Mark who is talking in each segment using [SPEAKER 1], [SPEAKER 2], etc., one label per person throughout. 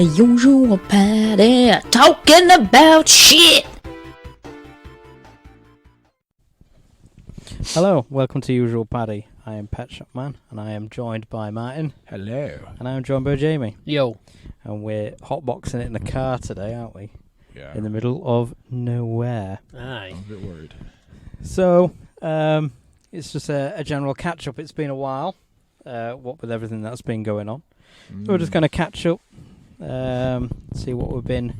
[SPEAKER 1] Usual Paddy talking about shit.
[SPEAKER 2] Hello, welcome to Usual Paddy. I am Pet Shop Man, and I am joined by Martin.
[SPEAKER 3] Hello.
[SPEAKER 2] And I am joined by Jamie.
[SPEAKER 4] Yo.
[SPEAKER 2] And we're hotboxing it in the car today, aren't we?
[SPEAKER 3] Yeah.
[SPEAKER 2] In the middle of nowhere.
[SPEAKER 4] Aye.
[SPEAKER 3] I'm a bit worried.
[SPEAKER 2] So, it's just a general catch-up. It's been a while, what with everything that's been going on. So we're just going to catch up, see what we've been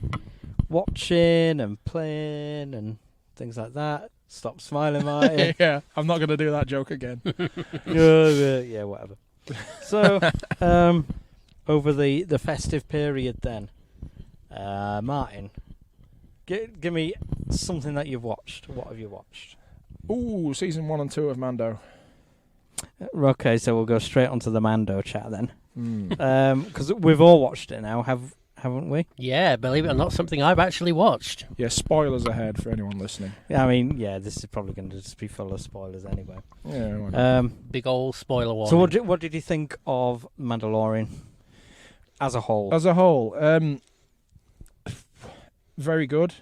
[SPEAKER 2] watching and playing and things like that. Stop smiling, Martin.
[SPEAKER 3] Yeah, I'm not going to do that joke again.
[SPEAKER 2] Yeah, whatever. So, over the festive period then, Martin, give me something that you've watched. What have you watched?
[SPEAKER 3] Ooh, season 1 and 2 of Mando.
[SPEAKER 2] Okay, so we'll go straight onto the Mando chat then. Because we've all watched it now, haven't we?
[SPEAKER 4] Yeah, believe it or not, something I've actually watched.
[SPEAKER 3] Yeah, spoilers ahead for anyone listening.
[SPEAKER 2] Yeah, I mean, this is probably going to just be full of spoilers anyway.
[SPEAKER 3] Yeah, why not?
[SPEAKER 4] Big old spoiler warning.
[SPEAKER 2] So what did you think of Mandalorian as a whole?
[SPEAKER 3] As a whole, very good.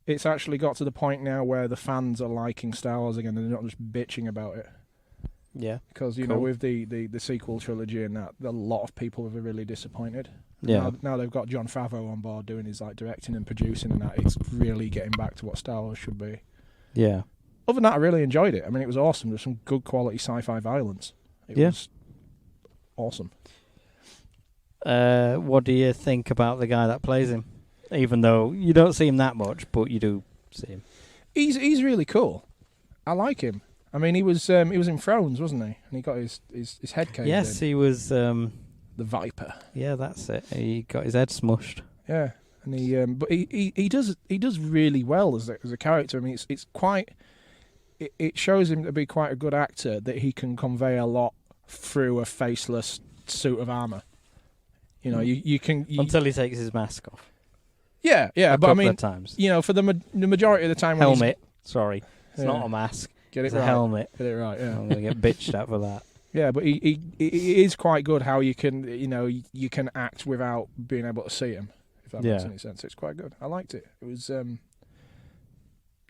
[SPEAKER 3] It's actually got to the point now where the fans are liking Star Wars again and they're not just bitching about it.
[SPEAKER 2] Yeah.
[SPEAKER 3] Because, you know, with the sequel trilogy and that, a lot of people were really disappointed.
[SPEAKER 2] Yeah.
[SPEAKER 3] Now they've got Jon Favreau on board doing his directing and producing and that. It's really getting back to what Star Wars should be.
[SPEAKER 2] Yeah.
[SPEAKER 3] Other than that, I really enjoyed it. I mean, it was awesome. There's some good quality sci-fi violence. It was awesome.
[SPEAKER 2] What do you think about the guy that plays him? Even though you don't see him that much, but you do see him.
[SPEAKER 3] He's really cool. I like him. I mean, he was in Thrones, wasn't he? And he got his head caved in.
[SPEAKER 2] Yes, he was.
[SPEAKER 3] The Viper.
[SPEAKER 2] Yeah, that's it. He got his head smushed.
[SPEAKER 3] Yeah, and he does really well as a character. I mean, it's quite. It shows him to be quite a good actor that he can convey a lot through a faceless suit of armor. You know, you can
[SPEAKER 2] until he takes his mask off.
[SPEAKER 3] Yeah, but I mean,
[SPEAKER 2] times.
[SPEAKER 3] You know, for the majority of the time,
[SPEAKER 2] helmet. Sorry, it's not a mask.
[SPEAKER 3] Get it
[SPEAKER 2] it's
[SPEAKER 3] right.
[SPEAKER 2] A helmet.
[SPEAKER 3] Get it right. Yeah,
[SPEAKER 2] I'm gonna get bitched at for that.
[SPEAKER 3] Yeah, but he is quite good how you can you can act without being able to see him. If that makes any sense, it's quite good. I liked it. It was it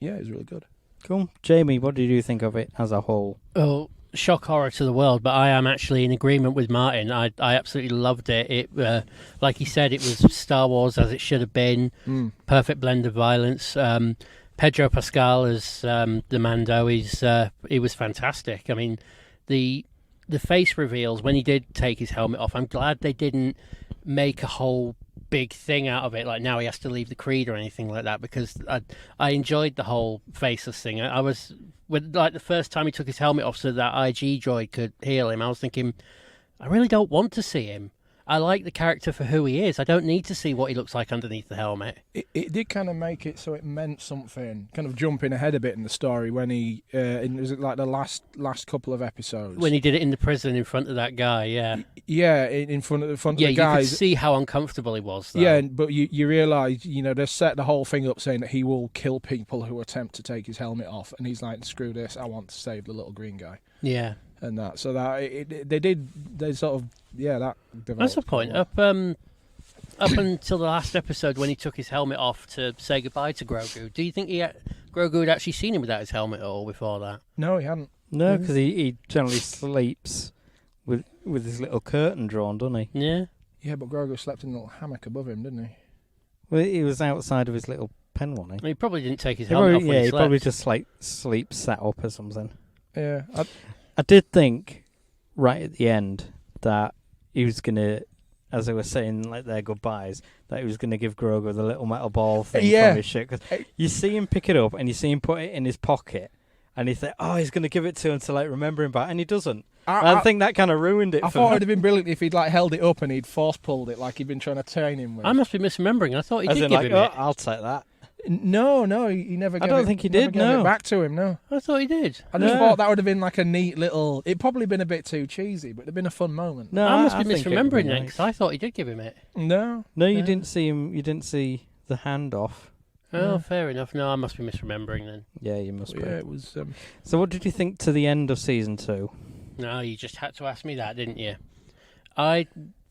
[SPEAKER 3] was really good.
[SPEAKER 2] Cool, Jamie. What did you think of it as a whole?
[SPEAKER 4] Oh, shock horror to the world, but I am actually in agreement with Martin. I absolutely loved it. It like he said, it was Star Wars as it should have been. Perfect blend of violence. Pedro Pascal as the Mando he was fantastic. I mean, the face reveals when he did take his helmet off. I'm glad they didn't make a whole big thing out of it, like now he has to leave the creed or anything like that, because I enjoyed the whole faceless thing. I was with the first time he took his helmet off so that IG droid could heal him. I was thinking, I really don't want to see him. I like the character for who he is. I don't need to see what he looks like underneath the helmet.
[SPEAKER 3] It did kind of make it so it meant something, kind of jumping ahead a bit in the story when he, was it like the last couple of episodes?
[SPEAKER 4] When he did it in the prison in front of that guy, yeah.
[SPEAKER 3] Yeah, in front of the guys.
[SPEAKER 4] Yeah, you could see how uncomfortable he was, though.
[SPEAKER 3] Yeah, but you realise, they set the whole thing up saying that he will kill people who attempt to take his helmet off, and he's like, screw this, I want to save the little green guy.
[SPEAKER 4] Yeah.
[SPEAKER 3] And that, so that they sort of, that developed.
[SPEAKER 4] That's the point. Up until the last episode when he took his helmet off to say goodbye to Grogu, do you think Grogu had actually seen him without his helmet at all before that?
[SPEAKER 3] No, he hadn't.
[SPEAKER 2] No, because he generally sleeps with his little curtain drawn, doesn't he?
[SPEAKER 4] Yeah.
[SPEAKER 3] Yeah, but Grogu slept in a little hammock above him, didn't he?
[SPEAKER 2] Well, he was outside of his little pen, wasn't he?
[SPEAKER 4] He probably didn't take his helmet off when he slept.
[SPEAKER 2] He probably just sleeps sat up or something.
[SPEAKER 3] Yeah.
[SPEAKER 2] I did think, right at the end, that he was going to, as they were saying their goodbyes, that he was going to give Grogu the little metal ball thing from his shit. Cause you see him pick it up and you see him put it in his pocket, and you think, he's going to give it to him to remember him back, and he doesn't. I think that kind of ruined it.
[SPEAKER 3] I thought it'd have been brilliant if he'd held it up and he'd force pulled it like he'd been trying to train him with.
[SPEAKER 4] I must be misremembering. I thought he did give him it.
[SPEAKER 2] I'll take that.
[SPEAKER 3] No, he never gave it.
[SPEAKER 2] I don't think he did,
[SPEAKER 3] it back to him, no.
[SPEAKER 4] I thought he did.
[SPEAKER 3] I just thought that would have been a neat little... It'd probably been a bit too cheesy, but it'd been a fun moment.
[SPEAKER 4] No, I must be misremembering then, because I thought he did give him it.
[SPEAKER 3] No.
[SPEAKER 2] No, you didn't see him. You didn't see the handoff.
[SPEAKER 4] Oh, fair enough. No, I must be misremembering then.
[SPEAKER 2] Yeah, you must be.
[SPEAKER 3] Yeah, it was...
[SPEAKER 2] So what did you think to the end of Season 2?
[SPEAKER 4] No, you just had to ask me that, didn't you? I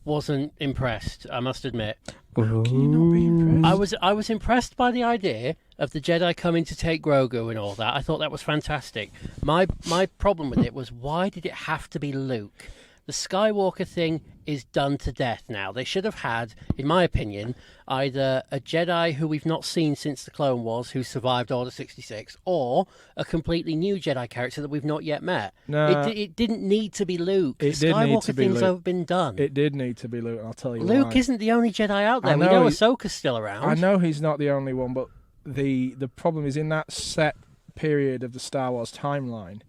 [SPEAKER 4] wasn't impressed, I must admit.
[SPEAKER 3] Can you not be impressed?
[SPEAKER 4] I was impressed by the idea of the Jedi coming to take Grogu and all that. I thought that was fantastic. My problem with it was, why did it have to be Luke? The Skywalker thing is done to death now. They should have had, in my opinion, either a Jedi who we've not seen since the Clone Wars who survived Order 66, or a completely new Jedi character that we've not yet met.
[SPEAKER 3] No,
[SPEAKER 4] It didn't need to be Luke.
[SPEAKER 3] It
[SPEAKER 4] The
[SPEAKER 3] did need
[SPEAKER 4] Skywalker
[SPEAKER 3] to be
[SPEAKER 4] thing's
[SPEAKER 3] Luke.
[SPEAKER 4] been done.
[SPEAKER 3] it did need to be Luke, and I'll tell you
[SPEAKER 4] Luke
[SPEAKER 3] why.
[SPEAKER 4] isn't the only Jedi out there.
[SPEAKER 3] I
[SPEAKER 4] We
[SPEAKER 3] know
[SPEAKER 4] know
[SPEAKER 3] he-
[SPEAKER 4] Ahsoka's still around.
[SPEAKER 3] I know he's not the only one, but the problem is, in that set period of the Star Wars timeline,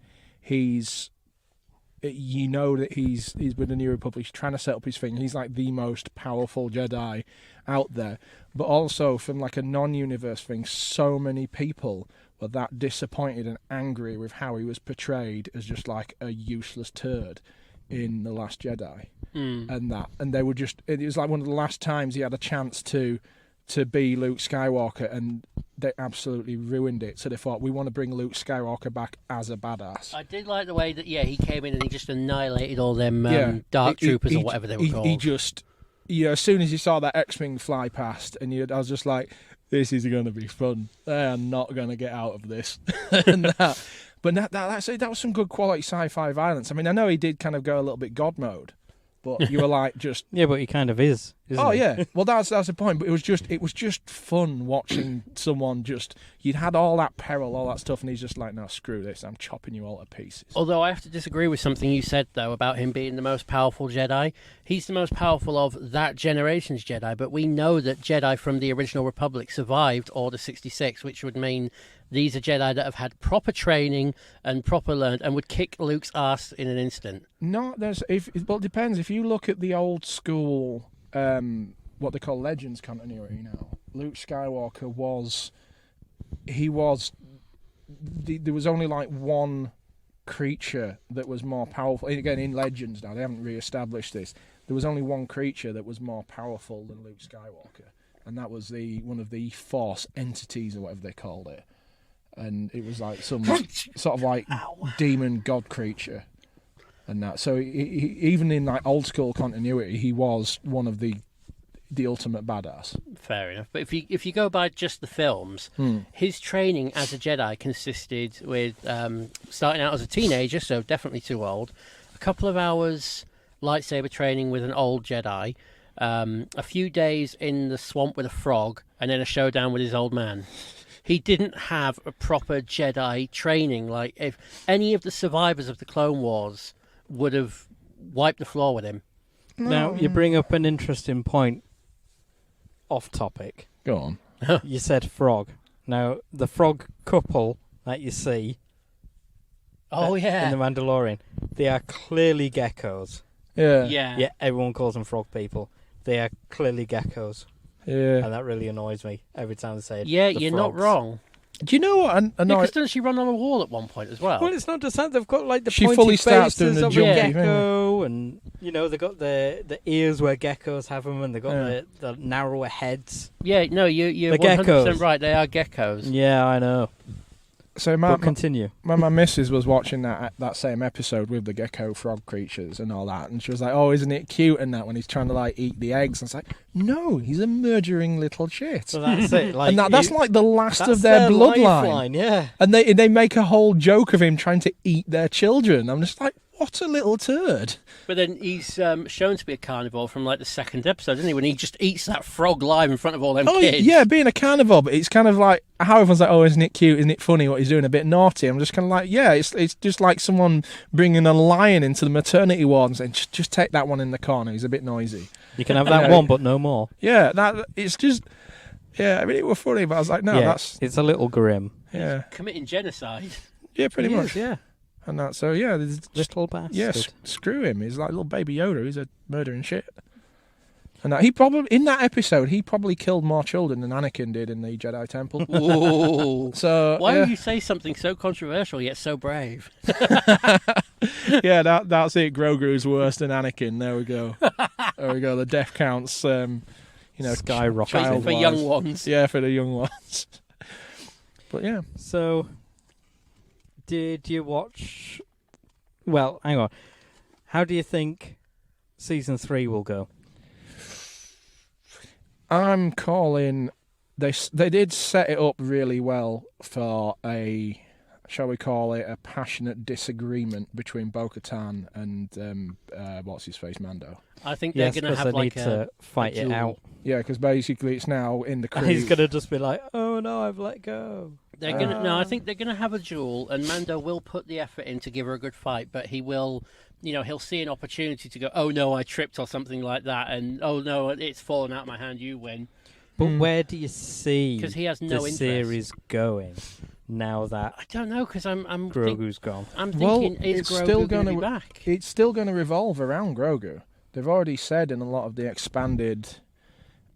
[SPEAKER 3] you know that he's with the New Republic. He's trying to set up his thing. He's like the most powerful Jedi out there. But also, from like a non-universe thing, so many people were that disappointed and angry with how he was portrayed as just like a useless turd in The Last Jedi. And they were just, it was like one of the last times he had a chance to be Luke Skywalker, and they absolutely ruined it. So they thought, we want to bring Luke Skywalker back as a badass.
[SPEAKER 4] I did like the way that, he came in and he just annihilated all them
[SPEAKER 3] Yeah.
[SPEAKER 4] dark
[SPEAKER 3] He-
[SPEAKER 4] troopers
[SPEAKER 3] he-
[SPEAKER 4] or whatever they were called.
[SPEAKER 3] He just, as soon as you saw that X-Wing fly past, and I was just like, this is going to be fun. They are not going to get out of this. And that, but that was some good quality sci-fi violence. I mean, I know he did kind of go a little bit God mode, but you were like, just...
[SPEAKER 2] Yeah, but he kind of is, isn't he?
[SPEAKER 3] yeah. Well, that's the point. But it was just fun watching someone just... You'd had all that peril, all that stuff, and he's just like, no, screw this. I'm chopping you all to pieces.
[SPEAKER 4] Although I have to disagree with something you said, though, about him being the most powerful Jedi. He's the most powerful of that generation's Jedi, but we know that Jedi from the original Republic survived Order 66, which would mean these are Jedi that have had proper training and proper learned and would kick Luke's ass in an instant.
[SPEAKER 3] No, it depends. If you look at the old school, what they call Legends continuity now, Luke Skywalker there was only like one creature that was more powerful. Again, in Legends now, they haven't re-established this. There was only one creature that was more powerful than Luke Skywalker, and that was one of the Force entities or whatever they called it. And it was like some sort of like demon god creature, and that. So even in like old school continuity, he was one of the ultimate badass.
[SPEAKER 4] Fair enough. But if you go by just the films, his training as a Jedi consisted with starting out as a teenager, so definitely too old, a couple of hours lightsaber training with an old Jedi, a few days in the swamp with a frog, and then a showdown with his old man. He didn't have a proper Jedi training. Like, if any of the survivors of the Clone Wars would have wiped the floor with him.
[SPEAKER 2] Now, you bring up an interesting point off topic.
[SPEAKER 3] Go on.
[SPEAKER 2] You said frog. Now, the frog couple that you see
[SPEAKER 4] Oh, yeah.
[SPEAKER 2] in The Mandalorian, they are clearly geckos.
[SPEAKER 3] Yeah.
[SPEAKER 2] Yeah, everyone calls them frog people. They are clearly geckos.
[SPEAKER 3] Yeah.
[SPEAKER 2] And that really annoys me every time they say it.
[SPEAKER 4] Yeah,
[SPEAKER 2] the
[SPEAKER 4] you're not
[SPEAKER 2] frogs.
[SPEAKER 4] wrong.
[SPEAKER 3] Do you know what? I know.
[SPEAKER 4] Because doesn't she run on a wall at one point as well?
[SPEAKER 2] Well, it's not just that. They've got like the
[SPEAKER 3] She
[SPEAKER 2] pointy
[SPEAKER 3] fully starts doing
[SPEAKER 2] faces
[SPEAKER 3] the
[SPEAKER 2] of a
[SPEAKER 3] jumpy
[SPEAKER 4] thing.
[SPEAKER 2] gecko, and they've got the ears where geckos have them, and they've got the narrower heads.
[SPEAKER 4] Yeah, no, you're
[SPEAKER 2] The
[SPEAKER 4] 100%
[SPEAKER 2] geckos.
[SPEAKER 4] right. They are geckos.
[SPEAKER 2] Yeah, I know.
[SPEAKER 3] So
[SPEAKER 2] But continue.
[SPEAKER 3] my missus was watching that same episode with the gecko frog creatures and all that, and she was like, "Oh, isn't it cute?" And that when he's trying to like eat the eggs, and it's like, "No, he's a murdering little shit."
[SPEAKER 2] So that's it. Like,
[SPEAKER 3] and that's like the last
[SPEAKER 2] that's
[SPEAKER 3] of their bloodline.
[SPEAKER 2] lifeline, yeah.
[SPEAKER 3] And they make a whole joke of him trying to eat their children. I'm just like, what a little turd.
[SPEAKER 4] But then he's shown to be a carnivore from like the second episode, isn't he? When he just eats that frog live in front of all them kids.
[SPEAKER 3] Yeah, being a carnivore, but it's kind of like how everyone's like, "Oh, isn't it cute? Isn't it funny what he's doing? A bit naughty." I'm just kind of like, yeah, it's just like someone bringing a lion into the maternity ward and saying, just take that one in the corner. He's a bit noisy.
[SPEAKER 2] You can have that one, but no more.
[SPEAKER 3] Yeah, it's just, yeah. I mean, it was funny, but I was like, no,
[SPEAKER 2] it's a little grim.
[SPEAKER 3] yeah,
[SPEAKER 4] Committing genocide.
[SPEAKER 3] yeah, pretty
[SPEAKER 2] He
[SPEAKER 3] much.
[SPEAKER 2] is, yeah.
[SPEAKER 3] And that, so yeah, there's just
[SPEAKER 2] Little bastard.
[SPEAKER 3] yeah, screw him. He's like little baby Yoda. He's a murdering shit. And that, he probably in that episode he probably killed more children than Anakin did in the Jedi Temple.
[SPEAKER 4] Ooh.
[SPEAKER 3] So
[SPEAKER 4] Why
[SPEAKER 3] yeah,
[SPEAKER 4] would you say something so controversial yet so brave?
[SPEAKER 3] yeah, that's it. Grogu's worse than Anakin. There we go. There we go. The death counts.
[SPEAKER 2] Skyrocket.
[SPEAKER 3] child
[SPEAKER 4] For young ones.
[SPEAKER 3] Yeah, for the young ones. But yeah,
[SPEAKER 2] So, did you watch... Well, hang on. How do you think Season 3 will go?
[SPEAKER 3] I'm calling. They did set it up really well for a, shall we call it, a passionate disagreement between Bo-Katan and what's his face, Mando.
[SPEAKER 4] I think they're going to have like
[SPEAKER 2] to fight it out.
[SPEAKER 3] Yeah, because basically it's now in the crew.
[SPEAKER 2] And he's going to just be like, "Oh no, I've let go."
[SPEAKER 4] They're gonna no. I think they're going to have a duel, and Mando will put the effort in to give her a good fight, but he will. He'll see an opportunity to go, "Oh no, I tripped," or something like that, and "Oh no, it's fallen out of my hand. You win."
[SPEAKER 2] But where do you see
[SPEAKER 4] he has no
[SPEAKER 2] the
[SPEAKER 4] interest.
[SPEAKER 2] series going now that
[SPEAKER 4] I don't know, because I'm
[SPEAKER 2] Grogu's gone?
[SPEAKER 4] I'm thinking, is
[SPEAKER 3] it's
[SPEAKER 4] Grogu
[SPEAKER 3] still
[SPEAKER 4] going to be back?
[SPEAKER 3] It's still going to revolve around Grogu. They've already said in a lot of the expanded,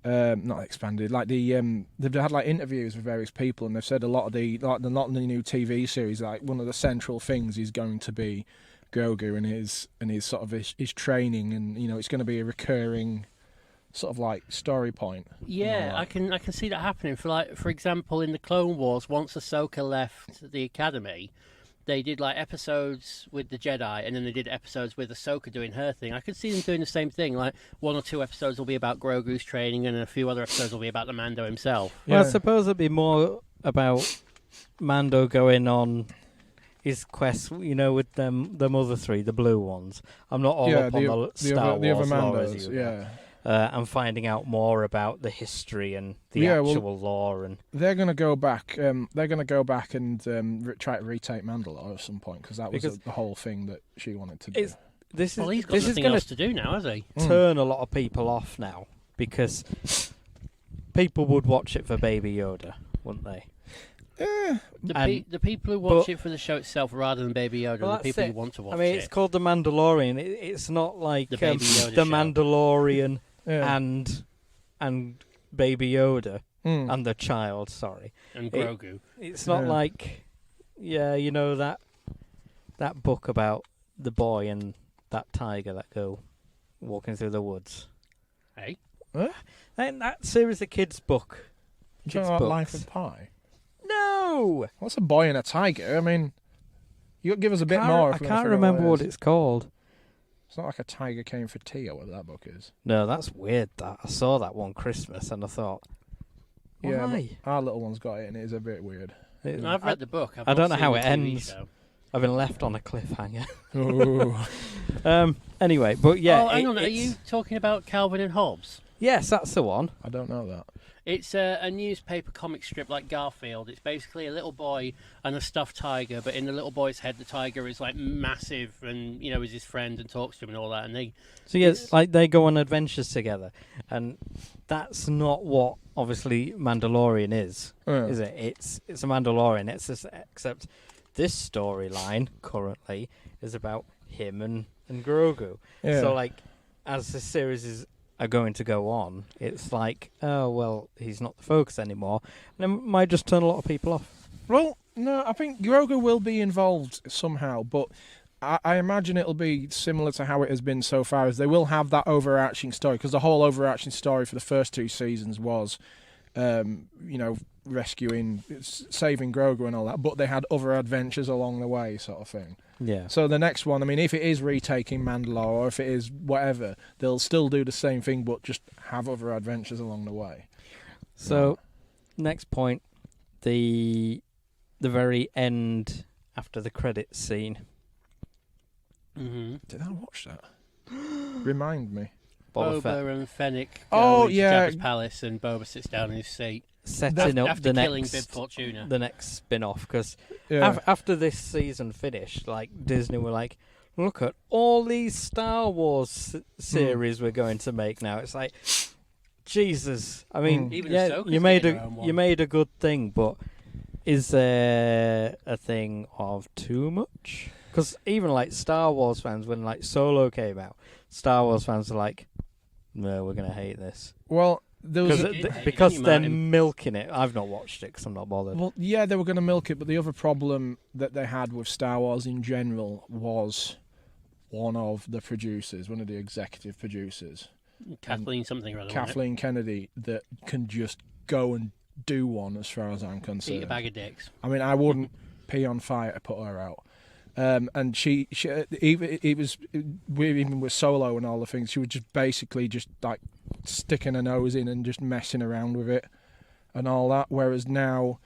[SPEAKER 3] not expanded, like they've had like interviews with various people, and they've said a lot of the new TV series, like one of the central things is going to be Grogu and his sort of his training, and it's going to be a recurring sort of like story point.
[SPEAKER 4] Yeah, I can see that happening. For example, in the Clone Wars, once Ahsoka left the Academy, they did like episodes with the Jedi, and then they did episodes with Ahsoka doing her thing. I could see them doing the same thing. Like 1 or 2 episodes will be about Grogu's training, and a few other episodes will be about the Mando himself.
[SPEAKER 2] Well, I suppose it'd be more about Mando going on his quest, with them other 3, the blue ones. I'm not all up on the Star Wars lore as you and finding out more about the history and the actual lore, and
[SPEAKER 3] they're going to go back. They're going to go back and try to retake Mandalore at some point, because that was the whole thing that she wanted to do.
[SPEAKER 4] He's got nothing else to do now, has he?
[SPEAKER 2] Turn a lot of people off now, because people would watch it for Baby Yoda, wouldn't they?
[SPEAKER 4] The people who watch it for the show itself rather than Baby Yoda are the people who want to watch it.
[SPEAKER 2] I mean, it's called The Mandalorian. It's not like
[SPEAKER 4] the Baby Yoda
[SPEAKER 2] The
[SPEAKER 4] show.
[SPEAKER 2] Mandalorian and Baby Yoda and the child, sorry.
[SPEAKER 4] And Grogu.
[SPEAKER 2] It's not like, that book about the boy and that tiger that go walking through the woods.
[SPEAKER 4] Hey?
[SPEAKER 2] That series of kids' book.
[SPEAKER 3] Do you know about Life of Pi?
[SPEAKER 2] No!
[SPEAKER 3] What's a boy and a tiger? I mean, you got to give us a bit more.
[SPEAKER 2] I can't remember what it's called.
[SPEAKER 3] It's not like A Tiger Came for Tea or what that book is.
[SPEAKER 2] No, that's weird. That I saw that one Christmas and I thought, why?
[SPEAKER 3] Yeah, our little one's got it and it is a bit weird.
[SPEAKER 4] I've read the book.
[SPEAKER 2] I don't know how it ends.
[SPEAKER 4] Show.
[SPEAKER 2] I've been left on a cliffhanger.
[SPEAKER 3] Oh.
[SPEAKER 2] Anyway, but yeah.
[SPEAKER 4] Oh, hang on. Are you talking about Calvin and Hobbes?
[SPEAKER 2] Yes, that's the one.
[SPEAKER 3] I don't know that.
[SPEAKER 4] It's a newspaper comic strip like Garfield. It's basically a little boy and a stuffed tiger, but in the little boy's head, the tiger is like massive and is his friend and talks to him and all that. And
[SPEAKER 2] like they go on adventures together, and that's not what obviously Mandalorian is it? It's a Mandalorian. Except this storyline currently is about him and Grogu.
[SPEAKER 3] Yeah.
[SPEAKER 2] So like, as the series are going to go on, it's like, oh well, he's not the focus anymore, and it might just turn a lot of people off.
[SPEAKER 3] Well, no, I think Grogu will be involved somehow, but I imagine it'll be similar to how it has been so far, as they will have that overarching story, because the whole overarching story for the first 2 seasons was, rescuing, saving Grogu and all that, but they had other adventures along the way, sort of thing.
[SPEAKER 2] Yeah.
[SPEAKER 3] So the next one, I mean, if it is retaking Mandalore or if it is whatever, they'll still do the same thing, but just have other adventures along the way.
[SPEAKER 2] So, next point, the very end after the credits scene.
[SPEAKER 4] Mm-hmm.
[SPEAKER 3] Did I watch that? Remind me.
[SPEAKER 4] Boba and Fennec
[SPEAKER 3] go
[SPEAKER 4] into Jabba's palace, and Boba sits down in his seat.
[SPEAKER 2] Setting up
[SPEAKER 4] after killing Bib Fortuna.
[SPEAKER 2] The next spin-off, because after this season finished, like Disney were like, look at all these Star Wars series we're going to make now. It's like, Jesus. I mean, you made a good thing, but is there a thing of too much? Because even like Star Wars fans, when like Solo came out, Star Wars fans are like, no, we're going to hate this.
[SPEAKER 3] Well,
[SPEAKER 2] because they're milking it. I've not watched it because I'm not bothered.
[SPEAKER 3] Well, yeah, they were going to milk it, but the other problem that they had with Star Wars in general was one of the producers, one of the executive producers,
[SPEAKER 4] Kathleen something or other.
[SPEAKER 3] Kathleen Kennedy, that can just go and do one, as far as I'm concerned.
[SPEAKER 4] Eat a bag of dicks.
[SPEAKER 3] I mean, I wouldn't pee on fire to put her out. And she even with Solo and all the things, she was just basically just like sticking her nose in and just messing around with it and all that. Whereas now,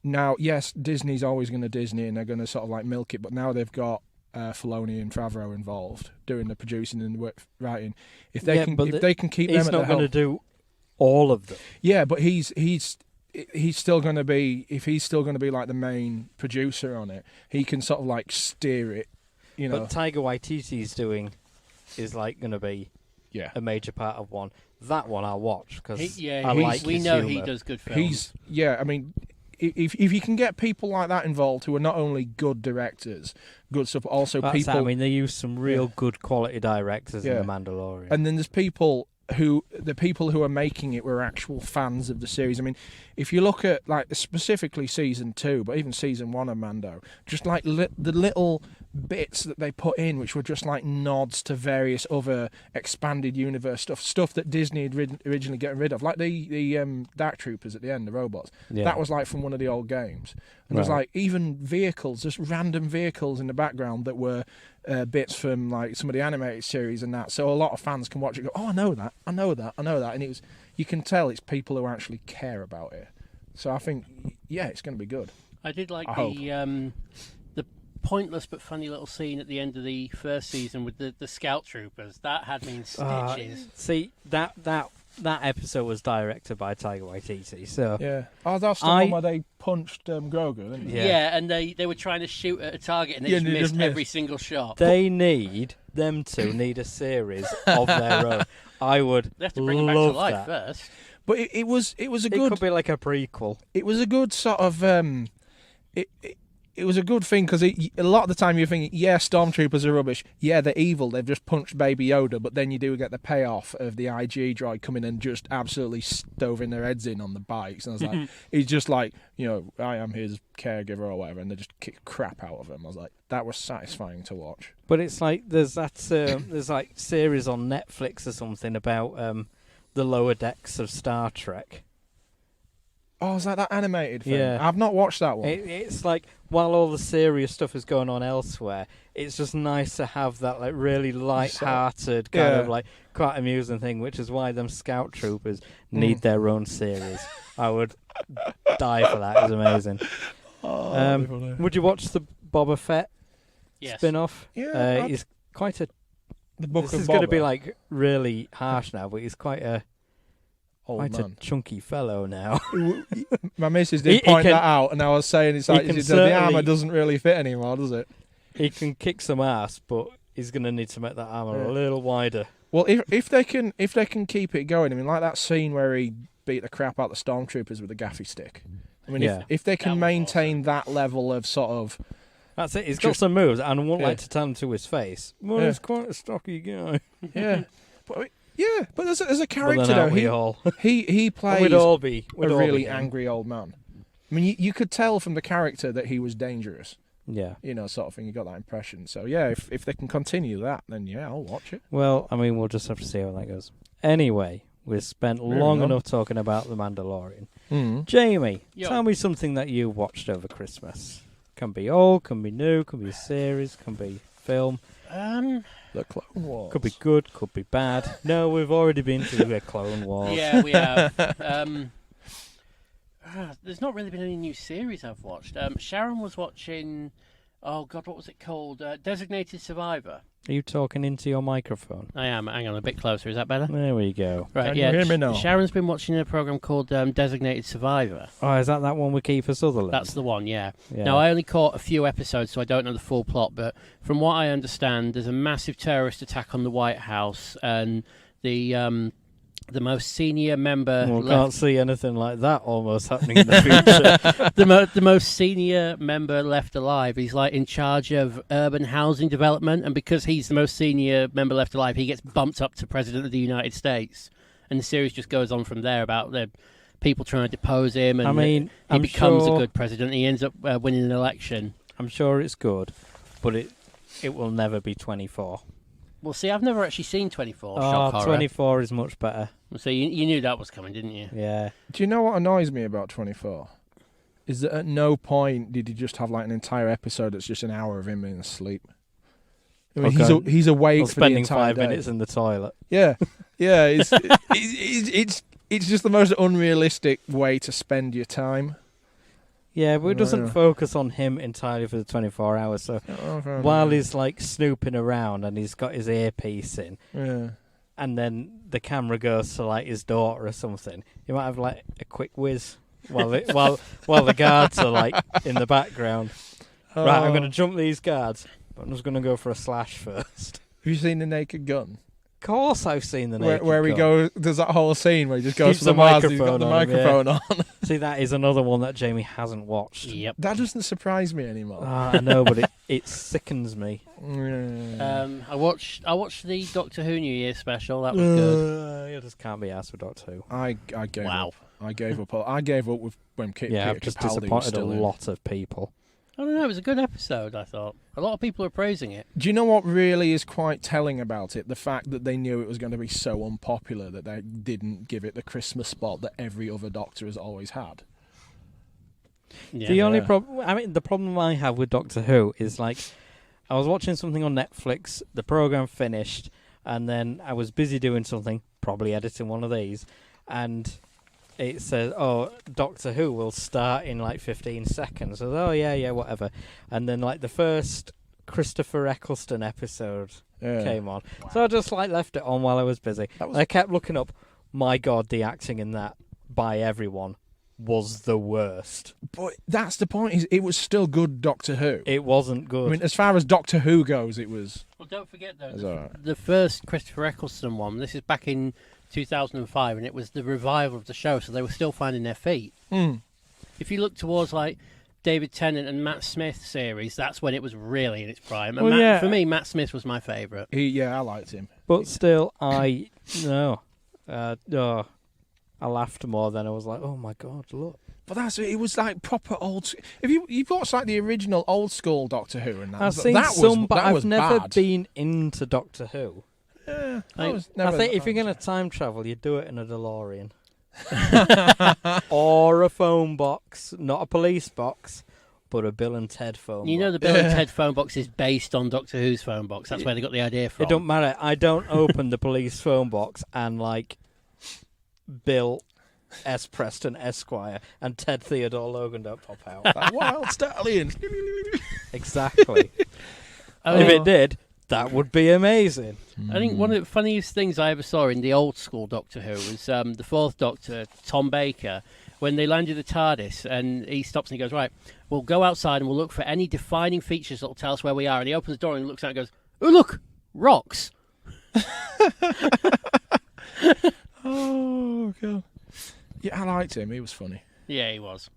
[SPEAKER 3] yes, Disney's always going to Disney and they're going to sort of like milk it, but now they've got Filoni and Favreau involved doing the producing and the writing. If they can keep them at the helm, he's
[SPEAKER 2] not going to do all of them.
[SPEAKER 3] Yeah, but he's still going to be, if he's still going to be like the main producer on it, he can sort of like steer it, you know.
[SPEAKER 2] But Taika Waititi's doing is like going to be a major part of one. That one I'll watch because I like
[SPEAKER 4] we
[SPEAKER 2] his
[SPEAKER 4] know
[SPEAKER 2] humor.
[SPEAKER 4] he does good films.
[SPEAKER 3] I mean, if you can get people like that involved who are not only good directors, good stuff, but also
[SPEAKER 2] That's
[SPEAKER 3] people.
[SPEAKER 2] I mean, they use some real good quality directors in The Mandalorian.
[SPEAKER 3] And then there's the people who are making it were actual fans of the series. I mean, if you look at like specifically season 2, but even season 1 of Mando, just like the little bits that they put in, which were just like nods to various other expanded universe stuff that Disney had originally gotten rid of, like the Dark Troopers at the end, the robots. That was like from one of the old games. And there's like even vehicles, just random vehicles in the background that were bits from like some of the animated series and that. So a lot of fans can watch it and go, oh, I know that. And you can tell it's people who actually care about it. So I think, it's going to be good.
[SPEAKER 4] I did like
[SPEAKER 3] the
[SPEAKER 4] pointless but funny little scene at the end of the first season with the scout troopers. That had me in stitches.
[SPEAKER 2] See, that episode was directed by Taika Waititi, so...
[SPEAKER 3] Yeah. Oh, that's the one where they punched Grogu, didn't they?
[SPEAKER 4] Yeah, and they were trying to shoot at a target and they just missed every single shot.
[SPEAKER 2] They need a series of their own. I would
[SPEAKER 4] They have to bring them back to life first.
[SPEAKER 3] But it was a good...
[SPEAKER 2] It could be like a prequel.
[SPEAKER 3] It was a good sort of... It was a good thing because a lot of the time you're thinking, stormtroopers are rubbish. Yeah, they're evil. They've just punched Baby Yoda. But then you do get the payoff of the IG droid coming and just absolutely stoving their heads in on the bikes. And I was like, he's just like, I am his caregiver or whatever. And they just kick crap out of him. I was like, that was satisfying to watch.
[SPEAKER 2] But it's like there's that there's like series on Netflix or something about the lower decks of Star Trek.
[SPEAKER 3] Oh, is that animated thing?
[SPEAKER 2] Yeah.
[SPEAKER 3] I've not watched that one.
[SPEAKER 2] It's like, while all the serious stuff is going on elsewhere, it's just nice to have that like really light-hearted kind of like quite amusing thing, which is why them Scout Troopers need their own series. I would die for that. It's amazing. Would you watch the Boba Fett spin-off?
[SPEAKER 3] Yeah.
[SPEAKER 2] He's quite a...
[SPEAKER 3] The Book
[SPEAKER 2] this
[SPEAKER 3] of
[SPEAKER 2] is
[SPEAKER 3] Boba.
[SPEAKER 2] going to be like really harsh now, but he's quite a...
[SPEAKER 3] Old man.
[SPEAKER 2] a chunky fellow now.
[SPEAKER 3] My missus did point that out, and I was saying the armour doesn't really fit anymore, does it?
[SPEAKER 2] He can kick some ass, but he's going to need to make that armour a little wider.
[SPEAKER 3] Well, if they can keep it going, I mean, like that scene where he beat the crap out of the stormtroopers with a gaffy stick. I mean, if they can maintain that level of sort of...
[SPEAKER 2] That's it. He's got some moves, and I wouldn't like to tell him to his face. Well, he's quite a stocky guy.
[SPEAKER 3] Yeah. But as a character, though, he plays
[SPEAKER 2] we'd all be
[SPEAKER 3] a really angry old man. I mean, you could tell from the character that he was dangerous.
[SPEAKER 2] Yeah.
[SPEAKER 3] Sort of thing. You got that impression. So, if they can continue that, then, I'll watch it.
[SPEAKER 2] Well, I mean, we'll just have to see how that goes. Anyway, we've spent long enough talking about The Mandalorian. Jamie, tell me something that you watched over Christmas. Can be old, can be new, can be a series, can be film.
[SPEAKER 3] The Clone Wars.
[SPEAKER 2] Could be good, could be bad. No, we've already been to the Clone Wars.
[SPEAKER 4] Yeah, we have. There's not really been any new series I've watched. Sharon was watching... Oh, God, what was it called? Designated Survivor.
[SPEAKER 2] Are you talking into your microphone?
[SPEAKER 4] I am. Hang on, a bit closer. Is that better?
[SPEAKER 2] There we go.
[SPEAKER 4] Right,
[SPEAKER 3] Can you hear me now?
[SPEAKER 4] Sharon's been watching a program called Designated Survivor.
[SPEAKER 2] Oh, is that one with Kiefer Sutherland?
[SPEAKER 4] That's the one, yeah. Now, I only caught a few episodes, so I don't know the full plot, but from what I understand, there's a massive terrorist attack on the White House, and the most senior member...
[SPEAKER 2] Well, can't see anything like that almost happening in the future.
[SPEAKER 4] The most senior member left alive, he's like in charge of urban housing development, and because he's the most senior member left alive, he gets bumped up to President of the United States. And the series just goes on from there about the people trying to depose him, and he becomes a good president. He ends up winning an election.
[SPEAKER 2] I'm sure it's good, but it will never be 24.
[SPEAKER 4] Well, see, I've never actually seen 24.
[SPEAKER 2] Oh,
[SPEAKER 4] Shock horror.
[SPEAKER 2] 24 is much better.
[SPEAKER 4] So you knew that was coming, didn't you?
[SPEAKER 2] Yeah.
[SPEAKER 3] Do you know what annoys me about 24? is that at no point did he just have like an entire episode that's just an hour of him being asleep. I mean,
[SPEAKER 2] Okay.
[SPEAKER 3] he's awake
[SPEAKER 2] Or
[SPEAKER 3] for the
[SPEAKER 2] spending
[SPEAKER 3] entire
[SPEAKER 2] 5
[SPEAKER 3] day.
[SPEAKER 2] minutes in the toilet.
[SPEAKER 3] Yeah, yeah. It's just the most unrealistic way to spend your time.
[SPEAKER 2] Yeah, but it doesn't focus on him entirely for the 24 hours. So while he's like snooping around and he's got his earpiece in, and then the camera goes to like his daughter or something, you might have like a quick whiz while the guards are like in the background. Right, I'm going to jump these guards, but I'm just going to go for a slash first.
[SPEAKER 3] Have you seen The Naked Gun?
[SPEAKER 2] Of course, I've seen the Naked
[SPEAKER 3] where he
[SPEAKER 2] Gun.
[SPEAKER 3] goes. There's that whole scene where he just goes
[SPEAKER 2] Keeps
[SPEAKER 3] for the
[SPEAKER 2] the
[SPEAKER 3] Mars. He's got the
[SPEAKER 2] microphone
[SPEAKER 3] microphone on.
[SPEAKER 2] See, that is another one that Jamie hasn't watched.
[SPEAKER 4] Yep.
[SPEAKER 3] That doesn't surprise me anymore.
[SPEAKER 2] I know, but it sickens me.
[SPEAKER 4] I watched the Doctor Who New Year special. That was good.
[SPEAKER 2] You just can't be asked for Doctor Who.
[SPEAKER 3] I gave
[SPEAKER 4] Wow.
[SPEAKER 3] up. I gave up. I gave up with when Peter
[SPEAKER 2] I've just
[SPEAKER 3] Capaldi was
[SPEAKER 2] disappointed a
[SPEAKER 3] still in.
[SPEAKER 2] lot of people.
[SPEAKER 4] I don't know. It was a good episode. I thought a lot of people are praising it.
[SPEAKER 3] Do you know what really is quite telling about it? The fact that they knew it was going to be so unpopular that they didn't give it the Christmas spot that every other Doctor has always had.
[SPEAKER 4] Yeah.
[SPEAKER 2] The only problem, the problem I have with Doctor Who is like, I was watching something on Netflix, the program finished, and then I was busy doing something, probably editing one of these, and it says, "Oh, Doctor Who will start in like 15 seconds." I was, "Oh yeah, whatever." And then like the first Christopher Eccleston episode came on, so I just like left it on while I was busy. I kept looking up. My God, the acting in that by everyone was the worst.
[SPEAKER 3] But that's the point. Is it was still good Doctor Who.
[SPEAKER 2] It wasn't good.
[SPEAKER 3] I mean, as far as Doctor Who goes, it was.
[SPEAKER 4] Well, don't forget though,
[SPEAKER 3] Right.
[SPEAKER 4] the first Christopher Eccleston one. This is back in 2005, and it was the revival of the show, so they were still finding their feet. If you look towards like David Tennant and Matt Smith series, that's when it was really in its prime. And for me, Matt Smith was my favourite.
[SPEAKER 3] I liked him.
[SPEAKER 2] But still, I laughed more than I was like, "Oh my God, look!"
[SPEAKER 3] But it was like proper old. If you've watched like the original old school Doctor Who and that,
[SPEAKER 2] I've seen
[SPEAKER 3] that
[SPEAKER 2] some, but
[SPEAKER 3] that
[SPEAKER 2] I've
[SPEAKER 3] was
[SPEAKER 2] never
[SPEAKER 3] bad.
[SPEAKER 2] been into Doctor Who.
[SPEAKER 3] Yeah,
[SPEAKER 2] I think if you're going to time travel, you do it in a DeLorean. Or a phone box, not a police box, but a Bill and Ted phone box.
[SPEAKER 4] You know, the Bill and Ted phone box is based on Doctor Who's phone box. That's where they got the idea from.
[SPEAKER 2] It don't matter. I don't open the police phone box and like Bill S. Preston Esquire and Ted Theodore Logan don't pop out.
[SPEAKER 3] Like, wild stallion.
[SPEAKER 2] Exactly. If it did, that would be amazing.
[SPEAKER 4] I think one of the funniest things I ever saw in the old school Doctor Who was the fourth Doctor, Tom Baker, when they landed the TARDIS, and he stops and he goes, "Right, we'll go outside and we'll look for any defining features that will tell us where we are." And he opens the door and looks out and goes, "Oh, look, rocks."
[SPEAKER 3] Oh, God. Yeah, I liked him. He was funny.
[SPEAKER 4] Yeah, he was.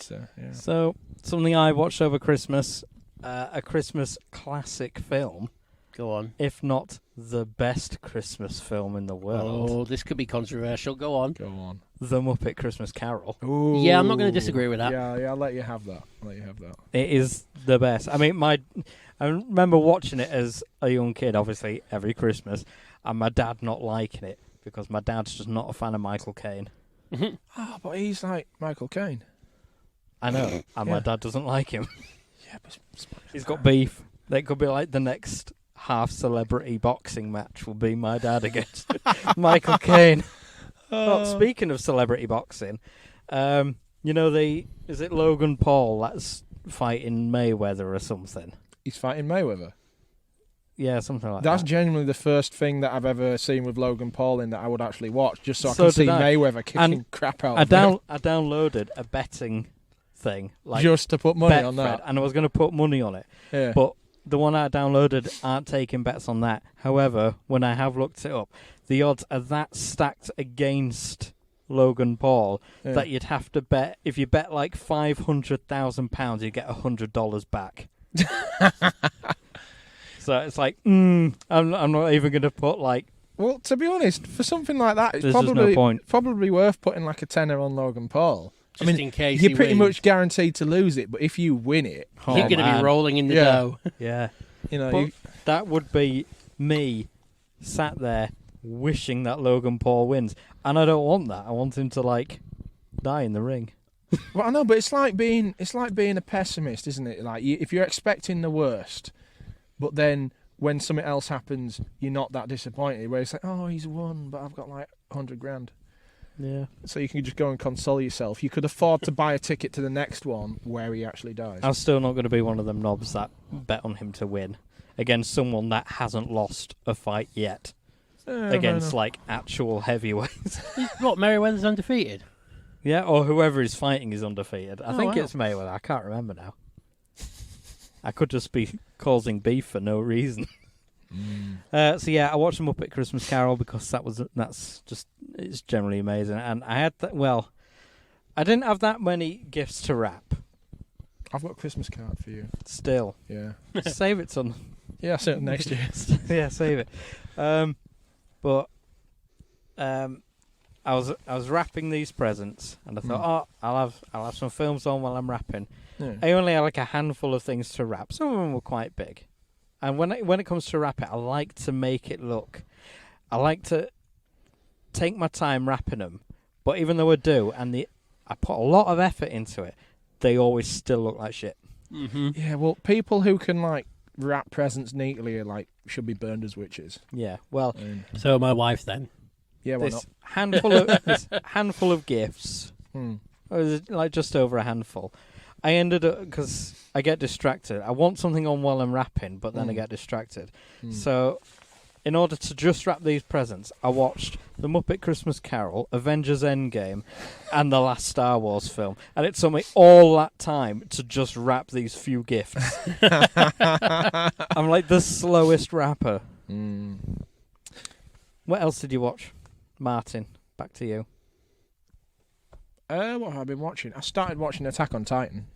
[SPEAKER 3] Yeah.
[SPEAKER 2] So, something I watched over Christmas, a Christmas classic film.
[SPEAKER 4] Go on.
[SPEAKER 2] If not the best Christmas film in the world.
[SPEAKER 4] Oh, this could be controversial. Go on.
[SPEAKER 3] Go on.
[SPEAKER 2] The Muppet Christmas Carol.
[SPEAKER 3] Ooh.
[SPEAKER 4] Yeah, I'm not going to disagree with that.
[SPEAKER 3] Yeah, I'll let you have that.
[SPEAKER 2] It is the best. I mean, I remember watching it as a young kid, obviously, every Christmas, and my dad not liking it because my dad's just not a fan of Michael Caine.
[SPEAKER 3] But he's like Michael Caine.
[SPEAKER 2] I know, and my dad doesn't like him.
[SPEAKER 3] Yeah, but
[SPEAKER 2] He's got beef. That could be like the next half-celebrity boxing match will be my dad against Michael Caine. Well, speaking of celebrity boxing, you know, is it Logan Paul that's fighting Mayweather or something?
[SPEAKER 3] he's fighting Mayweather.
[SPEAKER 2] Yeah, something like
[SPEAKER 3] That's
[SPEAKER 2] that.
[SPEAKER 3] genuinely the first thing that I've ever seen with Logan Paul in that I would actually watch, just so I
[SPEAKER 2] So
[SPEAKER 3] can see
[SPEAKER 2] did I.
[SPEAKER 3] Mayweather kicking
[SPEAKER 2] And
[SPEAKER 3] crap out
[SPEAKER 2] I
[SPEAKER 3] of him.
[SPEAKER 2] downloaded a betting thing, like
[SPEAKER 3] Just to put money
[SPEAKER 2] Betfred,
[SPEAKER 3] on that.
[SPEAKER 2] and I was going to put money on it,
[SPEAKER 3] Yeah.
[SPEAKER 2] but the one I downloaded aren't taking bets on that. However, when I have looked it up, the odds are that stacked against Logan Paul that you'd have to bet, if you bet like £500,000, you get $100 back. So it's like, I'm not even going to put like.
[SPEAKER 3] Well, to be honest, for something like that, it's
[SPEAKER 2] There's just no
[SPEAKER 3] probably
[SPEAKER 2] point.
[SPEAKER 3] probably worth putting like a tenner on Logan Paul.
[SPEAKER 4] Just in case
[SPEAKER 3] you're
[SPEAKER 4] he
[SPEAKER 3] pretty
[SPEAKER 4] wins.
[SPEAKER 3] much guaranteed to lose it, but if you win it,
[SPEAKER 2] Oh,
[SPEAKER 4] You're going to be
[SPEAKER 2] man.
[SPEAKER 4] rolling in the
[SPEAKER 3] Yeah.
[SPEAKER 4] dough.
[SPEAKER 2] Yeah.
[SPEAKER 3] you know,
[SPEAKER 2] But that would be me sat there wishing that Logan Paul wins. And I don't want that. I want him to, like, die in the ring.
[SPEAKER 3] Well, I know, but it's like being a pessimist, isn't it? Like if you're expecting the worst, but then when something else happens, you're not that disappointed. Where it's like, oh, he's won, but I've got like 100 grand.
[SPEAKER 2] Yeah.
[SPEAKER 3] So you can just go and console yourself. You could afford to buy a ticket to the next one where he actually dies.
[SPEAKER 2] I'm still not going to be one of them knobs that bet on him to win against someone that hasn't lost a fight yet. Against like actual heavyweights.
[SPEAKER 4] What, Merriweather's undefeated?
[SPEAKER 2] Yeah, or whoever is fighting is undefeated. I think
[SPEAKER 4] wow.
[SPEAKER 2] it's Mayweather. I can't remember now. I could just be causing beef for no reason. So yeah, I watched Muppet Christmas Carol because it's generally amazing. And I had I didn't have that many gifts to wrap.
[SPEAKER 3] I've got a Christmas card for you.
[SPEAKER 2] Still,
[SPEAKER 3] Yeah.
[SPEAKER 2] save it, son.
[SPEAKER 3] Yeah, I'll send it next year.
[SPEAKER 2] Yeah, save it. But I was wrapping these presents, and I thought, I'll have some films on while I'm wrapping.
[SPEAKER 3] Yeah.
[SPEAKER 2] I only had like a handful of things to wrap. Some of them were quite big, and when it comes to wrap it, I like to make it look. I like to take my time wrapping them, but even though I do, I put a lot of effort into it, they always still look like shit.
[SPEAKER 4] Mm-hmm.
[SPEAKER 3] Yeah, well, people who can like wrap presents neatly are like should be burned as witches.
[SPEAKER 2] Yeah, well,
[SPEAKER 4] So my wife then.
[SPEAKER 3] Yeah, why
[SPEAKER 2] this
[SPEAKER 3] not?
[SPEAKER 2] handful of gifts.
[SPEAKER 3] Hmm.
[SPEAKER 2] Or was it like just over a handful? I ended up because I get distracted. I want something on while I'm wrapping, but then I get distracted. So, in order to just wrap these presents, I watched The Muppet Christmas Carol, Avengers Endgame, and the last Star Wars film, and it took me all that time to just wrap these few gifts. I'm like the slowest rapper. What else did you watch, Martin? Back to you.
[SPEAKER 3] What have I been watching? I started watching Attack on Titan.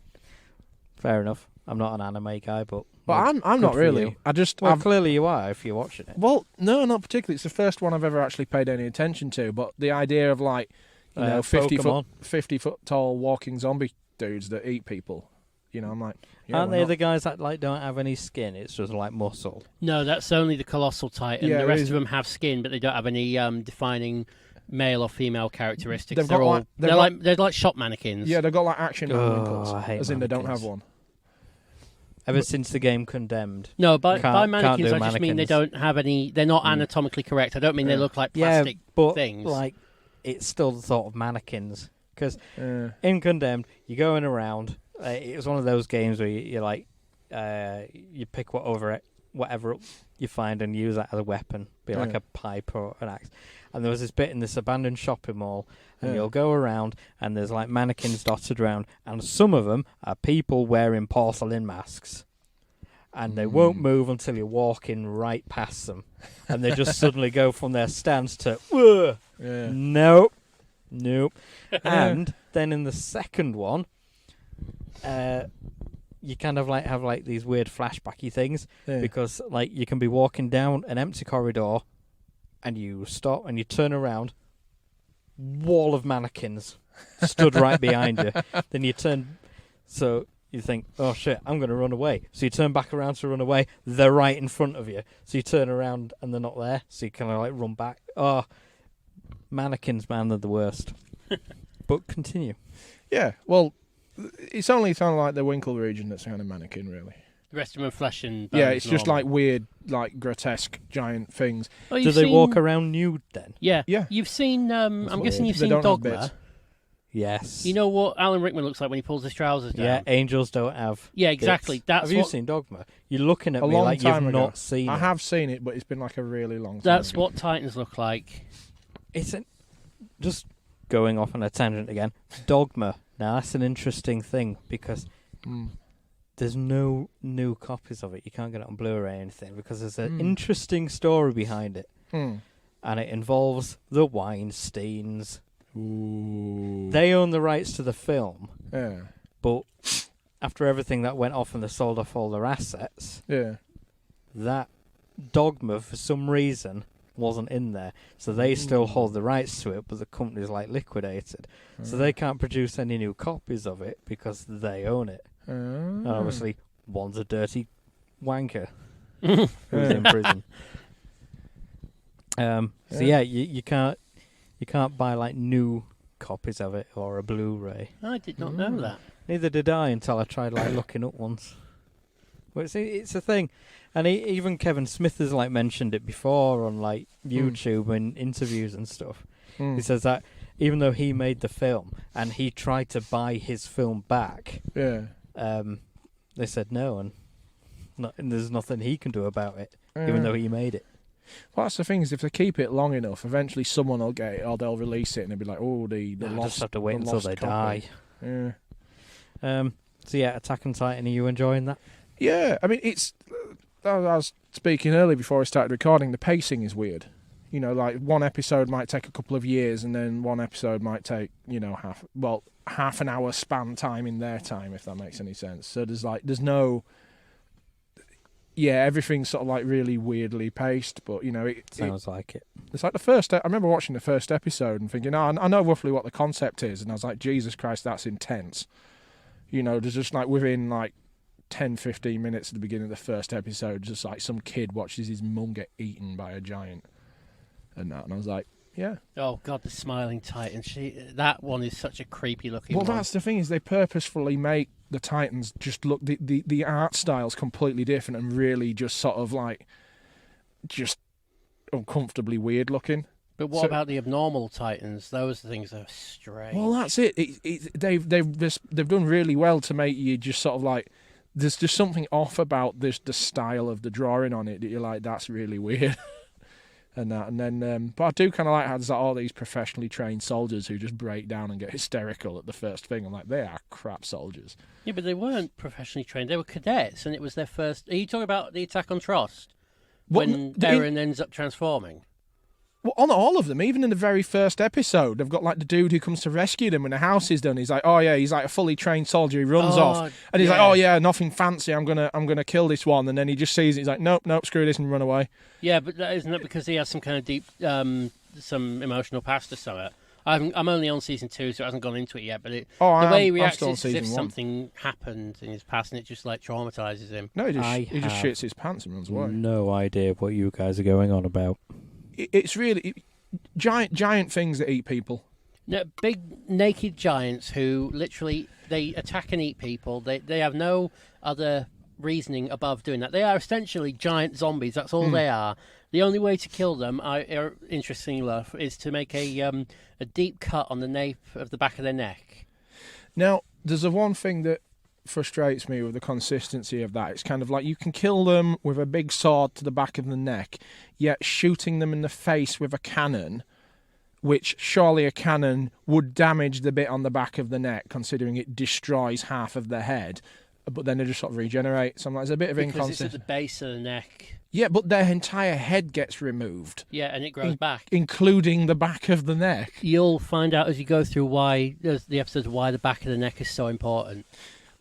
[SPEAKER 2] Fair enough. I'm not an anime guy, but
[SPEAKER 3] I'm
[SPEAKER 2] good
[SPEAKER 3] not
[SPEAKER 2] for
[SPEAKER 3] really.
[SPEAKER 2] you.
[SPEAKER 3] I just
[SPEAKER 2] Clearly you are if you're watching it.
[SPEAKER 3] Well, no, not particularly. It's the first one I've ever actually paid any attention to. But the idea of like, 50 foot tall walking zombie dudes that eat people, I'm like, yeah,
[SPEAKER 2] Aren't
[SPEAKER 3] why
[SPEAKER 2] they
[SPEAKER 3] not?
[SPEAKER 2] the guys that like don't have any skin? It's just like muscle.
[SPEAKER 4] No, that's only the Colossal Titan.
[SPEAKER 3] Yeah,
[SPEAKER 4] the
[SPEAKER 3] it
[SPEAKER 4] rest
[SPEAKER 3] is.
[SPEAKER 4] of them have skin, but they don't have any defining male or female characteristics.
[SPEAKER 3] They've got
[SPEAKER 4] They're like shop mannequins.
[SPEAKER 3] Yeah, they've got like action man wrinkles,
[SPEAKER 2] I hate
[SPEAKER 3] as in they don't
[SPEAKER 2] mannequins.
[SPEAKER 3] have one.
[SPEAKER 2] Ever since the game Condemned.
[SPEAKER 4] No, by
[SPEAKER 2] Can't
[SPEAKER 4] mannequins,
[SPEAKER 2] do
[SPEAKER 4] I just mean they
[SPEAKER 2] mannequins.
[SPEAKER 4] don't have any. They're not anatomically correct. I don't mean they look like plastic
[SPEAKER 2] but
[SPEAKER 4] things.
[SPEAKER 2] like it's still the thought of mannequins. Because
[SPEAKER 3] Yeah.
[SPEAKER 2] in Condemned, you're going around. It was one of those games where you like you pick whatever you find and use that as a weapon, be like a pipe or an axe. And there was this bit in this abandoned shopping mall, and you'll go around, and there's like mannequins dotted around, and some of them are people wearing porcelain masks. And they won't move until you're walking right past them. And they just suddenly go from their stance to, whoa,
[SPEAKER 3] Yeah.
[SPEAKER 2] nope. And then in the second one, you kind of like have like these weird flashbacky things because like you can be walking down an empty corridor and you stop and you turn around, wall of mannequins stood right behind you. Then you turn, so you think, oh shit, I'm going to run away. So you turn back around to run away. They're right in front of you. So you turn around and they're not there. So you kind of like run back. Oh, mannequins, man, they're the worst. But continue.
[SPEAKER 3] Yeah, well, it's only kind of like the Winkle region that's kind of mannequin, really.
[SPEAKER 4] The rest of them are flesh and
[SPEAKER 3] Yeah,
[SPEAKER 4] bones
[SPEAKER 3] it's
[SPEAKER 4] and
[SPEAKER 3] just
[SPEAKER 4] all
[SPEAKER 3] like weird, like grotesque, giant things.
[SPEAKER 4] that. Oh,
[SPEAKER 2] Do
[SPEAKER 4] you've
[SPEAKER 2] they
[SPEAKER 4] seen-
[SPEAKER 2] walk around nude then?
[SPEAKER 4] Yeah,
[SPEAKER 3] Yeah.
[SPEAKER 4] You've seen. I'm
[SPEAKER 3] That's
[SPEAKER 4] guessing
[SPEAKER 3] weird.
[SPEAKER 4] you've
[SPEAKER 3] They
[SPEAKER 4] seen
[SPEAKER 3] don't have
[SPEAKER 4] Dogma.
[SPEAKER 3] bits.
[SPEAKER 2] Yes.
[SPEAKER 4] You know what Alan Rickman looks like when he pulls his trousers down.
[SPEAKER 2] Yeah, angels don't have.
[SPEAKER 4] Yeah, exactly.
[SPEAKER 2] bits.
[SPEAKER 4] That's
[SPEAKER 2] Have you
[SPEAKER 4] what-
[SPEAKER 2] seen Dogma? You're looking at
[SPEAKER 3] A
[SPEAKER 2] me
[SPEAKER 3] long
[SPEAKER 2] like
[SPEAKER 3] time
[SPEAKER 2] you've
[SPEAKER 3] ago.
[SPEAKER 2] not seen
[SPEAKER 3] I
[SPEAKER 2] it.
[SPEAKER 3] have seen it, but it's been like a really long time
[SPEAKER 4] That's
[SPEAKER 3] ago.
[SPEAKER 4] what Titans look like.
[SPEAKER 2] Just going off on a tangent again. Dogma. Now that's an interesting thing because there's no new copies of it. You can't get it on Blu-ray or anything because there's an interesting story behind it, and it involves the Weinsteins.
[SPEAKER 3] Ooh.
[SPEAKER 2] They own the rights to the film,
[SPEAKER 3] Yeah.
[SPEAKER 2] but after everything that went off and they sold off all their assets,
[SPEAKER 3] Yeah.
[SPEAKER 2] that Dogma for some reason wasn't in there, so they still hold the rights to it, but the company's like liquidated, so they can't produce any new copies of it because they own it. And obviously, one's a dirty wanker who's in prison. So yeah, you can't buy like new copies of it or a Blu-ray.
[SPEAKER 4] I did not know that.
[SPEAKER 2] Neither did I until I tried looking up once. But it's a thing, and even Kevin Smith has mentioned it before on YouTube and interviews and stuff. He says that even though he made the film and he tried to buy his film back, they said no, and there's nothing he can do about it, even though he made it.
[SPEAKER 3] Well, that's the thing, is if they keep it long enough, eventually someone will get it, or they'll release it, and they'll be like, "Oh, the lost."
[SPEAKER 2] Just have to wait until they
[SPEAKER 3] copy.
[SPEAKER 2] die.
[SPEAKER 3] Yeah.
[SPEAKER 2] So yeah, Attack on Titan. Are you enjoying that?
[SPEAKER 3] Yeah, I mean, it's. I was speaking earlier before I started recording. The pacing is weird. One episode might take a couple of years, and then one episode might take half an hour span time in their time, if that makes any sense. So there's no. Yeah, everything's sort of really weirdly paced, but it
[SPEAKER 2] sounds like it.
[SPEAKER 3] It's like the first. I remember watching the first episode and thinking, I know roughly what the concept is, and I was like, Jesus Christ, that's intense. There's just within 10-15 minutes at the beginning of the first episode, just some kid watches his mum get eaten by a giant, and I was like, yeah.
[SPEAKER 4] Oh God, the Smiling Titan. That one is such a creepy looking one.
[SPEAKER 3] Well, that's the thing, is they purposefully make the Titans just look, the art style's completely different and really just sort of just uncomfortably weird looking.
[SPEAKER 4] But what about the abnormal Titans? Those things are strange.
[SPEAKER 3] Well, that's it. They've done really well to make you just sort of there's just something off about the style of the drawing on it that you're like, that's really weird. And then, but I do kind of like how there's all these professionally trained soldiers who just break down and get hysterical at the first thing. I'm like, they are crap soldiers.
[SPEAKER 4] Yeah, but they weren't professionally trained. They were cadets, and it was their first. Are you talking about the attack on Trost? When Eren ends up transforming?
[SPEAKER 3] Well, on all of them, even in the very first episode, they've got the dude who comes to rescue them when the house is done. He's like, oh yeah, he's a fully trained soldier. He runs off, and he's like, oh yeah, nothing fancy. I'm gonna kill this one, and then he just sees it. He's like, nope, screw this, and run away.
[SPEAKER 4] Yeah, but isn't that because he has some kind of deep, some emotional past or something? I'm only on season 2, so it hasn't gone into it yet. But the way he reacts is as if something happened in his past, and it just traumatizes him.
[SPEAKER 3] No, he just shits his pants and runs away.
[SPEAKER 2] No idea what you guys are going on about.
[SPEAKER 3] It's really giant things that eat people.
[SPEAKER 4] No, big naked giants who literally they attack and eat people. They have no other reasoning above doing that. They are essentially giant zombies. That's all they are. The only way to kill them, interestingly enough, is to make a deep cut on the nape of the back of their neck.
[SPEAKER 3] Now, there's one thing that frustrates me with the consistency of that. It's kind of you can kill them with a big sword to the back of the neck, yet shooting them in the face with a cannon, which surely a cannon would damage the bit on the back of the neck, considering it destroys half of the head, but then they just sort of regenerate. So it's a bit of inconsistency.
[SPEAKER 4] Because it's at the base of the neck.
[SPEAKER 3] Yeah, but their entire head gets removed.
[SPEAKER 4] Yeah, and it grows back.
[SPEAKER 3] Including the back of the neck.
[SPEAKER 4] You'll find out as you go through the episodes why the back of the neck is so important.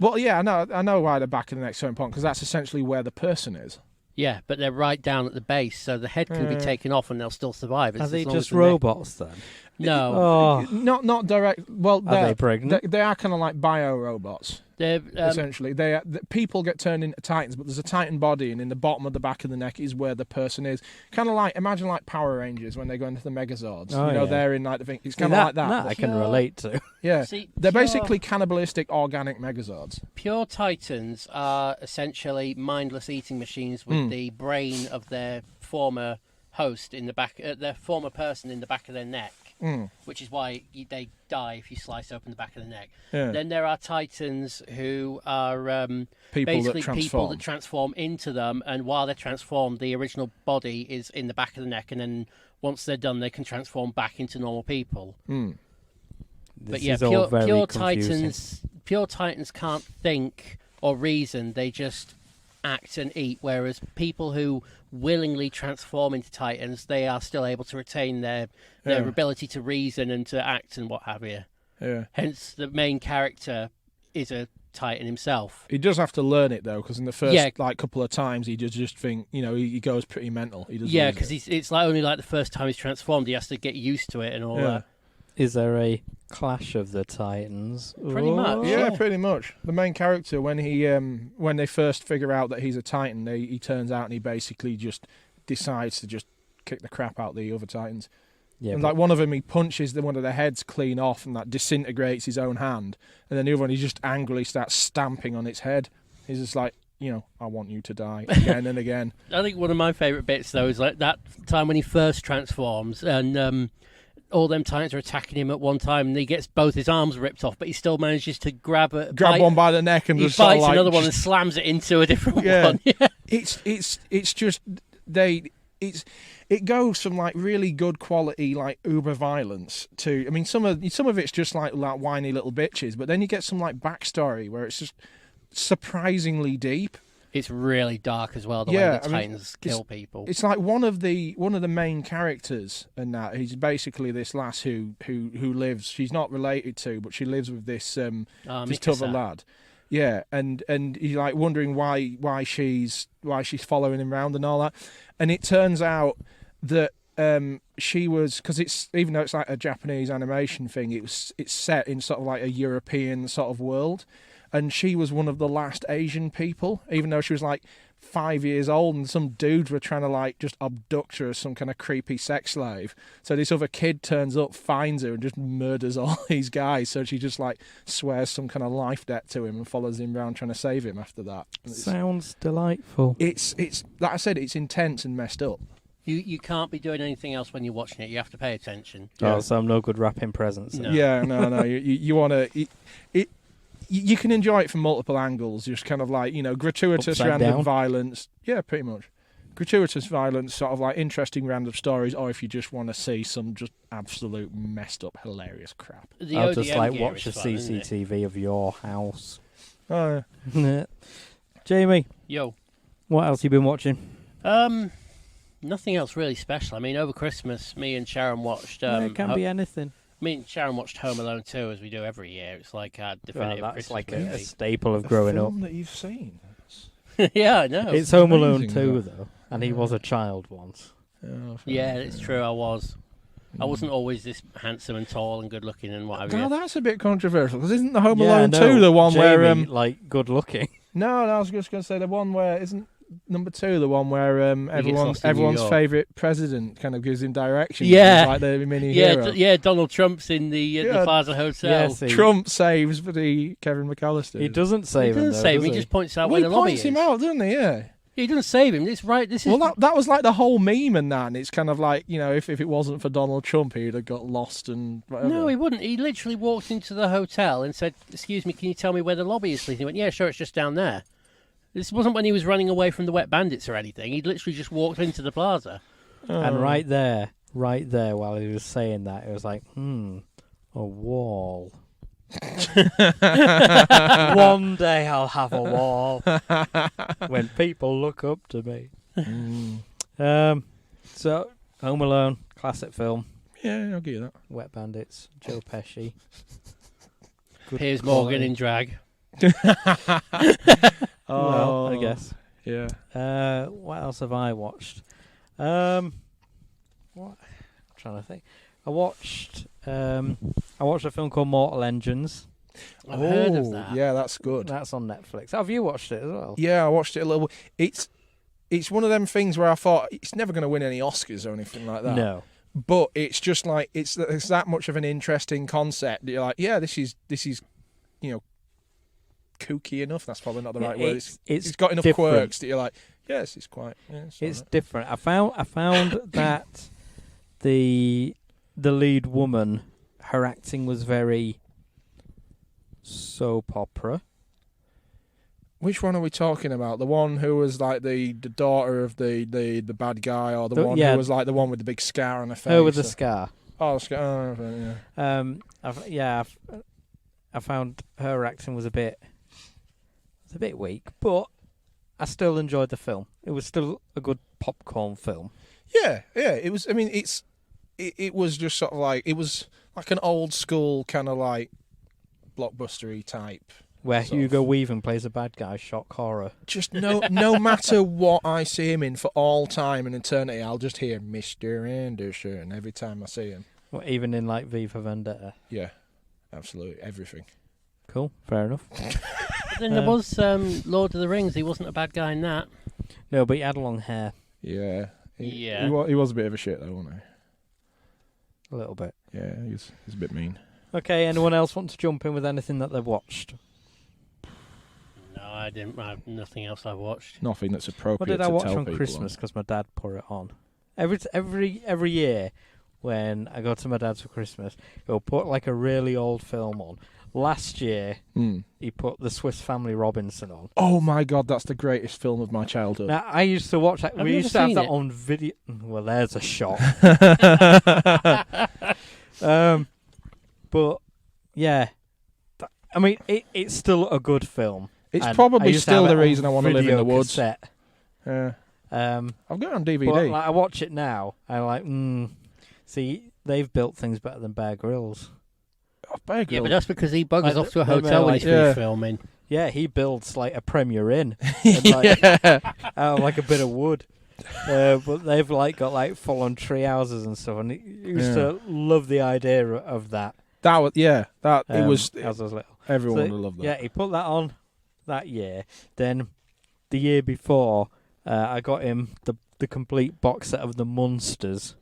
[SPEAKER 3] Well, yeah, I know why the back of the neck's so important, because that's essentially where the person is.
[SPEAKER 4] Yeah, but they're right down at the base, so the head can be taken off and they'll still survive.
[SPEAKER 2] Are they just robots then?
[SPEAKER 4] No.
[SPEAKER 3] Not direct. Well,
[SPEAKER 2] are they pregnant?
[SPEAKER 3] They are kind of like bio-robots. Essentially, people get turned into Titans, but there's a Titan body, and in the bottom of the back of the neck is where the person is. Kind of imagine Power Rangers when they go into the Megazords. They're in the thing. It's kind of like that.
[SPEAKER 2] That I can relate to.
[SPEAKER 3] Yeah, they're basically cannibalistic organic Megazords.
[SPEAKER 4] Pure Titans are essentially mindless eating machines with the brain of their former host in the back, their former person in the back of their neck. Which is why they die if you slice open the back of the neck. Yeah. Then there are Titans who are people that transform into them, and while they're transformed, the original body is in the back of the neck, and then once they're done, they can transform back into normal people. But yeah, pure Titans can't think or reason; they just act and eat, whereas people who willingly transform into Titans, they are still able to retain their ability to reason and to act and what have you.
[SPEAKER 3] Yeah.
[SPEAKER 4] Hence, the main character is a Titan himself.
[SPEAKER 3] He does have to learn it though, because in the first couple of times he just think he goes pretty mental.
[SPEAKER 4] Because it's only the first time he's transformed, he has to get used to it and all that.
[SPEAKER 2] Is there a clash of the Titans?
[SPEAKER 4] Pretty much.
[SPEAKER 3] Yeah, pretty much. The main character, when they first figure out that he's a Titan, he turns out and he basically just decides to just kick the crap out of the other Titans.
[SPEAKER 2] Yeah,
[SPEAKER 3] and
[SPEAKER 2] but
[SPEAKER 3] like one of them, he punches one of the heads clean off, and that disintegrates his own hand. And then the other one, he just angrily starts stamping on its head. He's just like, I want you to die again and again.
[SPEAKER 4] I think one of my favourite bits, though, is like that time when he first transforms and all them Titans are attacking him at one time and he gets both his arms ripped off, but he still manages to grab
[SPEAKER 3] one by the neck and
[SPEAKER 4] he
[SPEAKER 3] just sort of
[SPEAKER 4] bites
[SPEAKER 3] like,
[SPEAKER 4] another one and slams it into a different
[SPEAKER 3] Yeah.
[SPEAKER 4] one. Yeah.
[SPEAKER 3] It's just it goes from like really good quality like uber violence to, I mean, some of it's just like whiny little bitches, but then you get some like backstory where it's just surprisingly deep.
[SPEAKER 4] It's really dark as well, the way the Titans kill people.
[SPEAKER 3] It's like one of the main characters, and that he's basically this lass who lives. She's not related to, but she lives with this this other lad. Yeah, and he's like wondering why she's following him around and all that, and it turns out that she was, because it's, even though it's like a Japanese animation thing, it's set in sort of like a European sort of world. And she was one of the last Asian people, even though she was like 5 years old, and some dudes were trying to like just abduct her as some kind of creepy sex slave. So this other kid turns up, finds her, and just murders all these guys. So she just like swears some kind of life debt to him and follows him around trying to save him after that.
[SPEAKER 2] Sounds delightful.
[SPEAKER 3] It's like I said, it's intense and messed up.
[SPEAKER 4] You can't be doing anything else when you're watching it. You have to pay attention.
[SPEAKER 2] Oh, so I'm no good wrapping presents.
[SPEAKER 4] No.
[SPEAKER 3] Yeah, no. You want to. You can enjoy it from multiple angles, just kind of like, gratuitous
[SPEAKER 2] Upside
[SPEAKER 3] random
[SPEAKER 2] down?
[SPEAKER 3] violence. Yeah, pretty much. Gratuitous violence, sort of like interesting random stories, or if you just want to see some just absolute messed up, hilarious crap.
[SPEAKER 4] The
[SPEAKER 2] I'll
[SPEAKER 4] ODM
[SPEAKER 2] just like
[SPEAKER 4] gear
[SPEAKER 2] watch a
[SPEAKER 4] is fun, isn't it?
[SPEAKER 2] CCTV of your house.
[SPEAKER 3] Oh, yeah.
[SPEAKER 2] Jamie,
[SPEAKER 4] Yo.
[SPEAKER 2] what else you been watching?
[SPEAKER 4] Nothing else really special. I mean, over Christmas, me and Sharon watched.
[SPEAKER 2] It can be anything.
[SPEAKER 4] Me and Sharon watched Home Alone 2, as we do every year. It's like our definitive
[SPEAKER 2] That's
[SPEAKER 4] Christmas
[SPEAKER 2] like a
[SPEAKER 4] movie.
[SPEAKER 2] staple of growing up.
[SPEAKER 3] Film that you've seen.
[SPEAKER 4] Yeah, I know.
[SPEAKER 2] It's Home Alone
[SPEAKER 3] amazing,
[SPEAKER 2] 2,
[SPEAKER 3] that.
[SPEAKER 2] though, and he was a child once.
[SPEAKER 4] Yeah, it's true. I was. I wasn't always this handsome and tall and good looking and whatever.
[SPEAKER 3] Now that's a bit controversial, because isn't the Home
[SPEAKER 2] Yeah,
[SPEAKER 3] Alone
[SPEAKER 2] no,
[SPEAKER 3] 2 the one
[SPEAKER 2] Jamie,
[SPEAKER 3] where
[SPEAKER 2] like good looking?
[SPEAKER 3] No, I was just going to say the one where isn't number 2 the one where
[SPEAKER 4] lost in New
[SPEAKER 3] everyone's
[SPEAKER 4] York.
[SPEAKER 3] favourite president kind of gives him directions.
[SPEAKER 4] Yeah.
[SPEAKER 3] He's like the mini hero.
[SPEAKER 4] Yeah, Donald Trump's in the Plaza Hotel.
[SPEAKER 2] Yes,
[SPEAKER 3] Trump saves for the Kevin McAllister.
[SPEAKER 2] He doesn't save
[SPEAKER 4] He
[SPEAKER 2] him.
[SPEAKER 4] doesn't
[SPEAKER 2] though,
[SPEAKER 4] save
[SPEAKER 2] does
[SPEAKER 4] him. He just points out
[SPEAKER 3] Well,
[SPEAKER 4] where
[SPEAKER 3] he
[SPEAKER 4] the lobby
[SPEAKER 3] points
[SPEAKER 4] is.
[SPEAKER 3] him out, doesn't he? Yeah.
[SPEAKER 4] He doesn't save him. It's right. This is.
[SPEAKER 3] Well, that was like the whole meme and that, and it's kind of like, if it wasn't for Donald Trump, he'd have got lost and whatever.
[SPEAKER 4] No, he wouldn't. He literally walked into the hotel and said, "Excuse me, can you tell me where the lobby is, please?" He went, "Yeah, sure, it's just down there." This wasn't when he was running away from the wet bandits or anything. He literally just walked into the plaza.
[SPEAKER 2] And right there, while he was saying that, it was like, a wall. One day I'll have a wall when people look up to me. So, Home Alone, classic film.
[SPEAKER 3] Yeah, I'll give you that.
[SPEAKER 2] Wet Bandits, Joe Pesci. Good
[SPEAKER 4] Piers
[SPEAKER 2] quality.
[SPEAKER 4] Morgan in drag.
[SPEAKER 2] Well, I guess.
[SPEAKER 3] Yeah.
[SPEAKER 2] What else have I watched? What? I'm trying to think. I watched a film called Mortal Engines.
[SPEAKER 4] I've heard of that.
[SPEAKER 3] Yeah, that's good.
[SPEAKER 2] That's on Netflix. Have you watched it as well?
[SPEAKER 3] Yeah, I watched it a little. It's one of them things where I thought it's never going to win any Oscars or anything like that.
[SPEAKER 2] No.
[SPEAKER 3] But it's just like it's that much of an interesting concept that you're like, yeah, this is kooky enough. That's probably not the right word. It's got enough
[SPEAKER 2] different.
[SPEAKER 3] quirks that you're like, yes, it's quite. Yeah,
[SPEAKER 2] It's different. I found that the lead woman, her acting was very soap opera.
[SPEAKER 3] Which one are we talking about? The one who was like the daughter of the bad guy, or the one who was like the one with the big scar on her face?
[SPEAKER 2] Her with the scar.
[SPEAKER 3] Oh, scar. Oh, yeah.
[SPEAKER 2] I found her acting was a bit weak, but I still enjoyed the film. It was still a good popcorn film.
[SPEAKER 3] Yeah. It was. I mean, it was just sort of like, it was like an old school kind of like blockbustery type.
[SPEAKER 2] Where Hugo Weaving plays a bad guy, shock horror.
[SPEAKER 3] Just no matter what I see him in for all time and eternity, I'll just hear Mr. Anderson every time I see him.
[SPEAKER 2] Well, even in like V for Vendetta.
[SPEAKER 3] Yeah, absolutely everything.
[SPEAKER 2] Cool, fair enough.
[SPEAKER 4] But then there was Lord of the Rings. He wasn't a bad guy in that.
[SPEAKER 2] No, but he had long hair.
[SPEAKER 3] Yeah.
[SPEAKER 4] Yeah.
[SPEAKER 3] He was a bit of a shit though, wasn't
[SPEAKER 2] a little bit.
[SPEAKER 3] Yeah, he's a bit mean.
[SPEAKER 2] Okay, anyone else want to jump in with anything that they've watched?
[SPEAKER 4] No, I didn't. I have nothing else I've watched.
[SPEAKER 3] Nothing that's appropriate.
[SPEAKER 2] What did I
[SPEAKER 3] to
[SPEAKER 2] watch
[SPEAKER 3] tell
[SPEAKER 2] on
[SPEAKER 3] people
[SPEAKER 2] Christmas? Because my dad put it on. Every year when I go to my dad's for Christmas, he'll put like a really old film on. Last year, he put The Swiss Family Robinson on.
[SPEAKER 3] Oh my God, that's the greatast film of my childhood.
[SPEAKER 2] Now, I used to watch that.
[SPEAKER 4] Have
[SPEAKER 2] We
[SPEAKER 4] you
[SPEAKER 2] used to
[SPEAKER 4] ever
[SPEAKER 2] have
[SPEAKER 4] seen
[SPEAKER 2] that
[SPEAKER 4] it?
[SPEAKER 2] on video. Well, there's a shot. But yeah, I mean, it's still a good film.
[SPEAKER 3] It's
[SPEAKER 2] And I
[SPEAKER 3] probably
[SPEAKER 2] used to
[SPEAKER 3] still
[SPEAKER 2] have it
[SPEAKER 3] the
[SPEAKER 2] on
[SPEAKER 3] reason I want to live in
[SPEAKER 2] video
[SPEAKER 3] the woods.
[SPEAKER 2] cassette.
[SPEAKER 3] Yeah. I've got it on DVD.
[SPEAKER 2] But like, I watch it now. I'm like, see, they've built things better than Bear Grylls.
[SPEAKER 3] Oh, Bear
[SPEAKER 4] Yeah,
[SPEAKER 3] Grylls.
[SPEAKER 4] but that's because he buggers
[SPEAKER 2] Like,
[SPEAKER 4] off to a
[SPEAKER 2] they're
[SPEAKER 4] hotel when
[SPEAKER 2] like-
[SPEAKER 4] he's
[SPEAKER 3] Yeah.
[SPEAKER 4] finished filming.
[SPEAKER 2] Yeah, he builds like a Premier Inn, and, like,
[SPEAKER 3] Yeah.
[SPEAKER 2] out of like a bit of wood. But they've like got like full on tree houses and stuff, and he used to love the idea of that.
[SPEAKER 3] That was it was
[SPEAKER 2] as I was little.
[SPEAKER 3] everyone
[SPEAKER 2] So,
[SPEAKER 3] would have loved that.
[SPEAKER 2] Yeah, he put that on that year. Then the year before, I got him the complete box set of the Munsters.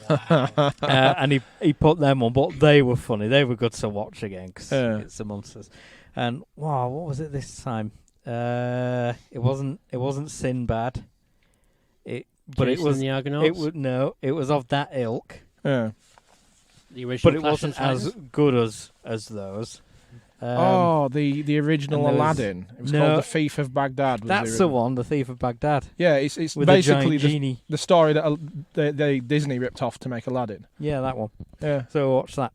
[SPEAKER 2] And he put them on, but they were funny. They were good to watch again because it's the Munsters. And wow, what was it this time? It wasn't Sinbad. But
[SPEAKER 4] Jason
[SPEAKER 2] it was
[SPEAKER 4] and the Argonauts?
[SPEAKER 2] it was of that ilk,
[SPEAKER 3] Yeah.
[SPEAKER 4] The original
[SPEAKER 2] but it wasn't
[SPEAKER 4] Clash and
[SPEAKER 2] as
[SPEAKER 4] Titans?
[SPEAKER 2] good as those.
[SPEAKER 3] The original
[SPEAKER 2] and there was-
[SPEAKER 3] Aladdin. It was
[SPEAKER 2] No.
[SPEAKER 3] called The Thief of Baghdad. Was
[SPEAKER 2] That's
[SPEAKER 3] the
[SPEAKER 2] the
[SPEAKER 3] original.
[SPEAKER 2] one, The Thief of Baghdad,
[SPEAKER 3] Yeah, it's
[SPEAKER 2] with a
[SPEAKER 3] basically
[SPEAKER 2] giant genie.
[SPEAKER 3] the story that they Disney ripped off to make Aladdin.
[SPEAKER 2] Yeah, that one.
[SPEAKER 3] Yeah.
[SPEAKER 2] So I watched that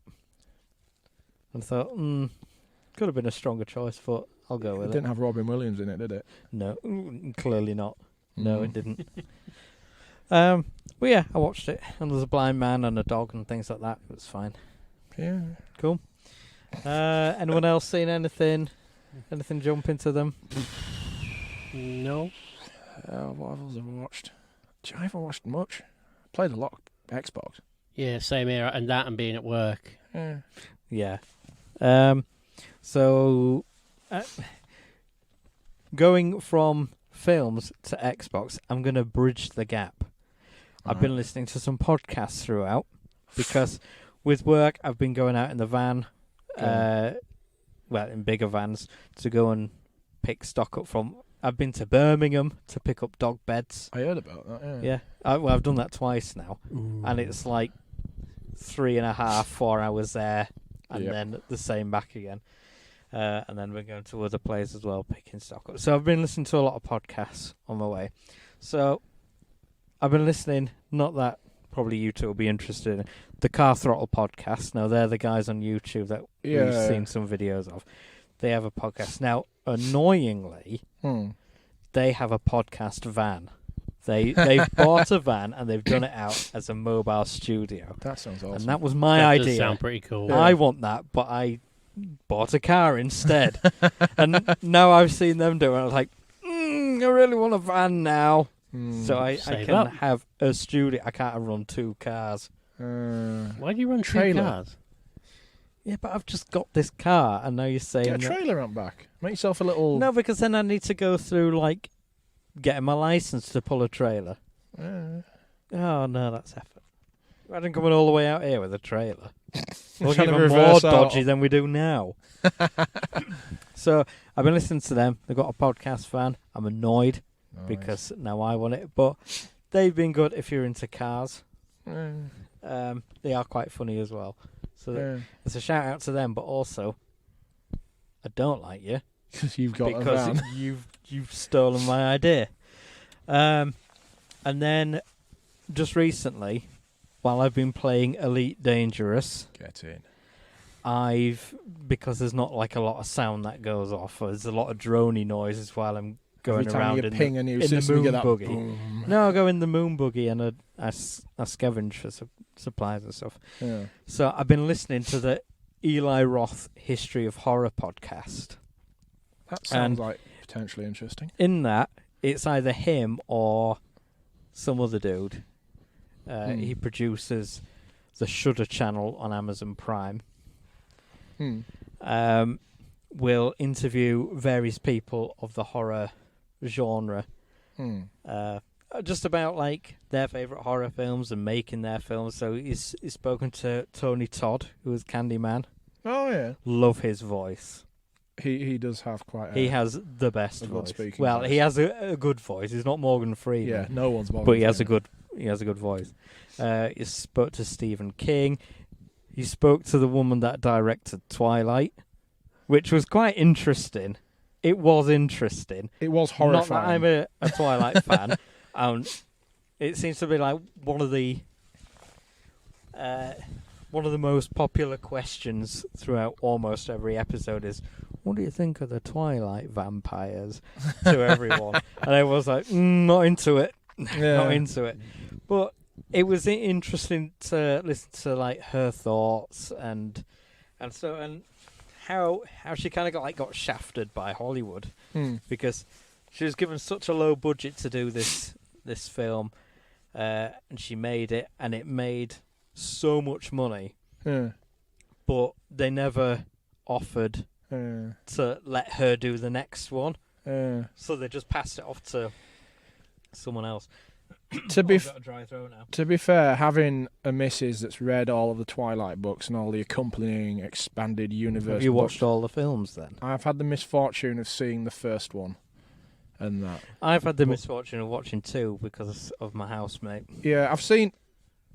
[SPEAKER 2] and thought, could have been a stronger choice, but I'll go
[SPEAKER 3] It
[SPEAKER 2] with it.
[SPEAKER 3] didn't have Robin Williams in it, did it?
[SPEAKER 2] No, clearly not. No,
[SPEAKER 3] Mm.
[SPEAKER 2] it didn't. But yeah, I watched it, and there's a blind man and a dog and things like that. It was fine.
[SPEAKER 3] Yeah.
[SPEAKER 2] Cool. Anyone else seen anything? Anything jump into them?
[SPEAKER 4] No.
[SPEAKER 3] What else have I watched? I haven't watched much. Played a lot of Xbox.
[SPEAKER 4] Yeah, same here, and that and being at work.
[SPEAKER 3] Yeah.
[SPEAKER 2] Yeah. So, going from films to Xbox, I'm going to bridge the gap. I've been listening to some podcasts throughout because with work I've been going out in the van, in bigger vans, to go and pick stock up from. I've been to Birmingham to pick up dog beds.
[SPEAKER 3] I heard about that.
[SPEAKER 2] Yeah, I've done that twice now, and it's like 3.5, 4 hours there, and then the same back again. And then we're going to other places as well, picking stock up. So I've been listening to a lot of podcasts on my way. So I've been listening, not that probably you two will be interested in, the Car Throttle podcast. Now, they're the guys on YouTube that we've seen some videos of. They have a podcast. Now, annoyingly, they have a podcast van. They've bought a van and they've done it out as a mobile studio.
[SPEAKER 3] That sounds awesome.
[SPEAKER 2] And that was my
[SPEAKER 4] That
[SPEAKER 2] idea.
[SPEAKER 4] does sound pretty cool.
[SPEAKER 2] I want that, but I bought a car instead. And now I've seen them do it. I was like, I really want a van now. So I
[SPEAKER 4] Save
[SPEAKER 2] can
[SPEAKER 4] up.
[SPEAKER 2] have a studio. I can't run 2 cars.
[SPEAKER 4] Why do you run
[SPEAKER 3] Trailer.
[SPEAKER 4] 2 cars?
[SPEAKER 2] Yeah, but I've just got this car, and now you're saying
[SPEAKER 3] Get a
[SPEAKER 2] that-
[SPEAKER 3] trailer out back. Make yourself a little.
[SPEAKER 2] No, because then I need to go through like getting my license to pull a trailer. Oh no, that's effort. Imagine coming all the way out here with a trailer. We'll
[SPEAKER 3] Trying
[SPEAKER 2] give
[SPEAKER 3] to
[SPEAKER 2] them more
[SPEAKER 3] reverse out.
[SPEAKER 2] dodgy than we do now. So I've been listening to them. They've got a podcast fan. I'm annoyed because now I want it, but they've been good if you're into cars. They are quite funny as well. So it's a shout out to them, but also I don't like you
[SPEAKER 3] You've got a
[SPEAKER 2] because
[SPEAKER 3] van.
[SPEAKER 2] you've stolen my idea. And then just recently, while I've been playing Elite Dangerous,
[SPEAKER 3] Get in.
[SPEAKER 2] because there's not like a lot of sound that goes off. There's a lot of droney noises while I'm going
[SPEAKER 3] Every time
[SPEAKER 2] around
[SPEAKER 3] you
[SPEAKER 2] in
[SPEAKER 3] ping a new
[SPEAKER 2] in the
[SPEAKER 3] system, you
[SPEAKER 2] moon
[SPEAKER 3] get that
[SPEAKER 2] buggy.
[SPEAKER 3] boom.
[SPEAKER 2] No, I go in the moon buggy and I scavenge for supplies and stuff.
[SPEAKER 3] Yeah.
[SPEAKER 2] So I've been listening to the Eli Roth History of Horror podcast.
[SPEAKER 3] That sounds like potentially interesting.
[SPEAKER 2] In that, it's either him or some other dude. He produces the Shudder channel on Amazon Prime. Will interview various people of the horror genre. just about like their favourite horror films and making their films. So he's spoken to Tony Todd, who was Candyman.
[SPEAKER 3] Oh yeah,
[SPEAKER 2] Love his voice.
[SPEAKER 3] he does have quite.
[SPEAKER 2] He has the best
[SPEAKER 3] a good
[SPEAKER 2] voice.
[SPEAKER 3] speaking
[SPEAKER 2] Well,
[SPEAKER 3] voice.
[SPEAKER 2] he has a good voice. He's not Morgan Freeman.
[SPEAKER 3] Yeah, no one's more.
[SPEAKER 2] But he has a good voice. He spoke to Stephen King. He spoke to the woman that directed Twilight, which was quite interesting. It was interesting.
[SPEAKER 3] It was
[SPEAKER 2] Not
[SPEAKER 3] horrifying.
[SPEAKER 2] that I'm a Twilight fan. It seems to be like one of the most popular questions throughout almost every episode is, what do you think of the Twilight vampires? To everyone. And I was like, not into it. Not into it. But it was interesting to listen to like her thoughts and how she kind of got shafted by Hollywood because she was given such a low budget to do this film, and she made it, and it made so much money, but they never offered to let her do the next one, so they just passed it off to someone else.
[SPEAKER 3] To be
[SPEAKER 2] I've got a dry throat now.
[SPEAKER 3] To be fair, having a missus that's read all of the Twilight books and all the accompanying expanded universe
[SPEAKER 2] Have you
[SPEAKER 3] books,
[SPEAKER 2] watched all the films then?
[SPEAKER 3] I've had the misfortune of seeing the first one, and that.
[SPEAKER 2] I've had the misfortune of watching two because of my housemate.
[SPEAKER 3] Yeah, I've seen.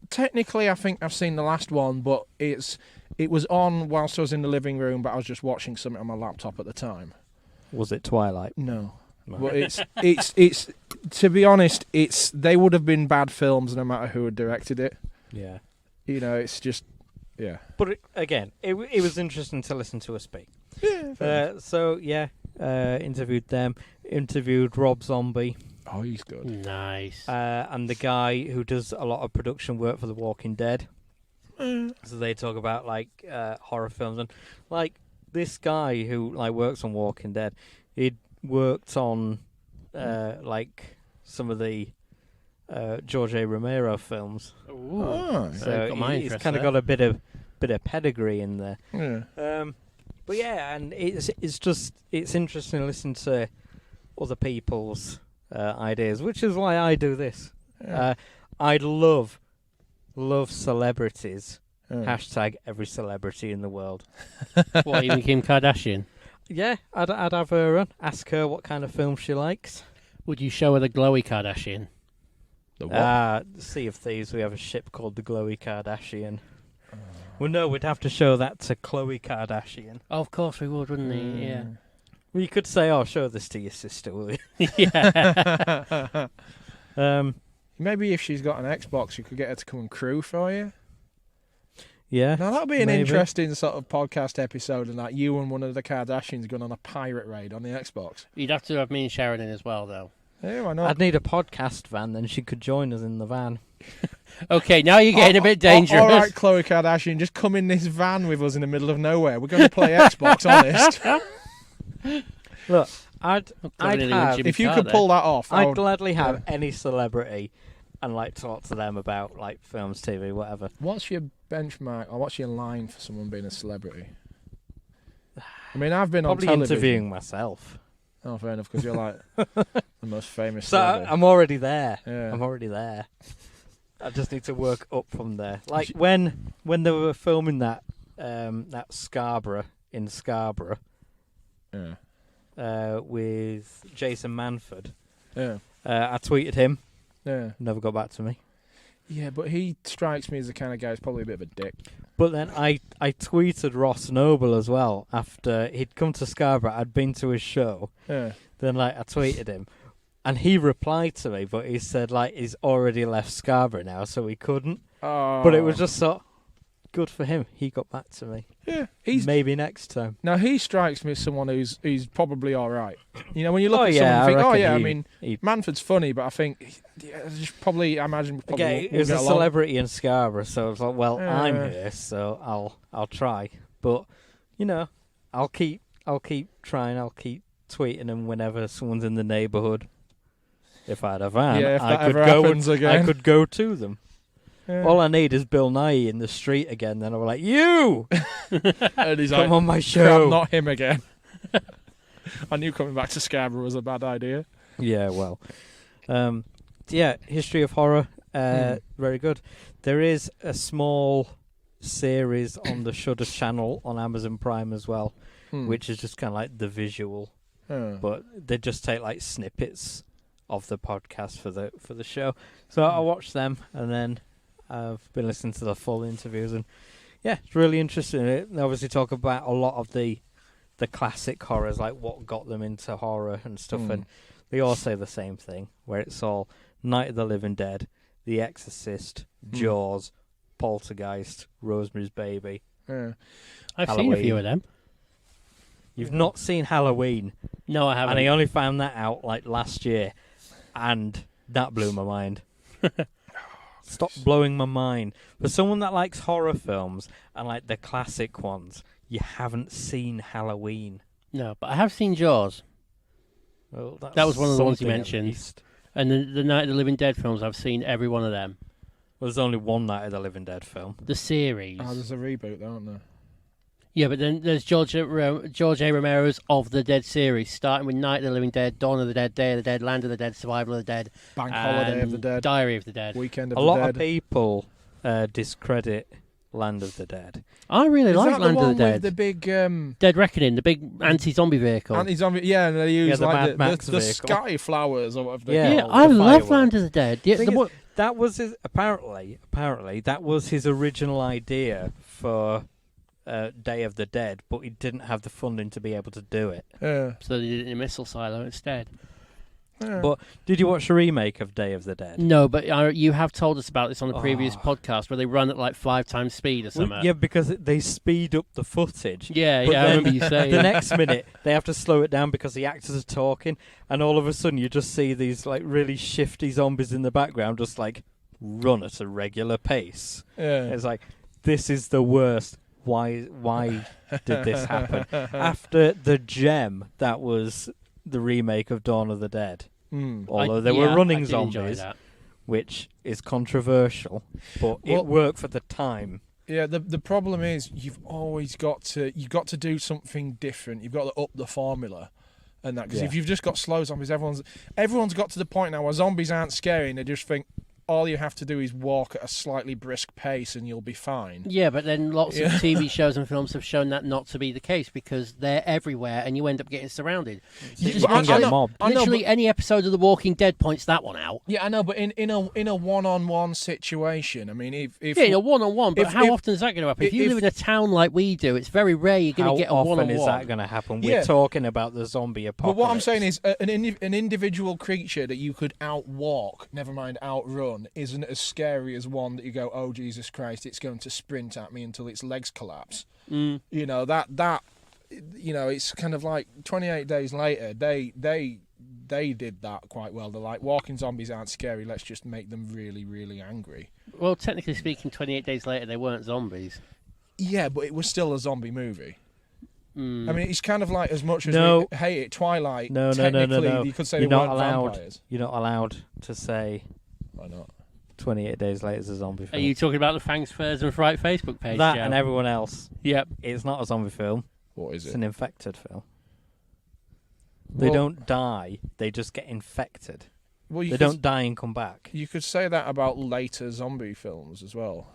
[SPEAKER 3] Technically, I think I've seen the last one, but it was on whilst I was in the living room, but I was just watching something on my laptop at the time.
[SPEAKER 2] Was it Twilight?
[SPEAKER 3] No.
[SPEAKER 2] No.
[SPEAKER 3] But it's to be honest, they would have been bad films no matter who had directed it.
[SPEAKER 2] Yeah.
[SPEAKER 3] You know, it's just yeah.
[SPEAKER 2] But it was interesting to listen to her speak.
[SPEAKER 3] Yeah.
[SPEAKER 2] Interviewed them. Interviewed Rob Zombie.
[SPEAKER 3] Oh, he's good.
[SPEAKER 4] Nice.
[SPEAKER 2] And the guy who does a lot of production work for The Walking Dead. So they talk about like horror films and like this guy who like works on Walking Dead. He'd worked on like some of the George A. Romero films.
[SPEAKER 4] Ooh.
[SPEAKER 3] Oh,
[SPEAKER 2] So he's kind of got a bit of pedigree in there.
[SPEAKER 3] yeah.
[SPEAKER 2] But yeah, and it's interesting to listen to other people's ideas, which is why I do this.
[SPEAKER 3] Yeah.
[SPEAKER 2] I love celebrities.
[SPEAKER 3] Yeah.
[SPEAKER 2] Hashtag every celebrity in the world.
[SPEAKER 4] What, even Kim Kardashian?
[SPEAKER 2] Yeah, I'd have her on. Ask her what kind of film she likes.
[SPEAKER 4] Would you show her the glowy Kardashian?
[SPEAKER 3] The what?
[SPEAKER 2] Sea of Thieves, we have a ship called the Glowy Kardashian. Well, no, we'd have to show that to Khloe Kardashian.
[SPEAKER 4] Oh, of course we would, wouldn't we? Yeah.
[SPEAKER 2] Well, you could say, "Oh, show this to your sister, will you?"
[SPEAKER 4] Yeah.
[SPEAKER 3] Maybe if she's got an Xbox, you could get her to come and crew for you.
[SPEAKER 2] Yeah.
[SPEAKER 3] Now that'd be an
[SPEAKER 2] maybe.
[SPEAKER 3] interesting sort of podcast episode, and that you and one of the Kardashians going on a pirate raid on the Xbox.
[SPEAKER 4] You'd have to have me and Sharon in as well, though.
[SPEAKER 3] Yeah, why not?
[SPEAKER 2] I'd need a podcast van, then she could join us in the van.
[SPEAKER 4] Okay, now you're getting a bit dangerous.
[SPEAKER 3] All right, Khloe Kardashian, just come in this van with us in the middle of nowhere. We're going to play Xbox, honest.
[SPEAKER 2] Look, I'd
[SPEAKER 4] Clearly
[SPEAKER 2] have,
[SPEAKER 4] Jimmy
[SPEAKER 3] If you
[SPEAKER 4] Carter.
[SPEAKER 3] could pull that off, I
[SPEAKER 2] I'd
[SPEAKER 3] would,
[SPEAKER 2] gladly have any celebrity and like talk to them about like films, TV, whatever.
[SPEAKER 3] What's your benchmark, or what's your line for someone being a celebrity? I mean, I've been
[SPEAKER 2] Probably
[SPEAKER 3] on television.
[SPEAKER 2] interviewing myself.
[SPEAKER 3] Oh, fair enough, because you're like the most famous
[SPEAKER 2] So
[SPEAKER 3] celebrity.
[SPEAKER 2] I'm already there.
[SPEAKER 3] Yeah.
[SPEAKER 2] I'm already there. I just need to work up from there. Like when they were filming that Scarborough in Scarborough
[SPEAKER 3] Yeah.
[SPEAKER 2] with Jason Manford,
[SPEAKER 3] Yeah.
[SPEAKER 2] I tweeted him.
[SPEAKER 3] Yeah.
[SPEAKER 2] Never got back to me.
[SPEAKER 3] Yeah, but he strikes me as the kind of guy who's probably a bit of a dick.
[SPEAKER 2] But then I tweeted Ross Noble as well after he'd come to Scarborough. I'd been to his show.
[SPEAKER 3] Yeah.
[SPEAKER 2] Then like I tweeted him, and he replied to me, but he said like he's already left Scarborough now, so he couldn't.
[SPEAKER 3] Oh.
[SPEAKER 2] But it was just so good for him. He got back to me.
[SPEAKER 3] Yeah.
[SPEAKER 2] Maybe next time.
[SPEAKER 3] Now he strikes me as someone who's probably all right. You know, when you look at
[SPEAKER 2] yeah,
[SPEAKER 3] someone, you think, oh
[SPEAKER 2] reckon
[SPEAKER 3] yeah, I
[SPEAKER 2] he-
[SPEAKER 3] mean,
[SPEAKER 2] he-
[SPEAKER 3] Manford's funny, but I think I imagine probably
[SPEAKER 2] Okay,
[SPEAKER 3] won't
[SPEAKER 2] it was
[SPEAKER 3] get
[SPEAKER 2] a
[SPEAKER 3] along.
[SPEAKER 2] celebrity in Scarborough, so I was like, well, I'm
[SPEAKER 3] Yeah.
[SPEAKER 2] here, so I'll try. But you know, I'll keep trying. I'll keep tweeting them whenever someone's in the neighbourhood. If I had a van,
[SPEAKER 3] Yeah, if
[SPEAKER 2] I
[SPEAKER 3] that
[SPEAKER 2] could
[SPEAKER 3] ever
[SPEAKER 2] go
[SPEAKER 3] happens
[SPEAKER 2] and
[SPEAKER 3] again.
[SPEAKER 2] I could go to them.
[SPEAKER 3] Yeah.
[SPEAKER 2] All I need is Bill Nye in the street again. Then I'm like, you
[SPEAKER 3] And he's
[SPEAKER 2] come
[SPEAKER 3] like,
[SPEAKER 2] on my
[SPEAKER 3] "Crap,
[SPEAKER 2] show.
[SPEAKER 3] not him again." I knew coming back to Scarborough was a bad idea.
[SPEAKER 2] Yeah, well, yeah, history of horror, very good. There is a small series on the Shudder channel on Amazon Prime as well, which is just kind of like the visual, but they just take like snippets of the podcast for the show. So I watched them, and then I've been listening to the full interviews, and yeah, it's really interesting. They obviously talk about a lot of the classic horrors, like what got them into horror and stuff, and they all say the same thing, where it's all Night of the Living Dead, The Exorcist, Jaws, Poltergeist, Rosemary's Baby.
[SPEAKER 4] I've
[SPEAKER 2] Halloween.
[SPEAKER 4] seen a few of them.
[SPEAKER 2] You've not seen Halloween?
[SPEAKER 4] No, I haven't.
[SPEAKER 2] And I only found that out like last year, and that blew my mind. Stop blowing my mind. For someone that likes horror films and like the classic ones, you haven't seen Halloween.
[SPEAKER 4] No, but I have seen Jaws.
[SPEAKER 2] Well,
[SPEAKER 4] That was one of the ones you
[SPEAKER 2] something at
[SPEAKER 4] mentioned.
[SPEAKER 2] least.
[SPEAKER 4] And the Night of the Living Dead films, I've seen every one of them.
[SPEAKER 2] Well, there's only one Night of the Living Dead film.
[SPEAKER 4] The series.
[SPEAKER 3] Oh, there's a reboot, though, aren't there?
[SPEAKER 4] Yeah, but then there's George A. Romero's Of the Dead series, starting with Night of the Living Dead, Dawn of the Dead, Day of the Dead, Land of the Dead, Survival of the Dead,
[SPEAKER 3] Bank Holiday of the
[SPEAKER 4] and
[SPEAKER 3] Dead,
[SPEAKER 4] Diary of the Dead.
[SPEAKER 3] Weekend of
[SPEAKER 2] A
[SPEAKER 3] the
[SPEAKER 2] lot
[SPEAKER 3] Dead.
[SPEAKER 2] of people discredit Land of the Dead.
[SPEAKER 4] I really
[SPEAKER 3] Is
[SPEAKER 4] like
[SPEAKER 3] that
[SPEAKER 4] Land
[SPEAKER 3] the
[SPEAKER 4] of
[SPEAKER 3] one
[SPEAKER 4] the Dead.
[SPEAKER 3] with the big
[SPEAKER 4] Dead Reckoning, the big anti-zombie vehicle.
[SPEAKER 3] anti-zombie? Yeah, and they use
[SPEAKER 2] the
[SPEAKER 3] like
[SPEAKER 2] Mad Max
[SPEAKER 3] the
[SPEAKER 2] vehicle.
[SPEAKER 3] sky flowers or whatever.
[SPEAKER 2] Yeah.
[SPEAKER 4] yeah,
[SPEAKER 3] called.
[SPEAKER 4] I
[SPEAKER 2] the
[SPEAKER 4] love
[SPEAKER 2] fireworks.
[SPEAKER 4] Land of the Dead. Yeah,
[SPEAKER 2] Thing is, that was his apparently that was his original idea for Day of the Dead, but he didn't have the funding to be able to do it.
[SPEAKER 3] Yeah.
[SPEAKER 4] so they did it in a missile silo instead.
[SPEAKER 3] Yeah.
[SPEAKER 2] But did you watch the remake of Day of the Dead?
[SPEAKER 4] No, but you have told us about this on the previous podcast where they run at like 5 times speed or
[SPEAKER 2] Well,
[SPEAKER 4] something.
[SPEAKER 2] yeah, because they speed up the footage.
[SPEAKER 4] Yeah,
[SPEAKER 2] But
[SPEAKER 4] I
[SPEAKER 2] then
[SPEAKER 4] remember you saying.
[SPEAKER 2] The next minute, they have to slow it down because the actors are talking, and all of a sudden you just see these like really shifty zombies in the background just like run at a regular pace.
[SPEAKER 3] Yeah.
[SPEAKER 2] It's like, this is the worst. Why did this happen? After the gem that was the remake of Dawn of the Dead. Although there were running
[SPEAKER 4] I did enjoy
[SPEAKER 2] zombies,
[SPEAKER 4] that.
[SPEAKER 2] which is controversial, but it worked for the time.
[SPEAKER 3] Yeah, the problem is you've got to do something different. You've got to up the formula, and that because if you've just got slow zombies, everyone's got to the point now where zombies aren't scary, and they just think all you have to do is walk at a slightly brisk pace and you'll be fine.
[SPEAKER 4] Yeah, but then lots of TV shows and films have shown that not to be the case because they're everywhere and you end up getting surrounded.
[SPEAKER 2] You
[SPEAKER 4] just
[SPEAKER 2] can get mobbed.
[SPEAKER 4] Literally any episode of The Walking Dead points that one out.
[SPEAKER 3] Yeah, I know, but in a one-on-one situation, I mean, if
[SPEAKER 4] Yeah, in a one-on-one, but how
[SPEAKER 3] if-
[SPEAKER 4] often is that going to happen? If you
[SPEAKER 3] if-
[SPEAKER 4] live in a town like we do, it's very rare you're going to get a
[SPEAKER 2] How
[SPEAKER 4] one-on-one.
[SPEAKER 2] often is that going to happen?
[SPEAKER 3] Yeah.
[SPEAKER 2] We're talking about the zombie apocalypse.
[SPEAKER 3] But what I'm saying is, an individual creature that you could outwalk, never mind outrun, isn't as scary as one that you go, oh Jesus Christ, it's going to sprint at me until its legs collapse. You know that it's kind of like 28 days later. They did that quite well. They're like, walking zombies aren't scary. Let's just make them really, really angry.
[SPEAKER 4] Well, technically speaking, 28 days later, they weren't zombies.
[SPEAKER 3] Yeah, but it was still a zombie movie. I
[SPEAKER 4] Mm.
[SPEAKER 3] mean, it's kind of like as much as
[SPEAKER 2] No.
[SPEAKER 3] we hate it, Twilight.
[SPEAKER 2] No.
[SPEAKER 3] Technically, you could say
[SPEAKER 2] You're
[SPEAKER 3] they
[SPEAKER 2] not
[SPEAKER 3] weren't
[SPEAKER 2] allowed.
[SPEAKER 3] vampires.
[SPEAKER 2] You're not allowed to say
[SPEAKER 3] Why not?
[SPEAKER 2] 28 days later is a zombie
[SPEAKER 4] Are
[SPEAKER 2] film.
[SPEAKER 4] you talking about the Fangs, Furs and Fright Facebook page,
[SPEAKER 2] That
[SPEAKER 4] Joe?
[SPEAKER 2] and everyone else.
[SPEAKER 4] Yep.
[SPEAKER 2] It's not a zombie film.
[SPEAKER 3] What is
[SPEAKER 2] It's
[SPEAKER 3] it?
[SPEAKER 2] an infected film. They
[SPEAKER 3] Well-
[SPEAKER 2] don't die. They just get infected.
[SPEAKER 3] Well,
[SPEAKER 2] They don't die and come back.
[SPEAKER 3] You could say that about later zombie films as well.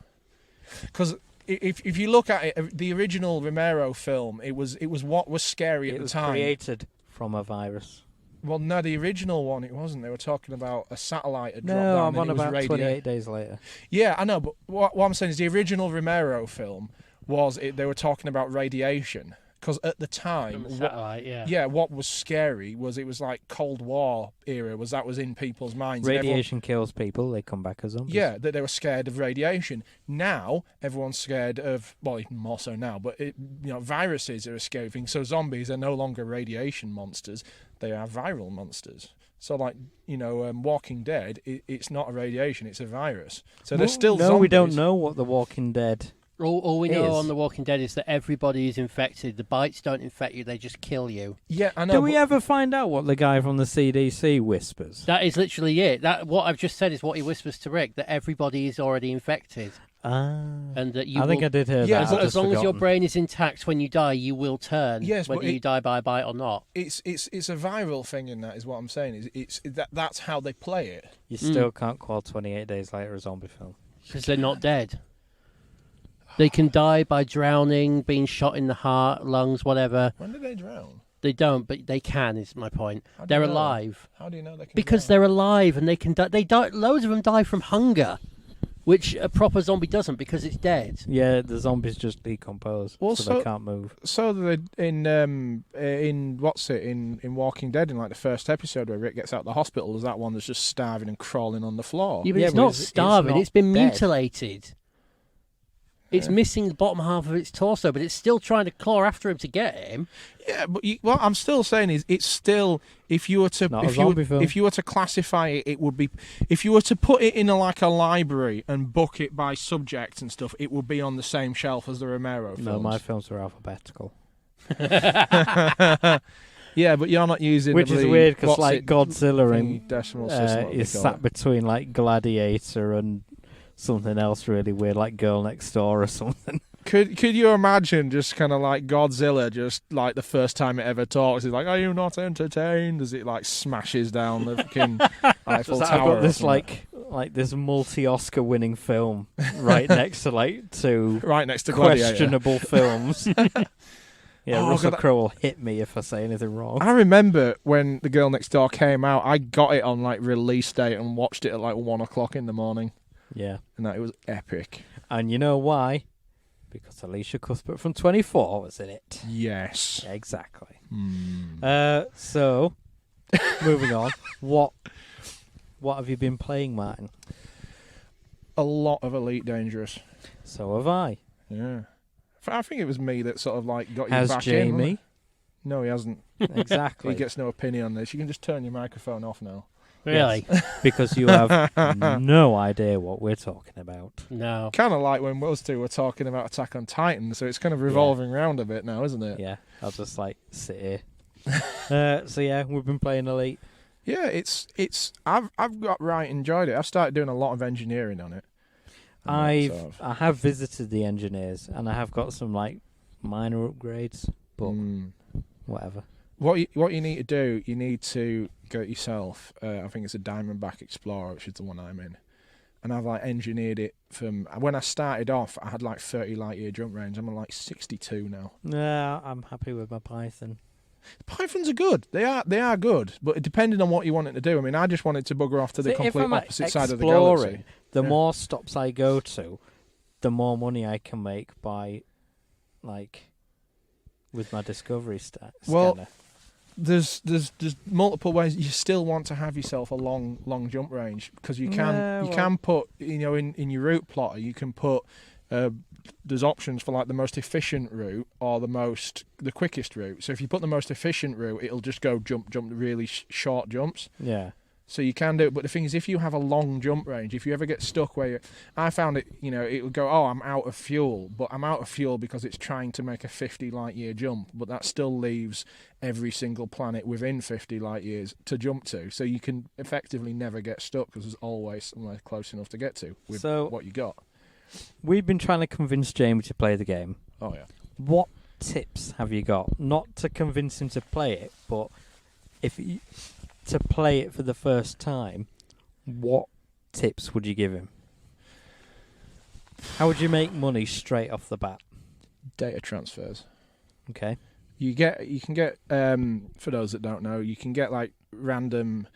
[SPEAKER 3] Because if you look at it, the original Romero film, it was what was scary at
[SPEAKER 2] It
[SPEAKER 3] the
[SPEAKER 2] was
[SPEAKER 3] time.
[SPEAKER 2] created from a virus.
[SPEAKER 3] Well, no, the original one it wasn't. They were talking about a satellite had dropped
[SPEAKER 2] No,
[SPEAKER 3] down
[SPEAKER 2] I'm
[SPEAKER 3] and
[SPEAKER 2] on
[SPEAKER 3] it was
[SPEAKER 2] about
[SPEAKER 3] radiating.
[SPEAKER 2] 28 days later.
[SPEAKER 3] Yeah, I know, but what I'm saying is the original Romero film they were talking about radiation. Because at the time,
[SPEAKER 4] From the satellite,
[SPEAKER 3] what was scary was it was like Cold War era. That was in people's minds. And
[SPEAKER 2] Radiation kills people. They come back as zombies.
[SPEAKER 3] yeah, that they were scared of radiation. Now everyone's scared of, well, even more so now. But viruses are a scary thing. So zombies are no longer radiation monsters; they are viral monsters. So, like Walking Dead, it's not a radiation; it's a virus. So they're still
[SPEAKER 2] no,
[SPEAKER 3] zombies.
[SPEAKER 2] we don't know what The Walking Dead.
[SPEAKER 4] All we know
[SPEAKER 2] is.
[SPEAKER 4] on The Walking Dead is that everybody is infected. The bites don't infect you; they just kill you.
[SPEAKER 3] Yeah, I know.
[SPEAKER 2] Do we
[SPEAKER 3] but-
[SPEAKER 2] ever find out what the guy from the CDC whispers?
[SPEAKER 4] That is literally it. That what I've just said is what he whispers to Rick, that everybody is already infected. and that you
[SPEAKER 2] I think I did hear
[SPEAKER 3] Yeah,
[SPEAKER 2] that.
[SPEAKER 3] but
[SPEAKER 2] I've
[SPEAKER 4] as
[SPEAKER 2] just
[SPEAKER 4] long as your
[SPEAKER 2] forgotten.
[SPEAKER 4] brain is intact when you die, you will turn.
[SPEAKER 3] Yes, but
[SPEAKER 4] whether you die by a bite or not.
[SPEAKER 3] It's a viral thing in that is what I'm saying. That's how they play it.
[SPEAKER 2] You still can't call 28 Days Later a zombie film.
[SPEAKER 4] Because they're not dead. They can die by drowning, being shot in the heart, lungs, whatever.
[SPEAKER 3] When do they drown?
[SPEAKER 4] They don't, but they can, is my point.
[SPEAKER 3] How do
[SPEAKER 4] They're
[SPEAKER 3] you know?
[SPEAKER 4] alive.
[SPEAKER 3] How do you know they can
[SPEAKER 4] Because
[SPEAKER 3] drown?
[SPEAKER 4] they're alive and they can die. They die. Loads of them die from hunger, which a proper zombie doesn't because it's dead.
[SPEAKER 2] Yeah, the zombies just decompose,
[SPEAKER 3] Well,
[SPEAKER 2] so they can't move.
[SPEAKER 3] So they in Walking Dead, in like the first episode where Rick gets out of the hospital, there's that one that's just starving and crawling on the floor.
[SPEAKER 4] Yeah, but
[SPEAKER 2] Yeah,
[SPEAKER 4] it's
[SPEAKER 2] but
[SPEAKER 4] not
[SPEAKER 2] it's
[SPEAKER 4] starving.
[SPEAKER 2] not
[SPEAKER 4] It's been
[SPEAKER 2] dead.
[SPEAKER 4] mutilated. It's missing the bottom half of its torso, but it's still trying to claw after him to get him.
[SPEAKER 3] Yeah, but what I'm still saying is, it's still, if you were to
[SPEAKER 2] Not a zombie film.
[SPEAKER 3] if you were to classify it, it would be, if you were to put it in like a library and book it by subject and stuff, it would be on the same shelf as the Romero films.
[SPEAKER 2] No, my films are alphabetical.
[SPEAKER 3] Yeah, but you're not using
[SPEAKER 2] Which is weird because like Godzilla
[SPEAKER 3] and decimal system
[SPEAKER 2] is sat between like Gladiator and something else really weird, like Girl Next Door or something.
[SPEAKER 3] Could you imagine just kind of like Godzilla, just like the first time it ever talks, it's like, "Are you not entertained?" As it like smashes down the fucking Eiffel
[SPEAKER 2] I've
[SPEAKER 3] Tower.
[SPEAKER 2] got
[SPEAKER 3] or
[SPEAKER 2] this
[SPEAKER 3] something.
[SPEAKER 2] like this multi-Oscar winning film right next to like two
[SPEAKER 3] right next to Gladiator.
[SPEAKER 2] questionable films. Yeah,
[SPEAKER 3] Oh,
[SPEAKER 2] Russell
[SPEAKER 3] God,
[SPEAKER 2] Crowe will hit me if I say anything wrong.
[SPEAKER 3] I remember when The Girl Next Door came out, I got it on like release date and watched it at like 1 o'clock in the morning,
[SPEAKER 2] Yeah,
[SPEAKER 3] and it was epic.
[SPEAKER 2] and you know why? Because Alicia Cuthbert from 24 was in it.
[SPEAKER 3] Yes.
[SPEAKER 2] Yeah, exactly.
[SPEAKER 3] Hmm.
[SPEAKER 2] So, moving on. What have you been playing, Martin?
[SPEAKER 3] A lot of Elite Dangerous.
[SPEAKER 2] So have I.
[SPEAKER 3] Yeah. I think it was me that sort of like got you
[SPEAKER 2] Has
[SPEAKER 3] back in. wasn't
[SPEAKER 2] Jamie?
[SPEAKER 3] it? No, he hasn't.
[SPEAKER 2] Exactly.
[SPEAKER 3] He gets no opinion on this. You can just turn your microphone off now.
[SPEAKER 4] Really?
[SPEAKER 2] Because you have no idea what we're talking about.
[SPEAKER 4] No.
[SPEAKER 3] Kind of like when those two were talking about Attack on Titan, so it's kind of revolving around a bit now, isn't it?
[SPEAKER 2] Yeah, I'll just like sit here. So yeah, we've been playing Elite.
[SPEAKER 3] Yeah, it's I've got right enjoyed it. I've started doing a lot of engineering on it.
[SPEAKER 2] I have visited the engineers and I have got some like minor upgrades, but whatever.
[SPEAKER 3] What you need to do, you need to get yourself. I think it's a Diamondback Explorer, which is the one I'm in, and I've like engineered it from when I started off. I had like 30 light year jump range. I'm on like 62 now.
[SPEAKER 2] No, I'm happy with my Python.
[SPEAKER 3] Pythons are good. They are good, but depending on what you want it to do. I mean, I just wanted to bugger off to the
[SPEAKER 2] See, if
[SPEAKER 3] complete
[SPEAKER 2] I'm
[SPEAKER 3] opposite side of the galaxy.
[SPEAKER 2] exploring, the
[SPEAKER 3] Yeah.
[SPEAKER 2] more stops I go to, the more money I can make by, like, with my discovery scanner.
[SPEAKER 3] Well, there's multiple ways. You still want to have yourself a long jump range because you can put in your route plotter you can put there's options for like the most efficient route or the quickest route. So if you put the most efficient route, it'll just go jump really short jumps.
[SPEAKER 2] Yeah.
[SPEAKER 3] So you can do it, but the thing is, if you have a long jump range, if you ever get stuck I found it, it would go, oh, I'm out of fuel, but I'm out of fuel because it's trying to make a 50 light year jump, but that still leaves every single planet within 50 light years to jump to. So you can effectively never get stuck because there's always somewhere close enough to get to with what you got.
[SPEAKER 2] We've been trying to convince Jamie to play the game.
[SPEAKER 3] Oh, yeah.
[SPEAKER 2] What tips have you got? Not to convince him to play it, but to play it for the first time, what tips would you give him? How would you make money straight off the bat?
[SPEAKER 3] Data transfers.
[SPEAKER 2] Okay.
[SPEAKER 3] You can get for those that don't know, you can get like random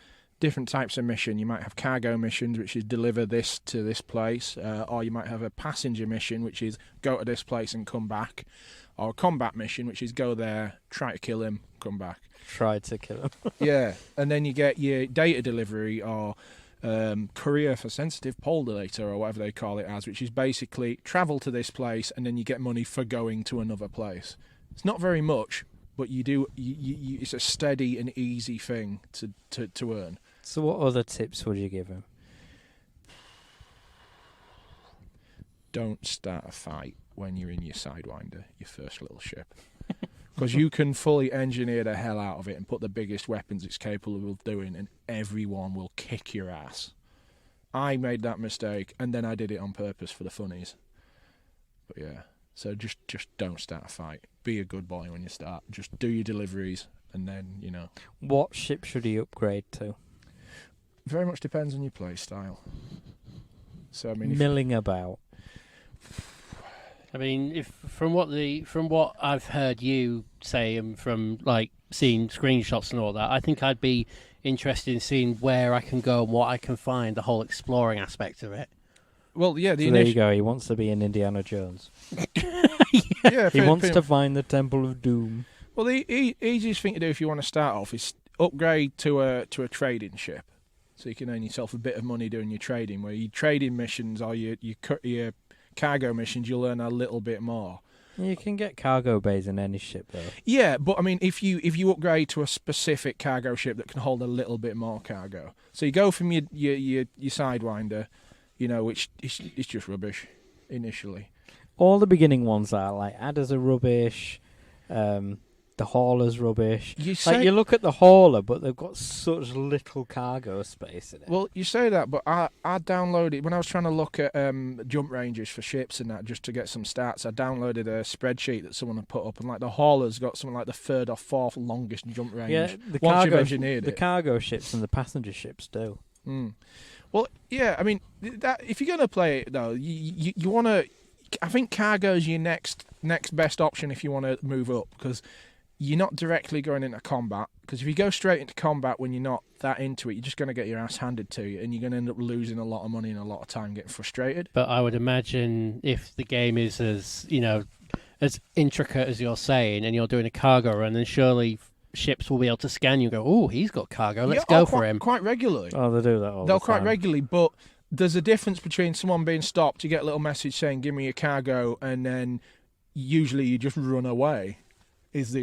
[SPEAKER 3] different types of mission. You might have cargo missions, which is deliver this to this place, or you might have a passenger mission, which is go to this place and come back, or a combat mission, which is go there, try to kill him, come back.
[SPEAKER 2] Try to kill him.
[SPEAKER 3] Yeah, and then you get your data delivery or courier for sensitive pole data or whatever they call it as, which is basically travel to this place and then you get money for going to another place. It's not very much, but you do. It's a steady and easy thing to earn.
[SPEAKER 2] So what other tips would you give him?
[SPEAKER 3] Don't start a fight when you're in your Sidewinder, your first little ship. Because you can fully engineer the hell out of it and put the biggest weapons it's capable of doing, and everyone will kick your ass. I made that mistake, and then I did it on purpose for the funnies. But yeah, so just don't start a fight. Be a good boy when you start. Just do your deliveries, and then, you know.
[SPEAKER 2] What ship should he upgrade to?
[SPEAKER 3] Very much depends on your play style. So I mean,
[SPEAKER 2] Milling about.
[SPEAKER 4] I mean, if from what I've heard you say, and from like seeing screenshots and all that, I think I'd be interested in seeing where I can go and what I can find. The whole exploring aspect of it.
[SPEAKER 3] well, yeah,
[SPEAKER 2] So there you go. He wants to be in Indiana Jones.
[SPEAKER 3] yeah,
[SPEAKER 2] He wants to find the Temple of Doom.
[SPEAKER 3] Well, the easiest thing to do if you want to start off is upgrade to a trading ship, so you can earn yourself a bit of money doing your trading. Where your trading missions or your cargo missions, you'll earn a little bit more.
[SPEAKER 2] You can get cargo bays in any ship, though.
[SPEAKER 3] Yeah, but I mean, if you upgrade to a specific cargo ship that can hold a little bit more cargo, so you go from your Sidewinder, you know, which is just rubbish initially.
[SPEAKER 2] All the beginning ones are like Adders are rubbish. The hauler's rubbish. You look at the hauler, but they've got such little cargo space in it.
[SPEAKER 3] Well, you say that, but I downloaded, when I was trying to look at jump ranges for ships and that, just to get some stats, I downloaded a spreadsheet that someone had put up, and like the hauler's got something like the 3rd or 4th longest jump range.
[SPEAKER 2] Yeah, the cargo ships and the passenger ships do.
[SPEAKER 3] Mm. Well, yeah, I mean, that if you're going to play it, though, you want to... I think cargo's your next best option if you want to move up, because you're not directly going into combat. Because if you go straight into combat when you're not that into it, you're just going to get your ass handed to you, and you're going to end up losing a lot of money and a lot of time getting frustrated.
[SPEAKER 4] But I would imagine if the game is as intricate as you're saying, and you're doing a cargo run, then surely ships will be able to scan you and go, "Oh, he's got cargo. Let's go for him."
[SPEAKER 3] Quite regularly.
[SPEAKER 2] Oh, they do that all the time.
[SPEAKER 3] They'll quite regularly, but there's a difference between someone being stopped, you get a little message saying, "Give me your cargo," and then usually you just run away. Is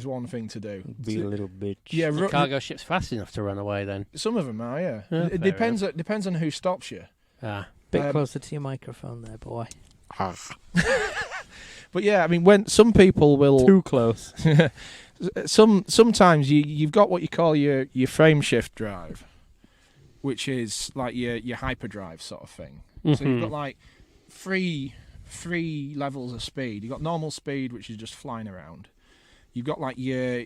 [SPEAKER 3] one thing to do.
[SPEAKER 2] Be a little bitch.
[SPEAKER 3] Yeah,
[SPEAKER 4] the cargo ship's fast enough to run away. Then
[SPEAKER 3] some of them are. Yeah,
[SPEAKER 4] it
[SPEAKER 3] depends on who stops you.
[SPEAKER 2] Bit closer to your microphone there, boy.
[SPEAKER 3] But yeah, I mean, when some people will
[SPEAKER 2] too close.
[SPEAKER 3] Sometimes you've got what you call your frame shift drive, which is like your hyperdrive sort of thing. Mm-hmm. So you've got like three levels of speed. You've got normal speed, which is just flying around. You've got like your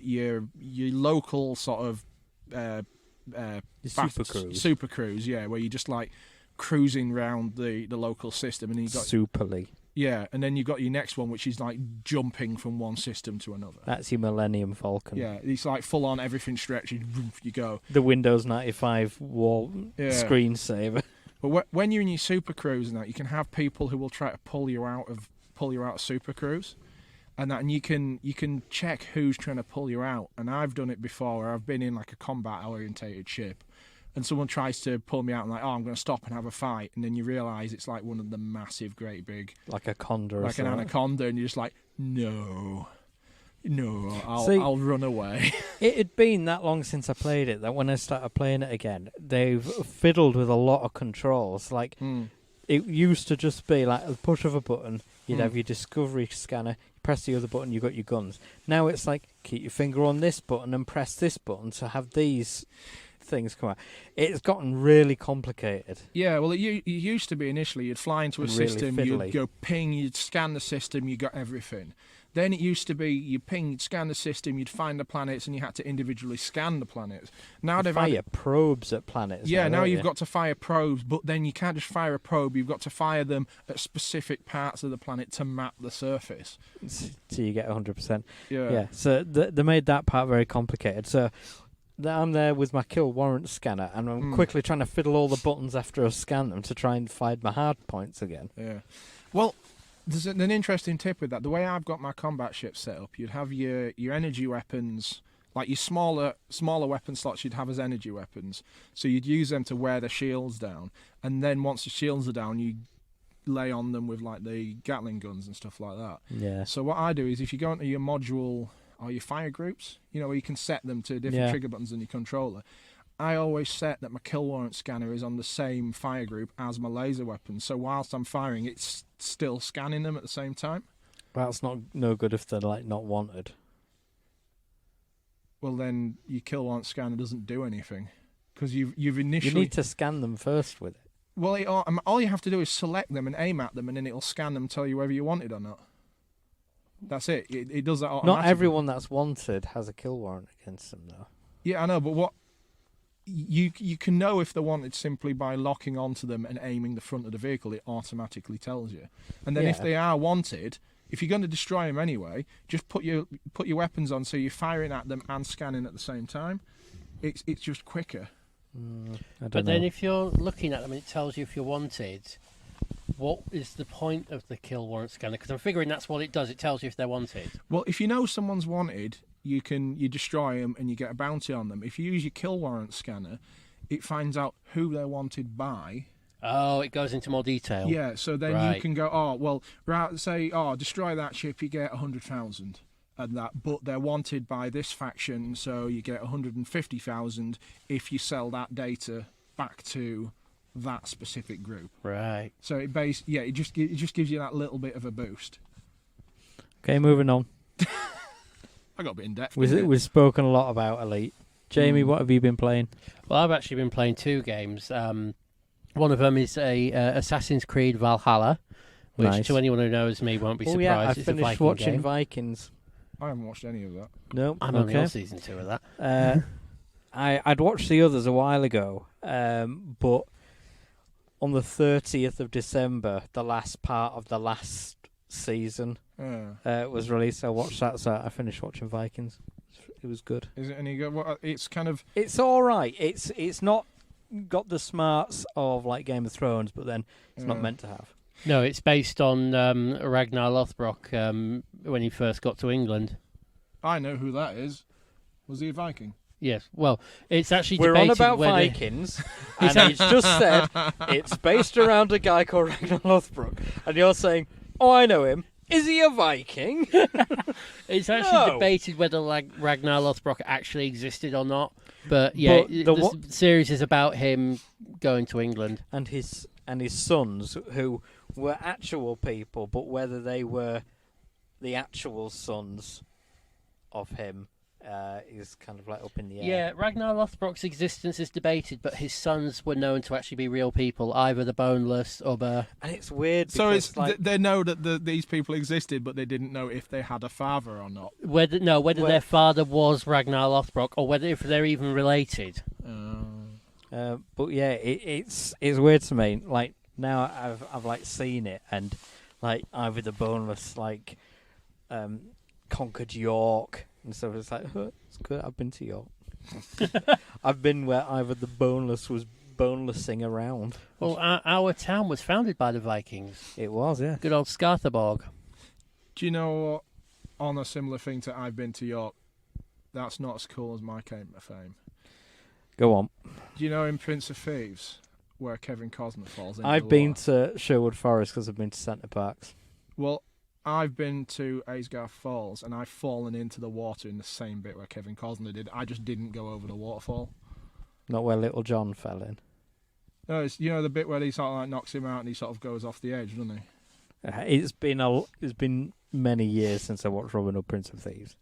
[SPEAKER 3] local sort of super cruise, yeah, where you're just like cruising around the local system, and then you've got
[SPEAKER 2] superly.
[SPEAKER 3] Yeah, and then you've got your next one, which is like jumping from one system to another.
[SPEAKER 2] That's your Millennium Falcon.
[SPEAKER 3] Yeah, it's like full on, everything stretching, you go.
[SPEAKER 2] The Windows 95 wall screensaver.
[SPEAKER 3] But when you're in your super cruise and that, you can have people who will try to pull you out of super cruise, and you can check who's trying to pull you out. And I've done it before, where I've been in like a combat orientated ship, and someone tries to pull me out and like, I'm going to stop and have a fight, and then you realise it's like one of the massive, great big,
[SPEAKER 2] like a condor,
[SPEAKER 3] like an anaconda, and you're just like, no, I'll run away.
[SPEAKER 2] It had been that long since I played it that when I started playing it again, they've fiddled with a lot of controls. Like it used to just be like a push of a button, you'd have your discovery scanner, you press the other button, you got your guns. Now it's like keep your finger on this button and press this button to have these things come out. It's gotten really complicated.
[SPEAKER 3] Yeah, well, it used to be initially you'd fly into a system, you'd go ping, you'd scan the system, you got everything. Then it used to be you ping, you'd scan the system, you'd find the planets, and you had to individually scan the planets. Now they've
[SPEAKER 2] fire probes at planets.
[SPEAKER 3] Yeah, now you've got to fire probes, but then you can't just fire a probe. You've got to fire them at specific parts of the planet to map the surface.
[SPEAKER 2] So you get 100%.
[SPEAKER 3] Yeah.
[SPEAKER 2] So they made that part very complicated. So I'm there with my kill warrant scanner, and I'm quickly trying to fiddle all the buttons after I scan them to try and find my hard points again.
[SPEAKER 3] Yeah. Well, there's an interesting tip with that. The way I've got my combat ship set up, you'd have your energy weapons, like your smaller weapon slots you'd have as energy weapons. So you'd use them to wear the shields down. And then once the shields are down, you lay on them with like the Gatling guns and stuff like that.
[SPEAKER 2] Yeah.
[SPEAKER 3] So what I do is if you go into your module or your fire groups, where you can set them to different trigger buttons in your controller, I always set that my kill warrant scanner is on the same fire group as my laser weapon. So whilst I'm firing, it's still scanning them at the same time.
[SPEAKER 2] That's no good if they're like not wanted.
[SPEAKER 3] Well, then your kill warrant scanner doesn't do anything because you've initially...
[SPEAKER 2] You need to scan them first with it.
[SPEAKER 3] Well, all you have to do is select them and aim at them, and then it'll scan them, and tell you whether you want it or not. That's it. It does that automatically.
[SPEAKER 2] Not everyone that's wanted has a kill warrant against them, though.
[SPEAKER 3] Yeah, I know, but what you can know if they're wanted simply by locking onto them and aiming the front of the vehicle. It automatically tells you. And then if they are wanted, if you're going to destroy them anyway, just put your weapons on so you're firing at them and scanning at the same time. It's just quicker.
[SPEAKER 4] But then if you're looking at them and it tells you if you're wanted, what is the point of the kill warrant scanner? Because I'm figuring that's what it does. It tells you if they're wanted.
[SPEAKER 3] Well, if you know someone's wanted, you destroy them and you get a bounty on them. If you use your kill warrant scanner, it finds out who they're wanted by.
[SPEAKER 4] Oh, it goes into more detail.
[SPEAKER 3] Yeah, so then you can go, destroy that ship, you get 100,000. And that, but they're wanted by this faction, so you get 150,000 if you sell that data back to that specific group.
[SPEAKER 4] Right.
[SPEAKER 3] So it just gives you that little bit of a boost.
[SPEAKER 2] Okay, moving on.
[SPEAKER 3] I got a bit in depth.
[SPEAKER 2] We've spoken a lot about Elite. Jamie, what have you been playing?
[SPEAKER 4] Well, I've actually been playing 2 games. One of them is a Assassin's Creed Valhalla, which to anyone who knows me won't be surprised.
[SPEAKER 2] Yeah, I
[SPEAKER 4] it's
[SPEAKER 2] finished
[SPEAKER 4] a Viking
[SPEAKER 2] watching
[SPEAKER 4] game.
[SPEAKER 2] Vikings.
[SPEAKER 3] I haven't watched any of that.
[SPEAKER 2] No,
[SPEAKER 4] I'm only on season 2 of that.
[SPEAKER 2] I'd watched the others a while ago, but on the 30th of December, the last part of the last season was released. I watched that, so I finished watching Vikings. It was good.
[SPEAKER 3] Is it any good? Well, it's kind of...
[SPEAKER 2] It's all right. It's not got the smarts of like Game of Thrones, but then it's not meant to have.
[SPEAKER 4] No, it's based on Ragnar Lothbrok when he first got to England.
[SPEAKER 3] I know who that is. Was he a Viking?
[SPEAKER 4] Yes. Well, it's actually
[SPEAKER 2] We're
[SPEAKER 4] debated
[SPEAKER 2] on about
[SPEAKER 4] whether...
[SPEAKER 2] Vikings, and it's just said it's based around a guy called Ragnar Lothbrok, and you're saying, "Oh, I know him. Is he a Viking?"
[SPEAKER 4] It's actually debated whether Ragnar Lothbrok actually existed or not. But yeah, the series is about him going to England
[SPEAKER 2] and his sons, who were actual people, but whether they were the actual sons of him is kind of like up in the air.
[SPEAKER 4] Yeah, Ragnar Lothbrok's existence is debated, but his sons were known to actually be real people, either the Boneless or the...
[SPEAKER 2] And it's weird
[SPEAKER 3] so
[SPEAKER 2] because
[SPEAKER 3] it's they know that these people existed, but they didn't know if they had a father or not.
[SPEAKER 4] Whether their father was Ragnar Lothbrok, or if they're even related.
[SPEAKER 2] But yeah, it's weird to me. Like now, I've like seen it, and like either the Boneless like conquered York, and so it's like, it's good. I've been to York. I've been where either the Boneless was bonelessing around.
[SPEAKER 4] Well, our town was founded by the Vikings.
[SPEAKER 2] It was, yeah.
[SPEAKER 4] Good old Scarthaborg.
[SPEAKER 3] Do you know what? On a similar thing to I've been to York, that's not as cool as my claim to fame.
[SPEAKER 2] Go on.
[SPEAKER 3] Do you know in Prince of Thieves where Kevin Costner falls into
[SPEAKER 2] I've
[SPEAKER 3] the
[SPEAKER 2] been
[SPEAKER 3] water?
[SPEAKER 2] to Sherwood Forest because I've been to Centre Parks.
[SPEAKER 3] Well, I've been to Aysgarth Falls and I've fallen into the water in the same bit where Kevin Costner did. I just didn't go over the waterfall.
[SPEAKER 2] Not where Little John fell in.
[SPEAKER 3] No, it's the bit where he sort of like knocks him out and he sort of goes off the edge, doesn't he?
[SPEAKER 2] It's been many years since I watched Robin Hood, Prince of Thieves.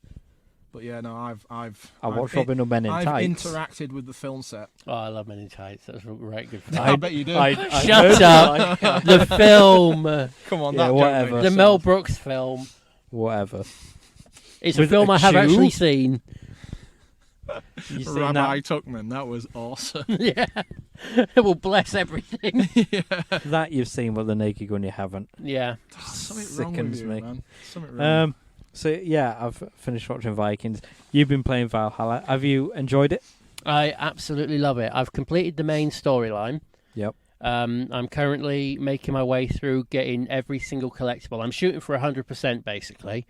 [SPEAKER 3] But yeah, no,
[SPEAKER 2] I watched Robin Hood Men in
[SPEAKER 3] I've
[SPEAKER 2] Tights.
[SPEAKER 3] interacted with the film set.
[SPEAKER 4] Oh, I love Men in Tights. That's right good.
[SPEAKER 3] I bet you do.
[SPEAKER 4] Shut up. The film.
[SPEAKER 3] Come on,
[SPEAKER 2] yeah,
[SPEAKER 3] that
[SPEAKER 2] whatever.
[SPEAKER 4] The Mel Brooks film.
[SPEAKER 2] Whatever.
[SPEAKER 4] It's
[SPEAKER 2] With
[SPEAKER 4] a film
[SPEAKER 2] a
[SPEAKER 4] I have
[SPEAKER 2] Jew?
[SPEAKER 4] actually seen.
[SPEAKER 2] You seen
[SPEAKER 3] Rabbi
[SPEAKER 2] that?
[SPEAKER 3] Tuckman, that was awesome.
[SPEAKER 4] Yeah. It will bless everything.
[SPEAKER 2] That you've seen, but the Naked Gun you haven't.
[SPEAKER 4] Yeah.
[SPEAKER 3] Something wrong with
[SPEAKER 2] Sickens
[SPEAKER 3] you,
[SPEAKER 2] me.
[SPEAKER 3] man. Something wrong.
[SPEAKER 2] So yeah, I've finished watching Vikings. You've been playing Valhalla. Have you enjoyed it?
[SPEAKER 4] I absolutely love it. I've completed the main storyline.
[SPEAKER 2] Yep.
[SPEAKER 4] I'm currently making my way through getting every single collectible. I'm shooting for 100% basically.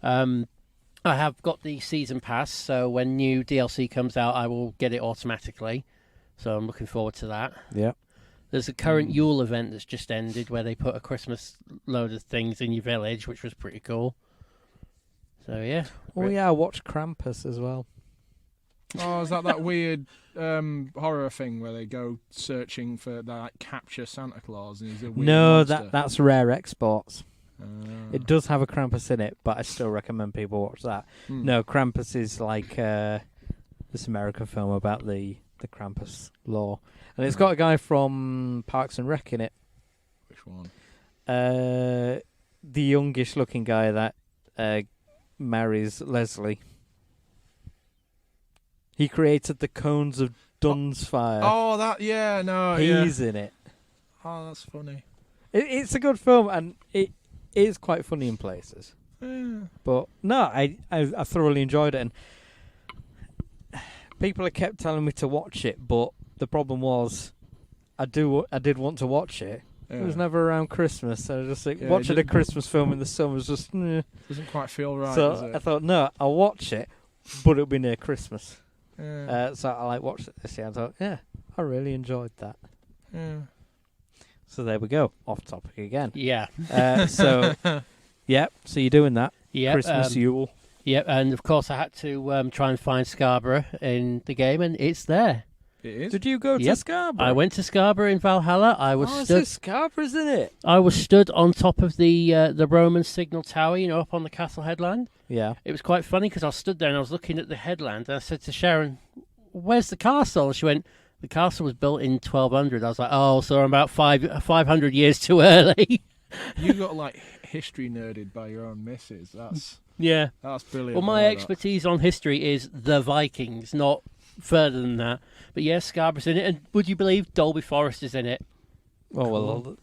[SPEAKER 4] I have got the season pass, so when new DLC comes out, I will get it automatically. So I'm looking forward to that.
[SPEAKER 2] Yep.
[SPEAKER 4] There's a current Yule event that's just ended where they put a Christmas load of things in your village, which was pretty cool. So yeah.
[SPEAKER 2] Oh yeah, I watched Krampus as well.
[SPEAKER 3] Oh, is that weird horror thing where they go searching for capture Santa Claus and he's a weird monster?
[SPEAKER 2] That's Rare Exports. It does have a Krampus in it, but I still recommend people watch that. No, Krampus is like this American film about the the Krampus lore, and it's got a guy from Parks and Rec in it.
[SPEAKER 3] Which one?
[SPEAKER 2] The youngish-looking guy that marries Leslie. He created the Cones of Dunsfire.
[SPEAKER 3] Oh, that
[SPEAKER 2] He's in it.
[SPEAKER 3] Oh, that's funny.
[SPEAKER 2] It's a good film, and it is quite funny in places.
[SPEAKER 3] Yeah.
[SPEAKER 2] But no, I thoroughly enjoyed it, and people have kept telling me to watch it, but the problem was I did want to watch it.
[SPEAKER 3] Yeah.
[SPEAKER 2] It was never around Christmas, so I just think
[SPEAKER 3] Yeah,
[SPEAKER 2] watching a Christmas film in the summer was just.
[SPEAKER 3] Doesn't quite feel right.
[SPEAKER 2] So
[SPEAKER 3] does it?
[SPEAKER 2] I thought, no, I'll watch it, but it'll be near Christmas.
[SPEAKER 3] Yeah.
[SPEAKER 2] So I watched it this year. I thought, yeah, I really enjoyed that.
[SPEAKER 3] Yeah.
[SPEAKER 2] So there we go, off topic again.
[SPEAKER 4] Yeah.
[SPEAKER 2] So you're doing that.
[SPEAKER 4] Yeah.
[SPEAKER 2] Christmas Yule.
[SPEAKER 4] Yep, and of course I had to try and find Scarborough in the game, and it's there.
[SPEAKER 3] It is.
[SPEAKER 2] Did you go to Scarborough?
[SPEAKER 4] I went to Scarborough in Valhalla. I was stood.
[SPEAKER 2] Scarborough's in it.
[SPEAKER 4] I was stood on top of the Roman signal tower, up on the castle headland.
[SPEAKER 2] Yeah.
[SPEAKER 4] It was quite funny because I stood there and I was looking at the headland, and I said to Sharon, "Where's the castle?" And she went, "The castle was built in 1200." I was like, "Oh, so I'm about 500 years too early."
[SPEAKER 3] You got history nerded by your own missus. That's brilliant.
[SPEAKER 4] Well, my expertise on history is the Vikings, not further than that. But yes, Scarborough's in it, and would you believe Dolby Forest is in it?
[SPEAKER 2] Oh well.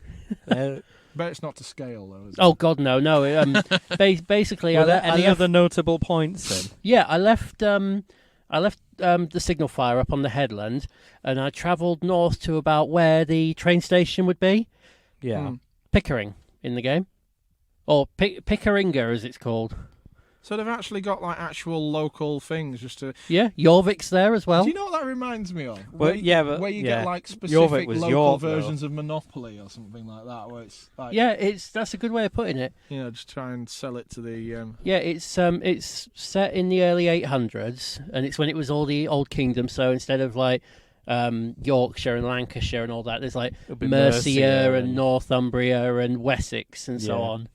[SPEAKER 3] Bet it's not to scale though. Is it?
[SPEAKER 4] Oh God, no. Basically,
[SPEAKER 2] Were there any other notable points then?
[SPEAKER 4] Yeah, I left the signal fire up on the headland, and I travelled north to about where the train station would be.
[SPEAKER 2] Yeah.
[SPEAKER 4] Pickering in the game, or Pickeringa as it's called.
[SPEAKER 3] So they've actually got actual local things just to.
[SPEAKER 4] Yeah, Jorvik's there as well.
[SPEAKER 3] Do you know what that reminds me of?
[SPEAKER 2] Well,
[SPEAKER 3] where you get specific
[SPEAKER 2] Jorvik was
[SPEAKER 3] local
[SPEAKER 2] York,
[SPEAKER 3] versions of Monopoly or something like that, where it's
[SPEAKER 4] that's a good way of putting it.
[SPEAKER 3] Just try and sell it to the.
[SPEAKER 4] Yeah, it's set in the early 800s, and it's when it was all the old kingdom. So instead of Yorkshire and Lancashire and all that, there's Mercia and Northumbria and Wessex and so on.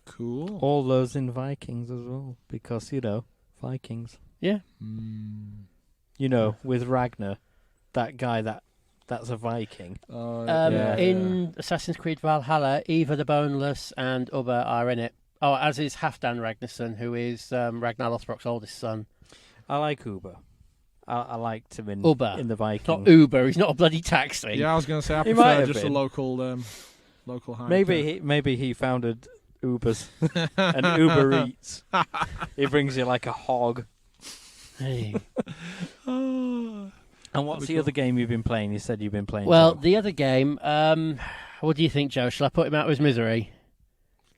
[SPEAKER 3] Cool.
[SPEAKER 2] All those in Vikings as well, because Vikings.
[SPEAKER 4] Yeah.
[SPEAKER 2] With Ragnar, that guy that's a Viking.
[SPEAKER 4] In Assassin's Creed Valhalla, Eva the Boneless and Ubba are in it. Oh, as is Halfdan Ragnarsson, who is Ragnar Lothbrok's oldest son.
[SPEAKER 2] I like Ubba. I liked him in
[SPEAKER 4] Ubba.
[SPEAKER 2] In the Vikings.
[SPEAKER 4] Not Uber. He's not a bloody taxi.
[SPEAKER 3] Yeah, I was going to say I
[SPEAKER 2] He might
[SPEAKER 3] prefer
[SPEAKER 2] have
[SPEAKER 3] just
[SPEAKER 2] been.
[SPEAKER 3] a local hike.
[SPEAKER 2] Maybe he founded Ubers and Uber Eats. He brings you like a hog.
[SPEAKER 4] Hey.
[SPEAKER 2] And what's the other game you've been playing? You said you've been playing.
[SPEAKER 4] Well,
[SPEAKER 2] Joe.
[SPEAKER 4] the other game. What do you think, Joe? Shall I put him out of his misery?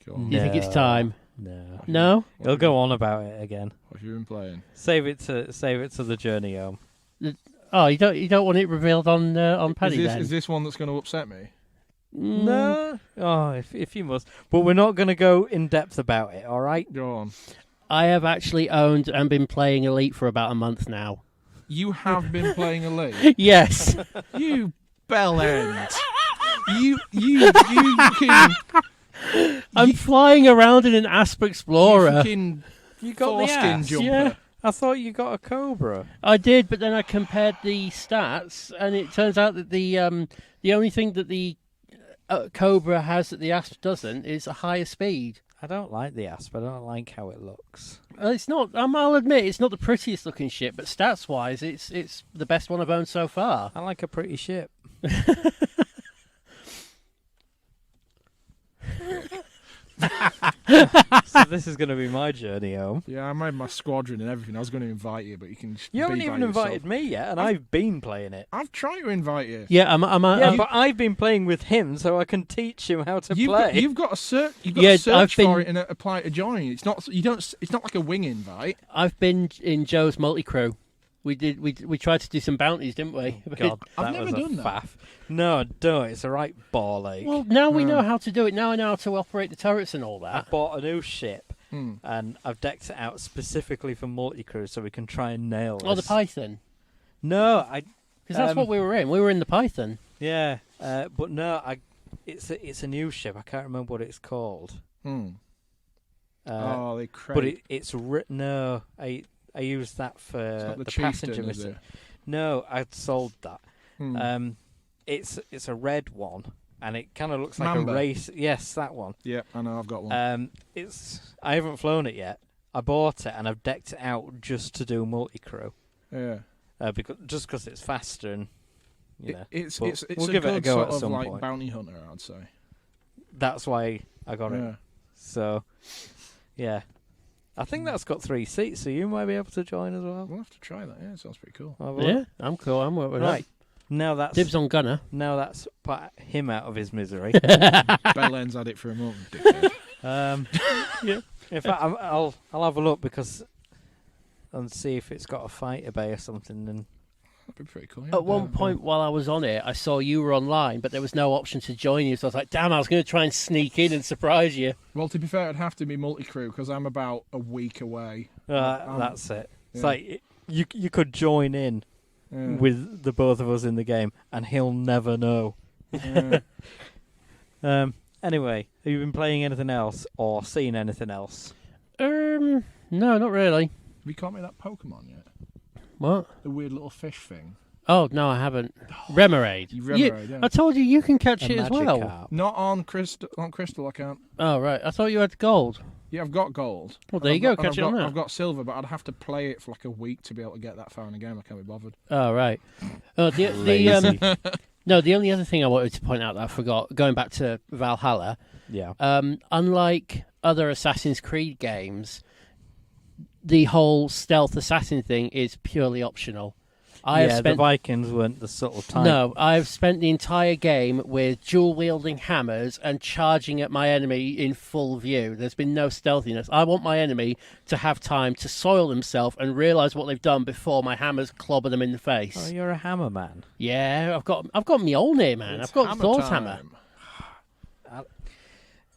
[SPEAKER 3] Go on.
[SPEAKER 4] Do you think it's time?
[SPEAKER 2] No.
[SPEAKER 4] No.
[SPEAKER 2] He'll go on about it again.
[SPEAKER 3] What have you been playing?
[SPEAKER 2] Save it to the journey home.
[SPEAKER 4] Oh, you don't want it revealed on Paddy then?
[SPEAKER 3] Is this one that's going to upset me?
[SPEAKER 2] No. Oh, if you must. But we're not going to go in depth about it, all right?
[SPEAKER 3] Go on.
[SPEAKER 4] I have actually owned and been playing Elite for about a month now.
[SPEAKER 3] You have been playing Elite?
[SPEAKER 4] Yes.
[SPEAKER 3] You bellend. You can...
[SPEAKER 4] I'm flying around in an Asp Explorer.
[SPEAKER 3] You
[SPEAKER 2] got the
[SPEAKER 3] foreskin
[SPEAKER 2] ass?
[SPEAKER 3] jumper.
[SPEAKER 4] Yeah.
[SPEAKER 2] I thought you got a Cobra.
[SPEAKER 4] I did, but then I compared the stats, and it turns out that the only thing that the Cobra has that the Asp doesn't is a higher speed.
[SPEAKER 2] I don't like the Asp. I don't like how it looks.
[SPEAKER 4] It's not. I'll admit it's not the prettiest looking ship, but stats wise, it's the best one I've owned so far.
[SPEAKER 2] I like a pretty ship. So this is going to be my journey home.
[SPEAKER 3] Yeah, I made my squadron and everything. I was going to invite you, but you can.
[SPEAKER 2] You haven't even invited me yet, and I've been playing it.
[SPEAKER 3] I've tried to invite you.
[SPEAKER 4] Yeah,
[SPEAKER 2] but I've been playing with him, so I can teach him how to play.
[SPEAKER 3] You've got to search. You've got to search for it and apply to join. It's not. You don't. It's not like a wing invite.
[SPEAKER 4] I've been in Joe's multi-crew. We tried to do some bounties, didn't we?
[SPEAKER 2] Oh, God,
[SPEAKER 3] I've never done that.
[SPEAKER 2] Faff. No, don't. It's a right ball ache.
[SPEAKER 4] Well, now we know how to do it. Now I know how to operate the turrets and all that.
[SPEAKER 2] I bought a new ship, and I've decked it out specifically for multi-crew so we can try and nail this.
[SPEAKER 4] Oh, the Python.
[SPEAKER 2] No,
[SPEAKER 4] because that's what we were in. We were in the Python.
[SPEAKER 2] Yeah, but no, it's a new ship. I can't remember what it's called.
[SPEAKER 3] They
[SPEAKER 2] but it's no. I used that for
[SPEAKER 3] the
[SPEAKER 2] passenger
[SPEAKER 3] Chieftain,
[SPEAKER 2] mission. No, I'd sold that.
[SPEAKER 3] Hmm.
[SPEAKER 2] It's a red one, and it kind of looks like
[SPEAKER 3] Mamba.
[SPEAKER 2] a race. Yes, that one.
[SPEAKER 3] Yeah, I know. I've got one.
[SPEAKER 2] I haven't flown it yet. I bought it and I've decked it out just to do multi-crew.
[SPEAKER 3] Yeah.
[SPEAKER 2] Because it's faster and
[SPEAKER 3] It's
[SPEAKER 2] but we'll
[SPEAKER 3] a
[SPEAKER 2] give it a
[SPEAKER 3] good
[SPEAKER 2] go
[SPEAKER 3] sort
[SPEAKER 2] at
[SPEAKER 3] of
[SPEAKER 2] some
[SPEAKER 3] like
[SPEAKER 2] point.
[SPEAKER 3] bounty hunter, I'd say.
[SPEAKER 2] That's why I got
[SPEAKER 3] Yeah.
[SPEAKER 2] it. So, yeah. I think that's got 3 seats, so you might be able to join as well.
[SPEAKER 3] We'll have to try that. Yeah, it sounds pretty cool.
[SPEAKER 2] Have a
[SPEAKER 4] Yeah,
[SPEAKER 2] look.
[SPEAKER 4] I'm cool. I'm with
[SPEAKER 2] Right. Now that's
[SPEAKER 4] Dibs on Gunner.
[SPEAKER 2] now that's put him out of his misery.
[SPEAKER 3] Bellend's had it for a moment. Dickhead.
[SPEAKER 2] Yeah. In fact, I'll have a look and see if it's got a fighter bay or something. And
[SPEAKER 3] That'd be pretty cool. Yeah.
[SPEAKER 4] At one point while I was on it, I saw you were online, but there was no option to join you. So I was like, damn, I was going to try and sneak in and surprise you.
[SPEAKER 3] Well, to be fair, it'd have to be multi-crew because I'm about a week away.
[SPEAKER 2] that's it. It's
[SPEAKER 3] yeah.
[SPEAKER 2] like you could join in
[SPEAKER 3] Yeah.
[SPEAKER 2] with the both of us in the game, and he'll never know.
[SPEAKER 3] Yeah.
[SPEAKER 2] Anyway, have you been playing anything else or seen anything else?
[SPEAKER 4] No, not really.
[SPEAKER 3] Have you caught me that Pokemon yet?
[SPEAKER 4] What?
[SPEAKER 3] The weird little fish thing.
[SPEAKER 4] Oh, no, I haven't. Remoraid.
[SPEAKER 3] Remoraid, yeah.
[SPEAKER 4] I told you you can catch
[SPEAKER 2] A
[SPEAKER 4] it as well.
[SPEAKER 2] Magikarp.
[SPEAKER 3] Not on Crystal. On Crystal, I can't.
[SPEAKER 4] Oh, right. I thought you had gold.
[SPEAKER 3] Yeah, I've got gold.
[SPEAKER 4] Well, there you
[SPEAKER 3] I've
[SPEAKER 4] go.
[SPEAKER 3] got-
[SPEAKER 4] Catch it on that.
[SPEAKER 3] I've got silver, but I'd have to play it for like a week to be able to get that far in the game. I can't be bothered.
[SPEAKER 4] Oh, right. The
[SPEAKER 2] Lazy.
[SPEAKER 4] no, the only other thing I wanted to point out that I forgot, going back to Valhalla,
[SPEAKER 2] Yeah.
[SPEAKER 4] unlike other Assassin's Creed games, the whole stealth assassin thing is purely optional.
[SPEAKER 2] The Vikings weren't the subtle type.
[SPEAKER 4] No, I've spent the entire game with dual-wielding hammers and charging at my enemy in full view. There's been no stealthiness. I want my enemy to have time to soil themselves and realise what they've done before my hammers clobber them in the face.
[SPEAKER 2] Oh, you're a hammer man.
[SPEAKER 4] Yeah, I've got Mjolnir, man.
[SPEAKER 3] It's
[SPEAKER 4] I've got
[SPEAKER 3] hammer
[SPEAKER 4] Thor's
[SPEAKER 3] time.
[SPEAKER 4] hammer.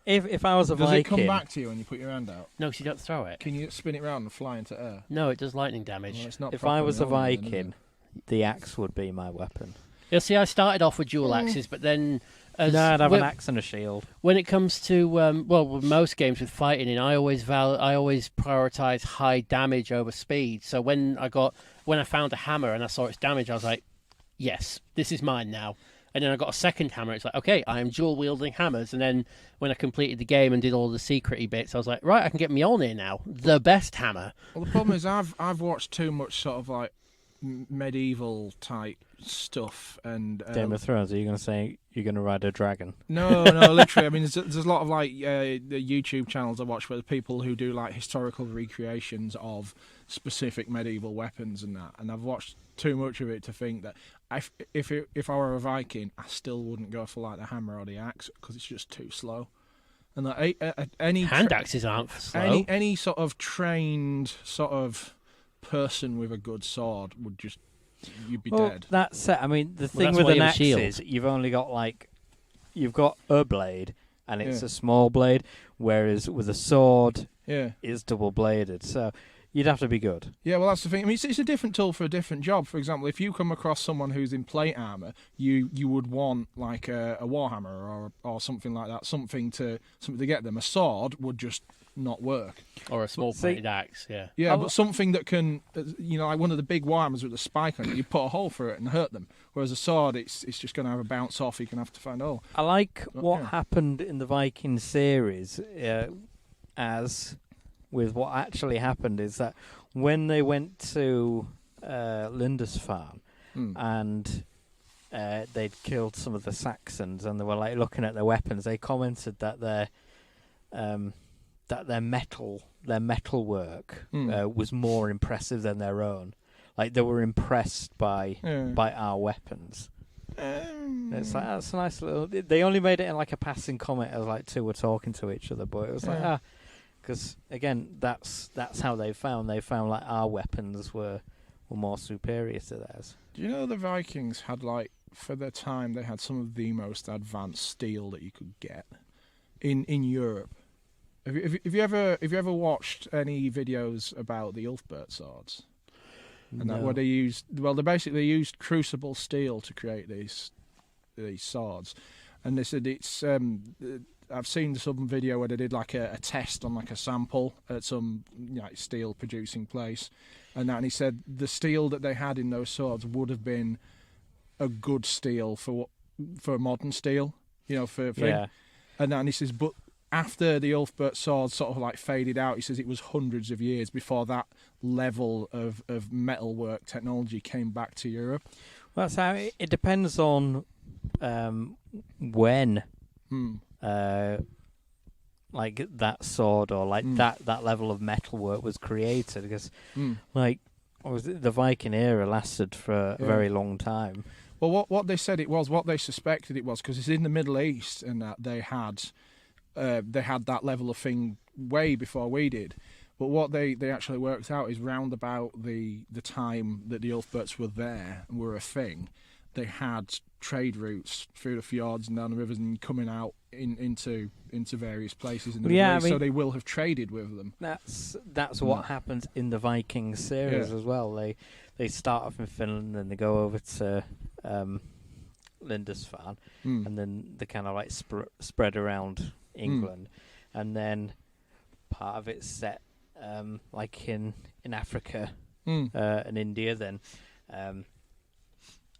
[SPEAKER 2] If I was a
[SPEAKER 3] Does
[SPEAKER 2] Viking,
[SPEAKER 3] it come back to you when you put your hand out?
[SPEAKER 4] No, 'cause you don't throw it.
[SPEAKER 3] Can you spin it round and fly into air?
[SPEAKER 4] No, it does lightning damage.
[SPEAKER 3] Well, it's not
[SPEAKER 2] if I
[SPEAKER 3] proper
[SPEAKER 2] was a
[SPEAKER 3] Mjolnir then, is it?
[SPEAKER 2] Viking, the axe would be my weapon.
[SPEAKER 4] Yeah, see, I started off with dual axes, but then...
[SPEAKER 2] No, I'd have an axe and a shield.
[SPEAKER 4] When it comes to with most games with fighting in, I always prioritize high damage over speed. So when I found a hammer and I saw its damage, I was like, yes, this is mine now. And then I got a second hammer. It's like, okay, I am dual wielding hammers. And then when I completed the game and did all the secret-y bits, I was like, right, I can get Mjolnir now, the best hammer.
[SPEAKER 3] Well, the problem is I've watched too much sort of like medieval type stuff and
[SPEAKER 2] Game of Thrones. Are you going to say you're going to ride a dragon?
[SPEAKER 3] No, literally. I mean, there's a lot of like the YouTube channels I watch where the people who do like historical recreations of specific medieval weapons and that. And I've watched too much of it to think that if I were a Viking, I still wouldn't go for like the hammer or the axe because it's just too slow. And like any
[SPEAKER 4] Hand axes aren't slow.
[SPEAKER 3] any sort of trained sort of person with a good sword would just you'd be dead.
[SPEAKER 2] That's it. I mean, the thing
[SPEAKER 4] that's
[SPEAKER 2] with
[SPEAKER 4] why
[SPEAKER 2] an
[SPEAKER 4] you have a
[SPEAKER 2] axe
[SPEAKER 4] shield.
[SPEAKER 2] is you've only got you've got a blade, and it's
[SPEAKER 3] Yeah.
[SPEAKER 2] a small blade, whereas with a sword,
[SPEAKER 3] Yeah.
[SPEAKER 2] it's double bladed. So you'd have to be good.
[SPEAKER 3] Yeah, well, that's the thing. I mean, it's a different tool for a different job. For example, if you come across someone who's in plate armor, you would want like a warhammer or something like that, something to get them. A sword would just not work.
[SPEAKER 4] Or a small plated axe, yeah.
[SPEAKER 3] Yeah, but something that can, like one of the big warhammers with a spike on it, you put a hole through it and hurt them. Whereas a sword, it's just going to have a bounce off. You're going to have to find a hole.
[SPEAKER 2] I like what
[SPEAKER 3] yeah.
[SPEAKER 2] happened in the Viking series, as with what actually happened is that when they went to Lindisfarne and they'd killed some of the Saxons and they were like looking at their weapons, they commented that their metal work was more impressive than their own. Like they were impressed by our weapons. It's like that's a nice little. They only made it in like a passing comment as like two were talking to each other, but it was like because again that's how they found like our weapons were more superior to theirs.
[SPEAKER 3] Do you know the Vikings had like for their time they had some of the most advanced steel that you could get in Europe. Have you ever watched any videos about the Ulfbert swords? And that where they basically used crucible steel to create these swords, and they said it's I've seen some video where they did like a test on like a sample at some like steel producing place, and he said the steel that they had in those swords would have been a good steel for modern steel, for and he says, but after the Ulfberht swords sort of like faded out, he says it was hundreds of years before that level of metalwork technology came back to Europe.
[SPEAKER 2] Well, that's how it depends on when like that sword or like that level of metalwork was created, because like the Viking era lasted for a very long time.
[SPEAKER 3] Well, what they said it was, what they suspected it was, because it's in the Middle East, and that they had that level of thing way before we did. But what they actually worked out is round about the time that the Ulfberts were there and were a thing, they had trade routes through the fjords and down the rivers and coming out into various places in the Middle East, so they will have traded with them.
[SPEAKER 2] That's what happens in the Viking series as well. They start off in Finland and they go over to Lindisfarne, and then they kind of like spread around England, and then part of it's set like in Africa and India. Then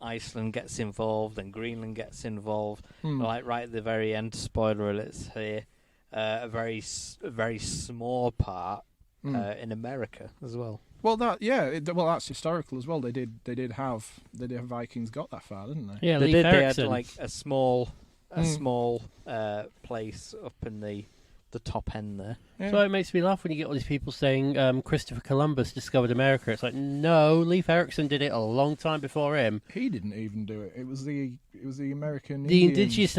[SPEAKER 2] Iceland gets involved, and Greenland gets involved. Like right at the very end, spoiler alerts here, a very small part in America as well.
[SPEAKER 3] Well, that's historical as well. They did have Vikings got that far, didn't they?
[SPEAKER 4] Yeah,
[SPEAKER 2] they
[SPEAKER 4] Leif
[SPEAKER 2] did. They
[SPEAKER 4] Erikson.
[SPEAKER 2] had like a small place up in the top end there.
[SPEAKER 3] Yeah.
[SPEAKER 4] So it makes me laugh when you get all these people saying Christopher Columbus discovered America. It's like, no, Leif Erikson did it a long time before him.
[SPEAKER 3] He didn't even do it. It was the American.
[SPEAKER 4] The
[SPEAKER 3] Indians.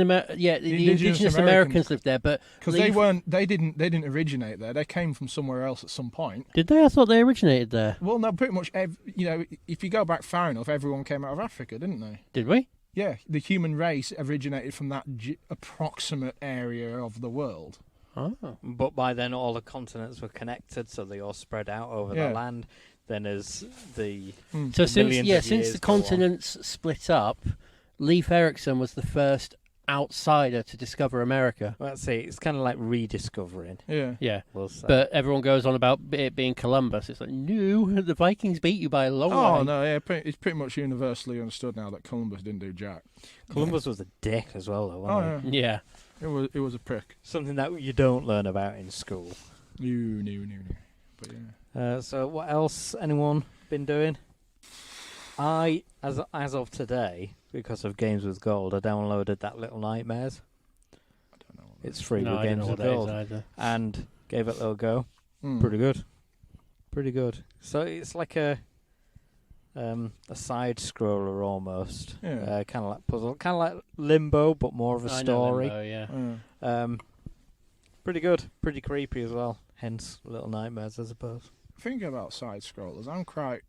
[SPEAKER 4] indigenous Americans lived there, but
[SPEAKER 3] because they didn't originate there. They came from somewhere else at some point.
[SPEAKER 4] Did they? I thought they originated there.
[SPEAKER 3] Well, no, pretty much. If you go back far enough, everyone came out of Africa, didn't they?
[SPEAKER 4] Did we?
[SPEAKER 3] Yeah, the human race originated from that approximate area of the world.
[SPEAKER 4] Oh.
[SPEAKER 2] But by then, all the continents were connected, so they all spread out over the land. Then, as the
[SPEAKER 4] So since
[SPEAKER 2] years
[SPEAKER 4] the
[SPEAKER 2] go on.
[SPEAKER 4] continents split up, Leif Erikson was the first outsider to discover America.
[SPEAKER 2] Well, let's see, it's kind of like rediscovering.
[SPEAKER 4] Yeah.
[SPEAKER 2] We'll say.
[SPEAKER 4] But everyone goes on about it being Columbus. It's like, no, the Vikings beat you by a long way.
[SPEAKER 3] Oh no, yeah, it's pretty much universally understood now that Columbus didn't do jack.
[SPEAKER 2] Columbus was a dick as well, though, wasn't he?
[SPEAKER 3] Yeah.
[SPEAKER 4] Yeah.
[SPEAKER 3] It was a prick.
[SPEAKER 2] Something that you don't learn about in school.
[SPEAKER 3] No. But yeah.
[SPEAKER 2] So what else? Anyone been doing? I, as of today, because of Games with Gold, I downloaded that Little Nightmares.
[SPEAKER 3] I don't know.
[SPEAKER 2] It's free
[SPEAKER 4] No,
[SPEAKER 2] with
[SPEAKER 4] I don't
[SPEAKER 2] Games
[SPEAKER 4] know
[SPEAKER 2] with
[SPEAKER 4] what that is
[SPEAKER 2] Gold,
[SPEAKER 4] either.
[SPEAKER 2] and gave it a little go. Pretty good. So it's like a side scroller almost.
[SPEAKER 3] Yeah.
[SPEAKER 2] Kind of like puzzle, kind of like Limbo, but more of a
[SPEAKER 4] I know
[SPEAKER 2] story.
[SPEAKER 4] Limbo, yeah.
[SPEAKER 2] Pretty good, pretty creepy as well. Hence, Little Nightmares, I suppose.
[SPEAKER 3] Thinking about side scrollers, I'm quite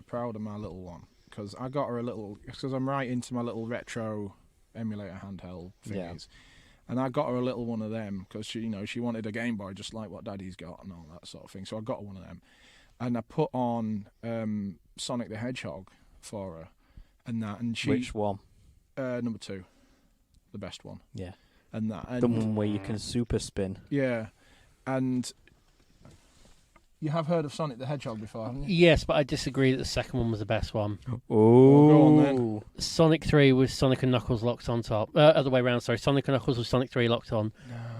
[SPEAKER 3] proud of my little one, because I got her a little, because I'm right into my little retro emulator handheld thingies.
[SPEAKER 2] Yeah.
[SPEAKER 3] And I got her a little one of them because she wanted a Game Boy just like what Daddy's got and all that sort of thing. So I got her one of them, and I put on Sonic the Hedgehog for her, and she
[SPEAKER 2] Which one?
[SPEAKER 3] number 2, the best one.
[SPEAKER 2] Yeah.
[SPEAKER 3] And that
[SPEAKER 2] The one where you can super spin.
[SPEAKER 3] Yeah, and you have heard of Sonic the Hedgehog before, haven't you?
[SPEAKER 4] Yes, but I disagree that the second one was the best one.
[SPEAKER 2] Oh,
[SPEAKER 3] go on then.
[SPEAKER 4] Sonic 3 was Sonic and Knuckles locked on top. Other way around, sorry. Sonic and Knuckles was Sonic 3 locked on.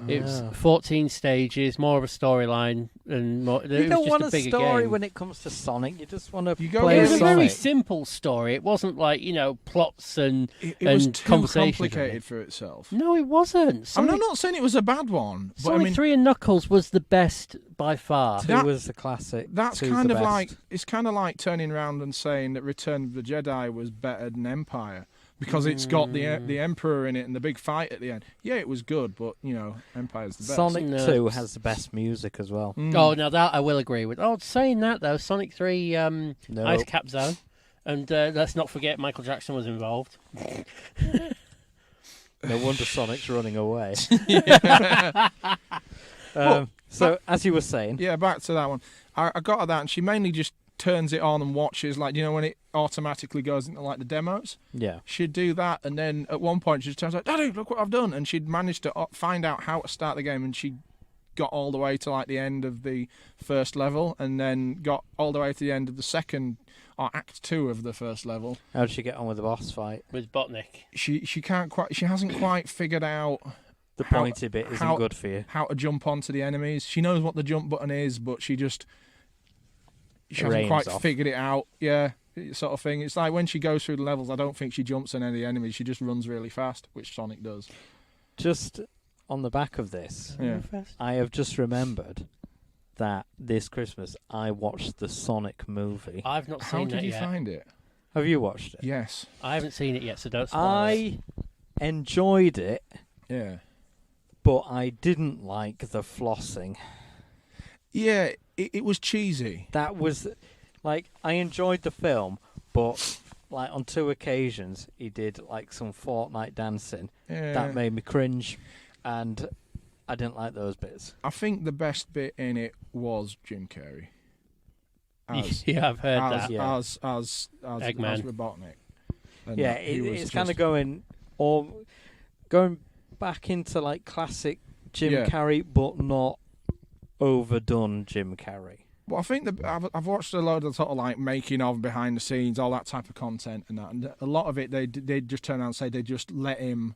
[SPEAKER 4] It was 14 stages, more of a storyline, and more.
[SPEAKER 2] You
[SPEAKER 4] it
[SPEAKER 2] don't
[SPEAKER 4] was just
[SPEAKER 2] want
[SPEAKER 4] a
[SPEAKER 2] a
[SPEAKER 4] bigger
[SPEAKER 2] story
[SPEAKER 4] game.
[SPEAKER 2] when it comes to Sonic. You just want to
[SPEAKER 3] go
[SPEAKER 2] play
[SPEAKER 4] It
[SPEAKER 3] with
[SPEAKER 4] was a
[SPEAKER 2] Sonic.
[SPEAKER 4] very simple story. It wasn't like, plots and
[SPEAKER 3] It was
[SPEAKER 4] and
[SPEAKER 3] too
[SPEAKER 4] conversations.
[SPEAKER 3] complicated for itself.
[SPEAKER 4] No, it wasn't.
[SPEAKER 3] I'm
[SPEAKER 4] Sonic,
[SPEAKER 3] not saying it was a bad one, but
[SPEAKER 4] Sonic 3 and Knuckles was the best by far.
[SPEAKER 2] 2 was the classic.
[SPEAKER 3] That's
[SPEAKER 2] 2's
[SPEAKER 3] kind
[SPEAKER 2] the
[SPEAKER 3] of
[SPEAKER 2] best.
[SPEAKER 3] it's kind of like turning around and saying that Return of the Jedi was better than Empire because it's got the Emperor in it and the big fight at the end. Yeah, it was good, but Empire's the best.
[SPEAKER 2] Sonic
[SPEAKER 4] No.
[SPEAKER 2] 2 has the best music as well.
[SPEAKER 4] Oh, now that I will agree with. Oh, saying that though, Sonic 3
[SPEAKER 2] No.
[SPEAKER 4] Ice Cap Zone. And let's not forget Michael Jackson was involved.
[SPEAKER 2] No wonder Sonic's running away. So, as you were saying,
[SPEAKER 3] Yeah, back to that one. I got her that, and she mainly just turns it on and watches, like, you know, when it automatically goes into like the demos.
[SPEAKER 2] Yeah.
[SPEAKER 3] She'd do that, and then at one point she just turns like, "Daddy, look what I've done!" And she'd managed to find out how to start the game, and she got all the way to like the end of the first level, and then got all the way to the end of the second or Act 2 of the first level.
[SPEAKER 2] How did she get on with the boss fight?
[SPEAKER 4] With Botnik.
[SPEAKER 3] She hasn't quite figured out
[SPEAKER 2] The pointy bit isn't good for you.
[SPEAKER 3] how to jump onto the enemies. She knows what the jump button is, but she hasn't quite figured it out. Yeah, sort of thing. It's like when she goes through the levels, I don't think she jumps on any of the enemies. She just runs really fast, which Sonic does.
[SPEAKER 2] Just on the back of this,
[SPEAKER 3] Yeah.
[SPEAKER 2] I have just remembered that this Christmas I watched the Sonic movie.
[SPEAKER 4] I've not
[SPEAKER 3] How
[SPEAKER 4] seen
[SPEAKER 3] did
[SPEAKER 4] that
[SPEAKER 3] you
[SPEAKER 4] yet.
[SPEAKER 3] find it?
[SPEAKER 2] Have you watched it?
[SPEAKER 3] Yes.
[SPEAKER 4] I haven't seen it yet, so don't spoil it.
[SPEAKER 2] I enjoyed it,
[SPEAKER 3] Yeah.
[SPEAKER 2] but I didn't like the flossing.
[SPEAKER 3] Yeah, it was cheesy.
[SPEAKER 2] That was, like, I enjoyed the film, but, like, on 2 occasions, he did, like, some Fortnite dancing.
[SPEAKER 3] Yeah.
[SPEAKER 2] That made me cringe, and I didn't like those bits.
[SPEAKER 3] I think the best bit in it was Jim Carrey.
[SPEAKER 4] Yeah, I've heard that.
[SPEAKER 2] Yeah.
[SPEAKER 3] As
[SPEAKER 4] Eggman.
[SPEAKER 3] Robotnik. And
[SPEAKER 2] Yeah,
[SPEAKER 3] that he was
[SPEAKER 2] it's kind of
[SPEAKER 3] just-
[SPEAKER 2] going back into, like, classic Jim
[SPEAKER 3] Yeah.
[SPEAKER 2] Carrey, but not overdone Jim Carrey.
[SPEAKER 3] Well, I think I've watched a load of sort of like making of, behind the scenes, all that type of content and that, and a lot of it they just turn around and say they just let him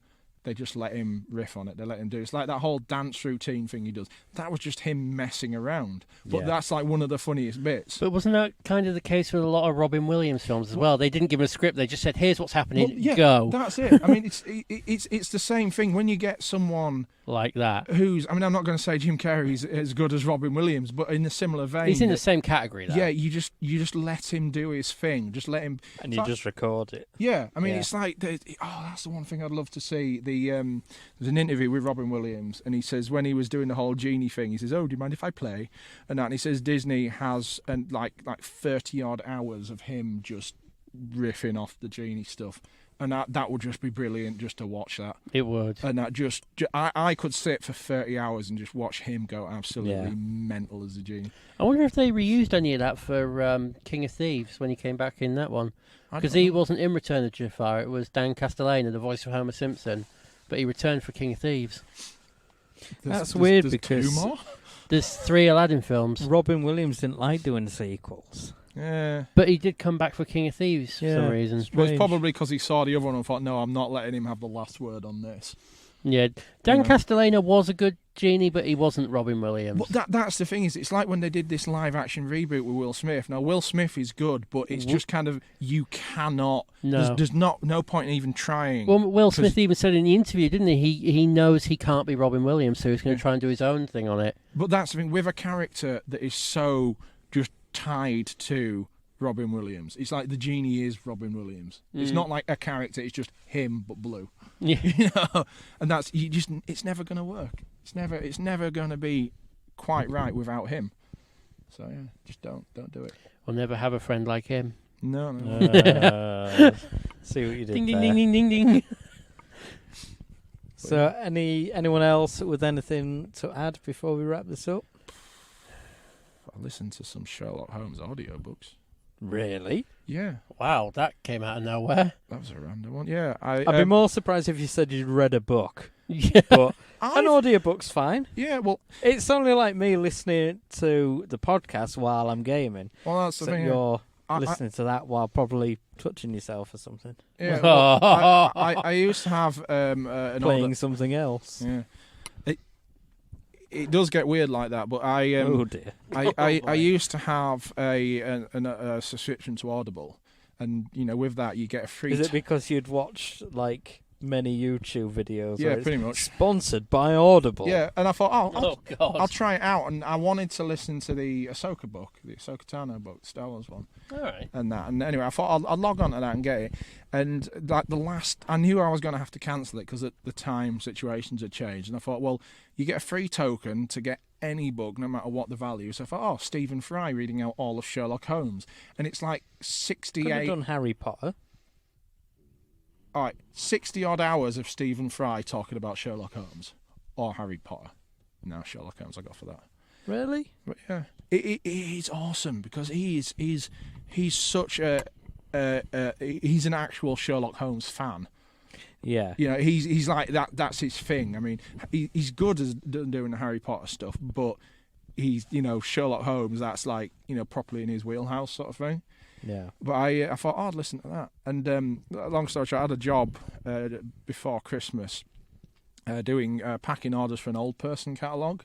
[SPEAKER 3] riff on it. They let him do. It's like that whole dance routine thing he does. That was just him messing around. But
[SPEAKER 2] Yeah.
[SPEAKER 3] that's like one of the funniest bits.
[SPEAKER 4] But wasn't that kind of the case with a lot of Robin Williams films as well? They didn't give him a script. They just said, "Here's what's happening.
[SPEAKER 3] Well, yeah,
[SPEAKER 4] Go."
[SPEAKER 3] That's it. I mean, it's the same thing when you get someone
[SPEAKER 4] Like that.
[SPEAKER 3] who's. I mean, I'm not going to say Jim Carrey's as good as Robin Williams, but in a similar vein.
[SPEAKER 4] He's in the same category, though.
[SPEAKER 3] Yeah, you just let him do his thing. Just let him.
[SPEAKER 2] And you just record it.
[SPEAKER 3] Yeah, I mean,
[SPEAKER 2] Yeah.
[SPEAKER 3] it's like that's the one thing I'd love to see. There's an interview with Robin Williams, and he says when he was doing the whole genie thing, he says, "Oh, do you mind if I play?" And he says Disney has like 30 odd hours of him just riffing off the genie stuff, and that would just be brilliant just to watch that.
[SPEAKER 4] It would.
[SPEAKER 3] And that I could sit for 30 hours and just watch him go absolutely
[SPEAKER 2] Yeah.
[SPEAKER 3] mental as a genie.
[SPEAKER 4] I wonder if they reused any of that for King of Thieves when he came back in that one.
[SPEAKER 3] I
[SPEAKER 4] Because
[SPEAKER 3] don't
[SPEAKER 4] he
[SPEAKER 3] know.
[SPEAKER 4] wasn't in Return of Jafar. It was Dan Castellaneta, the voice of Homer Simpson. But he returned for King of Thieves.
[SPEAKER 2] That's weird
[SPEAKER 3] there's
[SPEAKER 2] because-
[SPEAKER 3] 2 more.
[SPEAKER 4] There's 3 Aladdin films.
[SPEAKER 2] Robin Williams didn't like doing sequels.
[SPEAKER 3] Yeah.
[SPEAKER 4] But he did come back for King of Thieves for
[SPEAKER 2] Yeah.
[SPEAKER 4] some reason.
[SPEAKER 3] Well, it's
[SPEAKER 2] Strange.
[SPEAKER 3] probably because he saw the other one and thought, no, I'm not letting him have the last word on this.
[SPEAKER 4] Yeah. Dan
[SPEAKER 3] Yeah.
[SPEAKER 4] Castellaneta was a good genie, but he wasn't Robin Williams.
[SPEAKER 3] Well, that's the thing, is it's like when they did this live-action reboot with Will Smith. Now, Will Smith is good, but it's just kind of, you cannot...
[SPEAKER 4] No.
[SPEAKER 3] There's no point in even trying.
[SPEAKER 4] Well, Will
[SPEAKER 3] 'cause-
[SPEAKER 4] Smith even said in the interview, didn't he? He knows he can't be Robin Williams, so he's going to try and do his own thing on it.
[SPEAKER 3] But that's the thing, with a character that is so just tied to Robin Williams. It's like the genie is Robin Williams. It's not like a character, it's just him, but blue.
[SPEAKER 4] Yeah.
[SPEAKER 3] You know, and it's never going to work. It's never going to be quite right without him. So yeah, just don't do it.
[SPEAKER 4] We'll never have a friend like him.
[SPEAKER 3] No.
[SPEAKER 2] See what you did
[SPEAKER 4] Ding, ding,
[SPEAKER 2] there.
[SPEAKER 4] ding, ding, ding, ding.
[SPEAKER 2] So, anyone else with anything to add before we wrap this up?
[SPEAKER 3] I listened to some Sherlock Holmes audiobooks.
[SPEAKER 2] Really?
[SPEAKER 3] Yeah,
[SPEAKER 4] Wow, that came out of nowhere.
[SPEAKER 3] that was a random one. Yeah,
[SPEAKER 2] I'd be more surprised if you said you'd read a book.
[SPEAKER 4] Yeah.
[SPEAKER 2] But an audiobook's fine.
[SPEAKER 3] Yeah, well,
[SPEAKER 2] It's only like me listening to the podcast while I'm gaming.
[SPEAKER 3] that's the
[SPEAKER 2] So
[SPEAKER 3] thing.
[SPEAKER 2] you're
[SPEAKER 3] I-
[SPEAKER 2] listening to that while probably touching yourself or something.
[SPEAKER 3] Yeah, well, I used to have an
[SPEAKER 2] Playing something else.
[SPEAKER 3] Yeah. It does get weird like that, but I
[SPEAKER 2] Oh dear.
[SPEAKER 3] I used to have a subscription to Audible, and with that you get a free.
[SPEAKER 2] Is it because you'd watched like many YouTube videos?
[SPEAKER 3] Yeah,
[SPEAKER 2] where it's
[SPEAKER 3] pretty much.
[SPEAKER 2] Sponsored by Audible.
[SPEAKER 3] Yeah, and I thought,
[SPEAKER 4] Oh, God.
[SPEAKER 3] I'll try it out, and I wanted to listen to the Ahsoka book, the Ahsoka Tano book, the Star Wars one,
[SPEAKER 4] All right.
[SPEAKER 3] and that. And anyway, I thought I'll log on to that and get it. And like I knew I was going to have to cancel it because at the time situations had changed, and I thought, well, you get a free token to get any book, no matter what the value. So I thought, Stephen Fry reading out all of Sherlock Holmes, and it's like
[SPEAKER 2] Could have
[SPEAKER 3] 68.
[SPEAKER 2] done Harry Potter.
[SPEAKER 3] All right, 60 odd hours of Stephen Fry talking about Sherlock Holmes or Harry Potter. No, Sherlock Holmes I got for that.
[SPEAKER 2] Really?
[SPEAKER 3] But yeah, He's awesome because he's such he's an actual Sherlock Holmes fan.
[SPEAKER 2] Yeah.
[SPEAKER 3] You know, he's like that. That's his thing. I mean, he's good as doing the Harry Potter stuff, but he's, you know, Sherlock Holmes. That's like, you know, properly in his wheelhouse sort of thing.
[SPEAKER 2] Yeah.
[SPEAKER 3] But I thought, I'd listen to that. And long story short, I had a job before Christmas doing packing orders for an old person catalogue.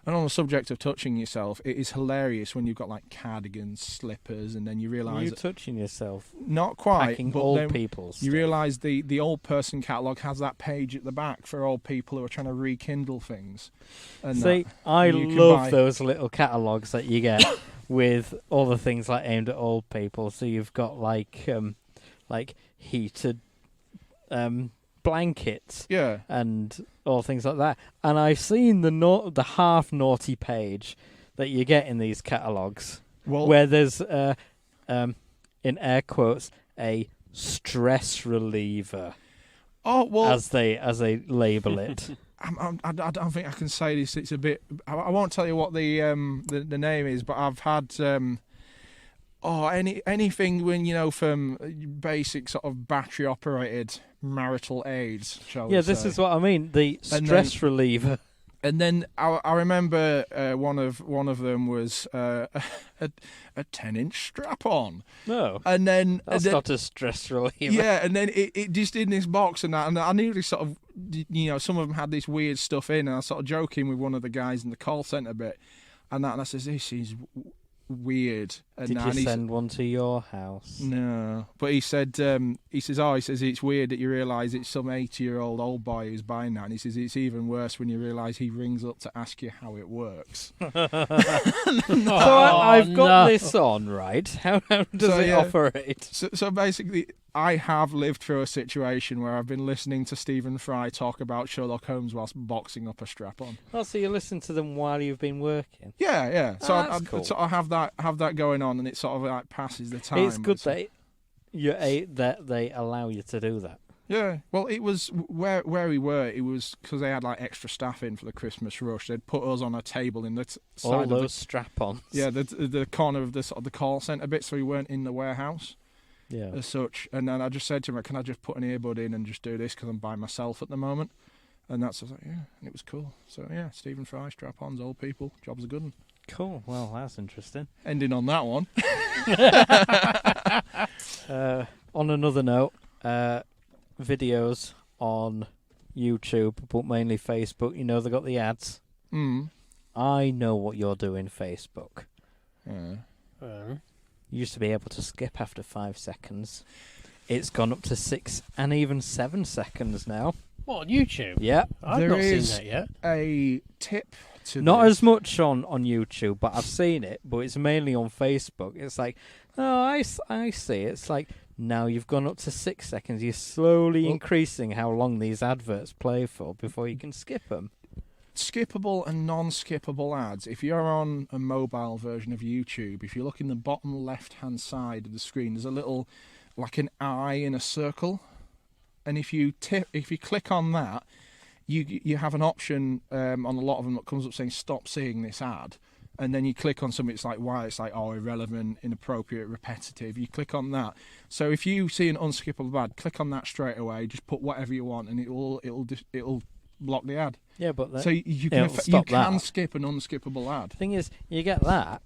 [SPEAKER 3] And on the subject of touching yourself, it is hilarious when you've got like cardigans, slippers, and then you realise...
[SPEAKER 2] Are you touching yourself?
[SPEAKER 3] Not quite.
[SPEAKER 2] Packing
[SPEAKER 3] but
[SPEAKER 2] old people's
[SPEAKER 3] You
[SPEAKER 2] stuff.
[SPEAKER 3] realise the old person catalogue has that page at the back for old people who are trying to rekindle things. And
[SPEAKER 2] See, I
[SPEAKER 3] you can
[SPEAKER 2] love
[SPEAKER 3] buy-
[SPEAKER 2] those little catalogues that you get with all the things like aimed at old people. So you've got like heated blankets,
[SPEAKER 3] Yeah.
[SPEAKER 2] and all things like that. And I've seen the half naughty page that you get in these catalogues,
[SPEAKER 3] Well,
[SPEAKER 2] where there's in air quotes a stress reliever, as they label it.
[SPEAKER 3] I don't think I can say this. It's a bit. I won't tell you what the name is, but I've had anything when, you know, from basic sort of battery operated marital aids. Shall we
[SPEAKER 2] This
[SPEAKER 3] say.
[SPEAKER 2] is what I mean. The stress reliever.
[SPEAKER 3] And then I remember one of them was a 10-inch strap-on.
[SPEAKER 2] No,
[SPEAKER 3] And then
[SPEAKER 2] that's not a stress reliever.
[SPEAKER 3] yeah, and then it just in this box and that, and I knew this sort of, you know, some of them had this weird stuff in, and I was sort of joking with one of the guys in the call centre bit, and I says, this is weird. And
[SPEAKER 2] Did
[SPEAKER 3] and
[SPEAKER 2] you
[SPEAKER 3] he's-
[SPEAKER 2] send one to your house?
[SPEAKER 3] No, but he said, he says it's weird that you realise it's some 80-year-old old boy who's buying that, and he says it's even worse when you realise he rings up to ask you how it works.
[SPEAKER 2] So I've got this on, right? How does
[SPEAKER 3] So,
[SPEAKER 2] it
[SPEAKER 3] yeah.
[SPEAKER 2] operate?
[SPEAKER 3] So basically, I have lived through a situation where I've been listening to Stephen Fry talk about Sherlock Holmes whilst boxing up a strap-on.
[SPEAKER 2] Oh, so you listen to them while you've been working.
[SPEAKER 3] Yeah. So
[SPEAKER 2] Oh, that's cool.
[SPEAKER 3] so I have that going on, and it sort of like passes the time.
[SPEAKER 2] It's good that they allow you to do that.
[SPEAKER 3] Yeah, well, it was where we were. It was because they had like extra staff in for the Christmas rush. They'd put us on a table in the side
[SPEAKER 2] All
[SPEAKER 3] of
[SPEAKER 2] those strap-ons.
[SPEAKER 3] the corner of the sort of the call centre bit, so we weren't in the warehouse
[SPEAKER 2] Yeah.
[SPEAKER 3] as such. And then I just said to him, "Can I just put an earbud in and just do this because I'm by myself at the moment?" And I was like, "Yeah," and it was cool. So yeah, Stephen Fry, strap-ons, old people, job's a good one.
[SPEAKER 2] Cool. Well, that's interesting.
[SPEAKER 3] Ending on that one.
[SPEAKER 2] On another note, videos on YouTube, but mainly Facebook. You know, they got the ads. I know what you're doing, Facebook.
[SPEAKER 3] Yeah.
[SPEAKER 2] You used to be able to skip after 5 seconds. It's gone up to 6 and even 7 seconds now.
[SPEAKER 4] What, on YouTube?
[SPEAKER 2] Yeah.
[SPEAKER 4] I've
[SPEAKER 3] There
[SPEAKER 4] not seen
[SPEAKER 3] is
[SPEAKER 4] that yet.
[SPEAKER 3] a tip to
[SPEAKER 2] Not
[SPEAKER 3] this.
[SPEAKER 2] as much on YouTube, but I've seen it. But it's mainly on Facebook. It's like, oh, I see. It's like, now you've gone up to 6 seconds. You're slowly increasing how long these adverts play for before you can skip them.
[SPEAKER 3] Skippable and non-skippable ads. If you're on a mobile version of YouTube, if you look in the bottom left-hand side of the screen, there's a little, like an eye in a circle, and if you click on that, you have an option on a lot of them that comes up saying stop seeing this ad, and then you click on something. It's like irrelevant, inappropriate, repetitive. You click on that. So if you see an unskippable ad, click on that straight away. Just put whatever you want, and it'll block the ad.
[SPEAKER 2] Yeah, but
[SPEAKER 3] So you can
[SPEAKER 2] stop that.
[SPEAKER 3] skip an unskippable ad.
[SPEAKER 2] Thing is, you get that.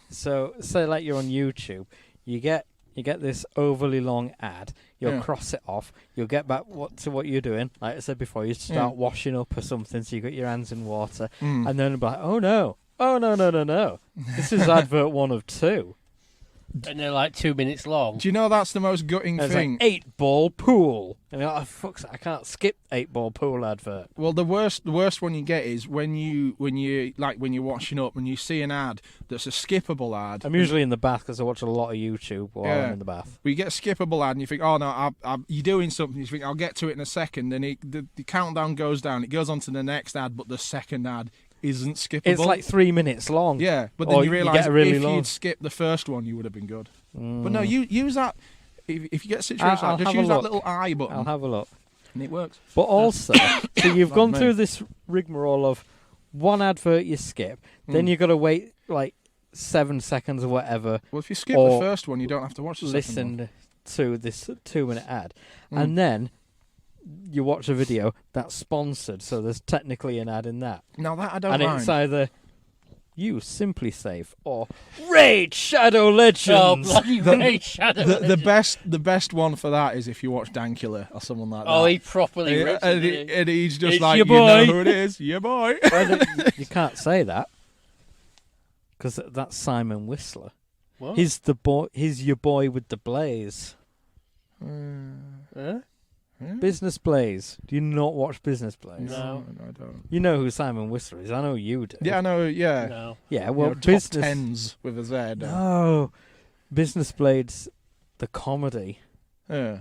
[SPEAKER 2] So, say like you're on YouTube, you get this overly long ad. You'll cross it off. You'll get back to what you're doing. Like I said before, you start washing up or something. So you got your hands in water, and then it'll be like, oh no, this is advert 1 of 2.
[SPEAKER 4] And they're like 2 minutes long.
[SPEAKER 3] Do you know that's the most gutting
[SPEAKER 2] It's
[SPEAKER 3] thing?
[SPEAKER 2] like 8-ball pool, and you're like, oh, fuck's sake, I can't skip 8-ball pool advert.
[SPEAKER 3] Well, the worst one you get is when you're washing up and you see an ad that's a skippable ad.
[SPEAKER 2] I'm usually in the bath because I watch a lot of YouTube while I'm in the bath.
[SPEAKER 3] We get a skippable ad and you think, oh no, you're doing something. You think I'll get to it in a second, and the countdown goes down. It goes on to the next ad, but the second ad isn't skippable.
[SPEAKER 2] It's like 3 minutes long.
[SPEAKER 3] Yeah, but then
[SPEAKER 2] Or
[SPEAKER 3] you realise
[SPEAKER 2] get a really
[SPEAKER 3] if
[SPEAKER 2] long.
[SPEAKER 3] you'd skipped the first one, you would have been good. But no, you use that. If you get a situation
[SPEAKER 2] I'll
[SPEAKER 3] like that, just
[SPEAKER 2] have a
[SPEAKER 3] use that
[SPEAKER 2] look.
[SPEAKER 3] little I button,
[SPEAKER 2] I'll have a look.
[SPEAKER 3] and it works.
[SPEAKER 2] But also, so you've
[SPEAKER 3] Not
[SPEAKER 2] gone
[SPEAKER 3] me.
[SPEAKER 2] through this rigmarole of one advert you skip, then you've got to wait like 7 seconds or whatever.
[SPEAKER 3] Well, if you skip
[SPEAKER 2] Or
[SPEAKER 3] the first one, you don't have to watch the second one.
[SPEAKER 2] Listen to this 2-minute ad, and then you watch a video that's sponsored, so there's technically an ad in that.
[SPEAKER 3] Now that I don't
[SPEAKER 2] And
[SPEAKER 3] mind.
[SPEAKER 2] it's either use Simply Safe or Raid Shadow Legends.
[SPEAKER 4] Oh, bloody Raid Shadow Legends.
[SPEAKER 3] The best one for that is if you watch Dankula or someone like that.
[SPEAKER 4] Oh, he properly rips
[SPEAKER 3] and,
[SPEAKER 4] it.
[SPEAKER 3] and he's just
[SPEAKER 4] It's
[SPEAKER 3] like,
[SPEAKER 4] your
[SPEAKER 3] you know
[SPEAKER 4] boy."
[SPEAKER 3] who it is, your boy.
[SPEAKER 2] Well, you can't say that because that's Simon Whistler.
[SPEAKER 4] What?
[SPEAKER 2] He's the boy. He's your boy with the blaze.
[SPEAKER 4] Huh?
[SPEAKER 2] Business Blaze. Do you not watch Business Blaze?
[SPEAKER 4] No.
[SPEAKER 3] I don't.
[SPEAKER 2] You know who Simon Whistler is. I know you do.
[SPEAKER 3] Yeah, I know. Yeah.
[SPEAKER 4] No.
[SPEAKER 2] Yeah.
[SPEAKER 3] You
[SPEAKER 2] Well,
[SPEAKER 3] know, top
[SPEAKER 2] Business.
[SPEAKER 3] tens with a Z.
[SPEAKER 2] No. Business Blade's the comedy.
[SPEAKER 3] Yeah.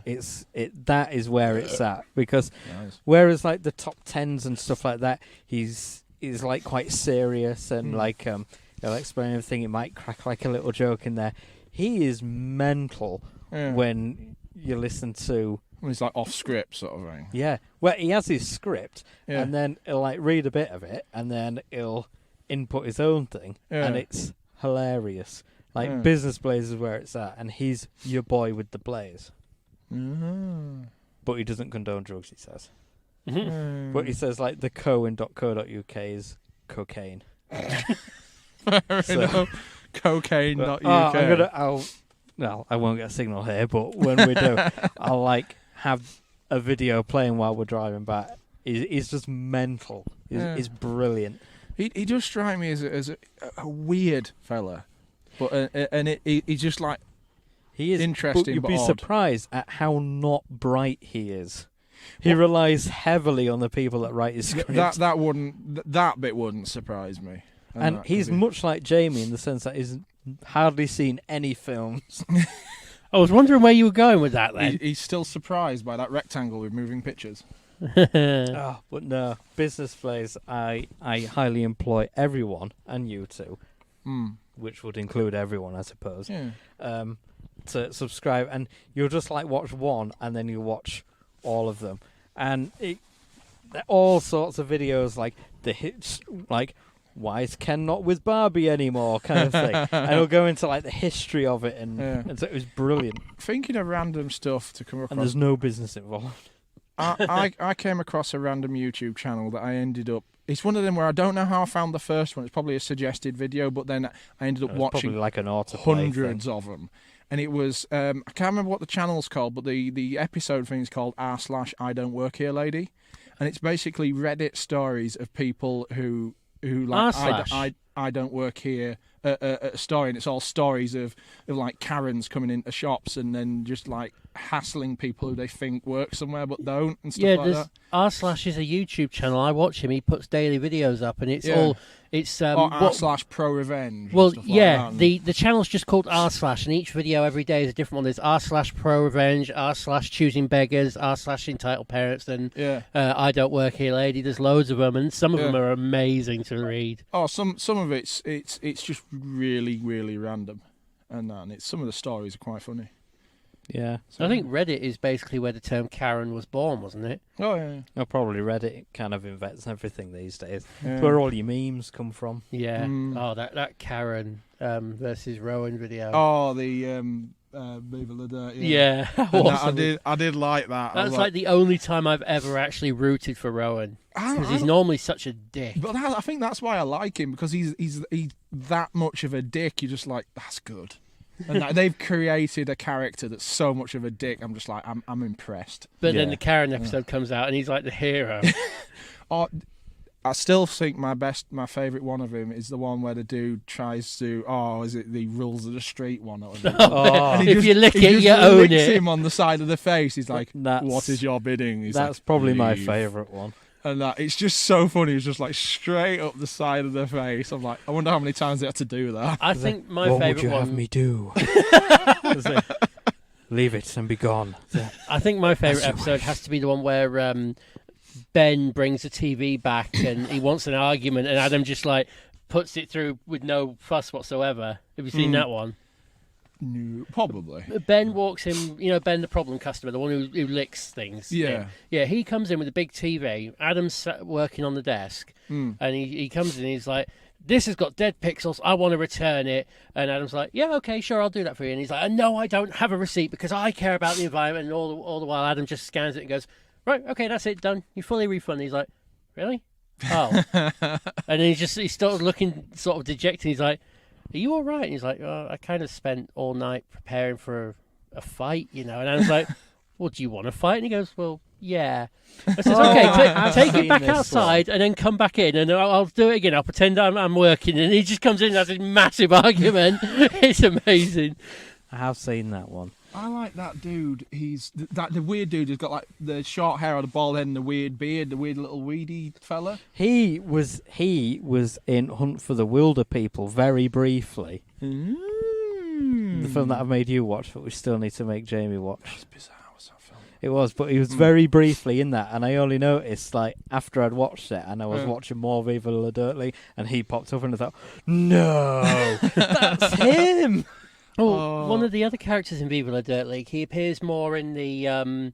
[SPEAKER 2] That is where it's at, because
[SPEAKER 3] Nice.
[SPEAKER 2] whereas like the top tens and stuff like that, he's like quite serious and like he'll explain everything. He might crack like a little joke in there. He is mental
[SPEAKER 3] Yeah.
[SPEAKER 2] when you listen to.
[SPEAKER 3] It's like off script sort of thing.
[SPEAKER 2] Yeah, well, he has his script,
[SPEAKER 3] Yeah.
[SPEAKER 2] and then he'll like read a bit of it, and then he'll input his own thing,
[SPEAKER 3] Yeah.
[SPEAKER 2] and it's hilarious. Like
[SPEAKER 3] Yeah.
[SPEAKER 2] Business Blaze is where it's at, and he's your boy with the blaze, but he doesn't condone drugs. He says, but he says like the co.co.uk is cocaine.
[SPEAKER 3] Fair
[SPEAKER 2] So-
[SPEAKER 3] enough. Cocaine.uk.
[SPEAKER 2] No, I won't get a signal here, but when we do, I'll like have a video playing while we're driving back. He's just mental. He's brilliant.
[SPEAKER 3] He does strike me as a weird fella, but he's just like
[SPEAKER 2] He is
[SPEAKER 3] interesting,
[SPEAKER 2] You'd
[SPEAKER 3] but
[SPEAKER 2] be
[SPEAKER 3] odd.
[SPEAKER 2] surprised at how not bright he is. He relies heavily on the people that write his scripts.
[SPEAKER 3] that bit wouldn't surprise me.
[SPEAKER 2] And
[SPEAKER 3] that
[SPEAKER 2] he's
[SPEAKER 3] could be-
[SPEAKER 2] much like Jamie in the sense that he's hardly seen any films.
[SPEAKER 4] I was wondering where you were going with that then.
[SPEAKER 3] He's still surprised by that rectangle with moving pictures.
[SPEAKER 2] Oh, but no, Business Blaze, I highly employ everyone, and you too, which would include everyone, I suppose,
[SPEAKER 3] Yeah.
[SPEAKER 2] to subscribe. And you'll just like watch one, and then you watch all of them. And all sorts of videos like the hits, like why is Ken not with Barbie anymore kind of thing. And it'll go into like the history of it, and so it was brilliant.
[SPEAKER 3] Thinking of random stuff to come
[SPEAKER 2] And
[SPEAKER 3] across.
[SPEAKER 2] there's no business involved.
[SPEAKER 3] I came across a random YouTube channel that I ended up. It's one of them where I don't know how I found the first one. It's probably a suggested video, but then I ended up
[SPEAKER 2] It's
[SPEAKER 3] watching
[SPEAKER 2] probably like an autoplay
[SPEAKER 3] hundreds
[SPEAKER 2] thing.
[SPEAKER 3] of them. And it was I can't remember what the channel's called, but the episode thing is called r/I don't work here lady, and it's basically Reddit stories of people who like I don't work here a story, and it's all stories of like Karens coming into shops and then just like hassling people who they think work somewhere but don't and stuff like that.
[SPEAKER 4] R/ is a YouTube channel. I watch him. He puts daily videos up, and it's
[SPEAKER 3] Yeah.
[SPEAKER 4] all it's
[SPEAKER 3] Or r/pro revenge.
[SPEAKER 4] well,
[SPEAKER 3] and stuff like
[SPEAKER 4] yeah.
[SPEAKER 3] that.
[SPEAKER 4] The channel's just called r/, and each video every day is a different one. There's r/pro revenge, r/choosing beggars, r/entitled parents, and
[SPEAKER 3] Yeah.
[SPEAKER 4] I don't work here, lady. There's loads of them, and some of
[SPEAKER 3] Yeah.
[SPEAKER 4] them are amazing to read.
[SPEAKER 3] Oh, some of it's just really really random, and some of the stories are quite funny.
[SPEAKER 2] Yeah.
[SPEAKER 4] I think Reddit is basically where the term Karen was born, wasn't it?
[SPEAKER 3] Oh yeah.
[SPEAKER 2] I probably Reddit kind of invents everything these days.
[SPEAKER 3] Yeah.
[SPEAKER 2] It's where all your memes come from.
[SPEAKER 4] Yeah.
[SPEAKER 3] Mm.
[SPEAKER 4] Oh, that Karen versus Rowan video.
[SPEAKER 3] Oh, the People of Dirt.
[SPEAKER 4] yeah.
[SPEAKER 3] And
[SPEAKER 4] Awesome.
[SPEAKER 3] I did like that. I
[SPEAKER 4] That's
[SPEAKER 3] was
[SPEAKER 4] like the only time I've ever actually rooted for Rowan, because he's normally such a dick.
[SPEAKER 3] But I think that's why I like him, because he's that much of a dick. You're just like, that's good. And they've created a character that's so much of a dick. I'm just like, I'm impressed.
[SPEAKER 4] But then
[SPEAKER 2] Yeah.
[SPEAKER 4] the Karen episode comes out, and he's like the hero.
[SPEAKER 3] Oh, I still think my favourite one of him is the one where the dude tries to. Oh, is it the Rules of the Street one? Or
[SPEAKER 2] Oh,
[SPEAKER 3] he
[SPEAKER 4] If you lick
[SPEAKER 3] he
[SPEAKER 4] it,
[SPEAKER 3] just
[SPEAKER 4] you own
[SPEAKER 3] licks
[SPEAKER 4] it.
[SPEAKER 3] him on the side of the face. He's like,
[SPEAKER 2] That's-
[SPEAKER 3] "What is your bidding?" He's
[SPEAKER 2] that's
[SPEAKER 3] like,
[SPEAKER 2] probably my
[SPEAKER 3] "Leave."
[SPEAKER 2] favourite one.
[SPEAKER 3] And it's just so funny. It's just like straight up the side of the face. I'm like, I wonder how many times they had to do that.
[SPEAKER 4] I think my
[SPEAKER 2] what would
[SPEAKER 4] favourite
[SPEAKER 2] you
[SPEAKER 4] one.
[SPEAKER 2] have me do? Leave it and be gone.
[SPEAKER 4] I think my favourite
[SPEAKER 2] As you
[SPEAKER 4] episode
[SPEAKER 2] wish.
[SPEAKER 4] has to be the one where Ben brings the TV back and he wants an argument, and Adam just like puts it through with no fuss whatsoever. Have you seen that one?
[SPEAKER 3] No, probably.
[SPEAKER 4] Ben walks in, Ben, the problem customer, the one who licks things.
[SPEAKER 3] Yeah.
[SPEAKER 4] Yeah, he comes in with a big TV. Adam's working on the desk, and he comes in and he's like, this has got dead pixels. I want to return it. And Adam's like, yeah, okay, sure, I'll do that for you. And he's like, no, I don't have a receipt because I care about the environment. And all the while, Adam just scans it and goes, right, okay, that's it, done. You fully refund. He's like, really? Oh. And then he started looking sort of dejected. He's like, are you all right? And he's like, oh, I kind of spent all night preparing for a fight, And I was like, well, do you want to fight? And he goes, well, yeah. I says, okay, take it back outside and then come back in and I'll do it again. I'll pretend I'm working. And he just comes in and has this massive argument. It's amazing.
[SPEAKER 2] I have seen that one.
[SPEAKER 3] I like that dude. He's the weird dude who's got like the short hair or the bald head and the weird beard, the weird little weedy fella.
[SPEAKER 2] He was in Hunt for the Wilder People very briefly. The film that I've made you watch, but we still need to make Jamie watch.
[SPEAKER 3] That's bizarre. What's that film?
[SPEAKER 2] It was, but he was very briefly in that, and I only noticed like after I'd watched it, and I was watching more Viva La Dirt League, and he popped up, and I thought, no, that's him.
[SPEAKER 4] One of the other characters in Viva La Dirt League, he appears more in the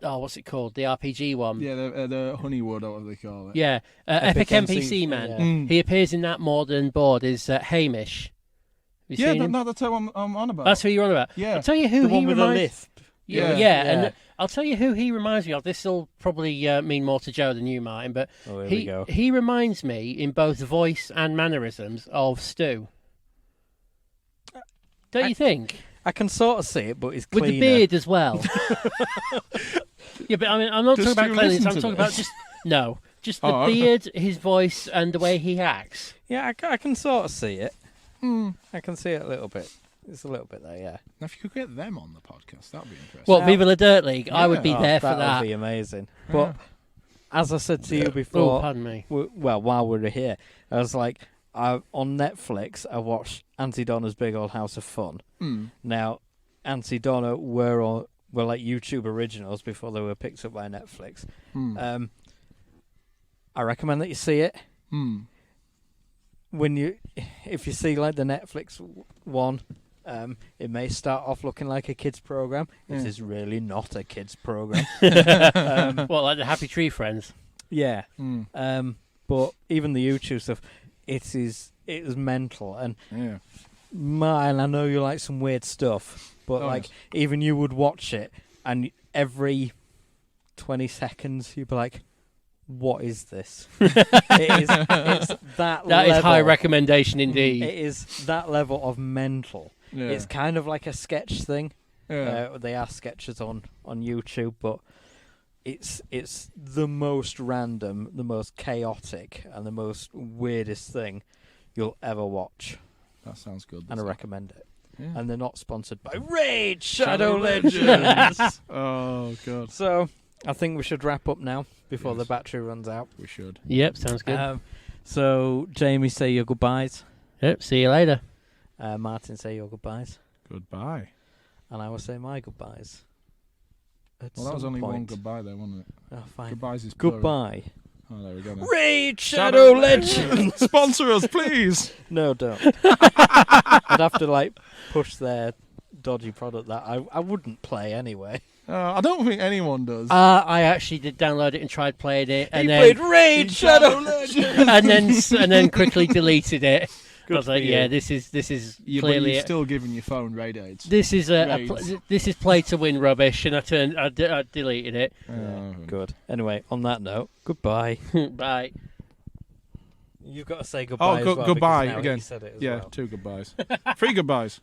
[SPEAKER 4] what's it called? The RPG one.
[SPEAKER 3] Yeah, the Honeywood, or whatever they call it.
[SPEAKER 4] Yeah, Epic NPC Man. He appears in that more than Board is Hamish. Have you seen him?
[SPEAKER 3] No, that's who I'm on about.
[SPEAKER 4] That's who you're on about.
[SPEAKER 3] Yeah,
[SPEAKER 4] I'll tell you who
[SPEAKER 2] the
[SPEAKER 4] he
[SPEAKER 2] one with the
[SPEAKER 4] reminds.
[SPEAKER 2] lisp.
[SPEAKER 4] Yeah, and I'll tell you who he reminds me of. This will probably mean more to Joe than you, Martin, but he reminds me in both voice and mannerisms of Stu. Don't you think?
[SPEAKER 2] I can sort of see it, but he's cleaner.
[SPEAKER 4] With the beard as well. Yeah, but I mean, I'm not talking about cleanliness. I'm talking about just the beard, his voice, and the way he acts.
[SPEAKER 2] Yeah, I can sort of see it. I can see it a little bit. It's a little bit there, yeah.
[SPEAKER 3] Now, if you could get them on the podcast, that'd be interesting.
[SPEAKER 4] Well, Viva La Dirt League, I would be there for that.
[SPEAKER 2] That would be amazing. But as I said to you before,
[SPEAKER 4] pardon me.
[SPEAKER 2] While we were here, I was like, on Netflix, I watched Auntie Donna's Big Old House of Fun. Now, Auntie Donna were like YouTube originals before they were picked up by Netflix. I recommend that you see it. If you see like the Netflix one, it may start off looking like a kids program. It is really not a kids program.
[SPEAKER 4] What, like the Happy Tree Friends?
[SPEAKER 2] Yeah. But even the YouTube stuff, it is mental. And Martin, I know you like some weird stuff, but even you would watch it, and every 20 seconds you'd be like, what is this? It's that level.
[SPEAKER 4] Is high recommendation indeed.
[SPEAKER 2] It is that level of mental. Yeah. It's kind of like a sketch thing. Yeah. They are sketches on YouTube, but it's the most random, the most chaotic, and the most weirdest thing you'll ever watch.
[SPEAKER 3] That sounds good.
[SPEAKER 2] And I recommend it. Yeah. And they're not sponsored by Raid Shadow Legends.
[SPEAKER 3] Oh, God.
[SPEAKER 2] So I think we should wrap up now before the battery runs out.
[SPEAKER 3] We should.
[SPEAKER 4] Yep, sounds good.
[SPEAKER 2] So, Jamie, say your goodbyes.
[SPEAKER 4] Yep, see you later.
[SPEAKER 2] Martin, say your goodbyes.
[SPEAKER 3] Goodbye.
[SPEAKER 2] And I will say my goodbyes.
[SPEAKER 3] Well, that was only one goodbye there, wasn't it?
[SPEAKER 2] Oh, fine.
[SPEAKER 3] Goodbyes is plural.
[SPEAKER 2] Goodbye.
[SPEAKER 3] Oh, there we go.
[SPEAKER 2] Raid Shadow Legends!
[SPEAKER 3] Sponsor us, please!
[SPEAKER 2] No, don't. I'd have to, push their dodgy product that I wouldn't play anyway.
[SPEAKER 3] I don't think anyone does.
[SPEAKER 4] I actually did download it and tried playing it. And then
[SPEAKER 2] played Raid Shadow Legends!
[SPEAKER 4] and then quickly deleted it.
[SPEAKER 2] Good
[SPEAKER 4] I was like, yeah, this is clearly.
[SPEAKER 3] But you're still giving your phone raid aids.
[SPEAKER 4] This is this is play to win rubbish, and I deleted it.
[SPEAKER 2] Good. Anyway, on that note, goodbye.
[SPEAKER 4] Bye.
[SPEAKER 2] You've got to say goodbye.
[SPEAKER 3] Goodbye
[SPEAKER 2] now
[SPEAKER 3] again.
[SPEAKER 2] you said it as
[SPEAKER 3] well. 2 goodbyes. 3 goodbyes.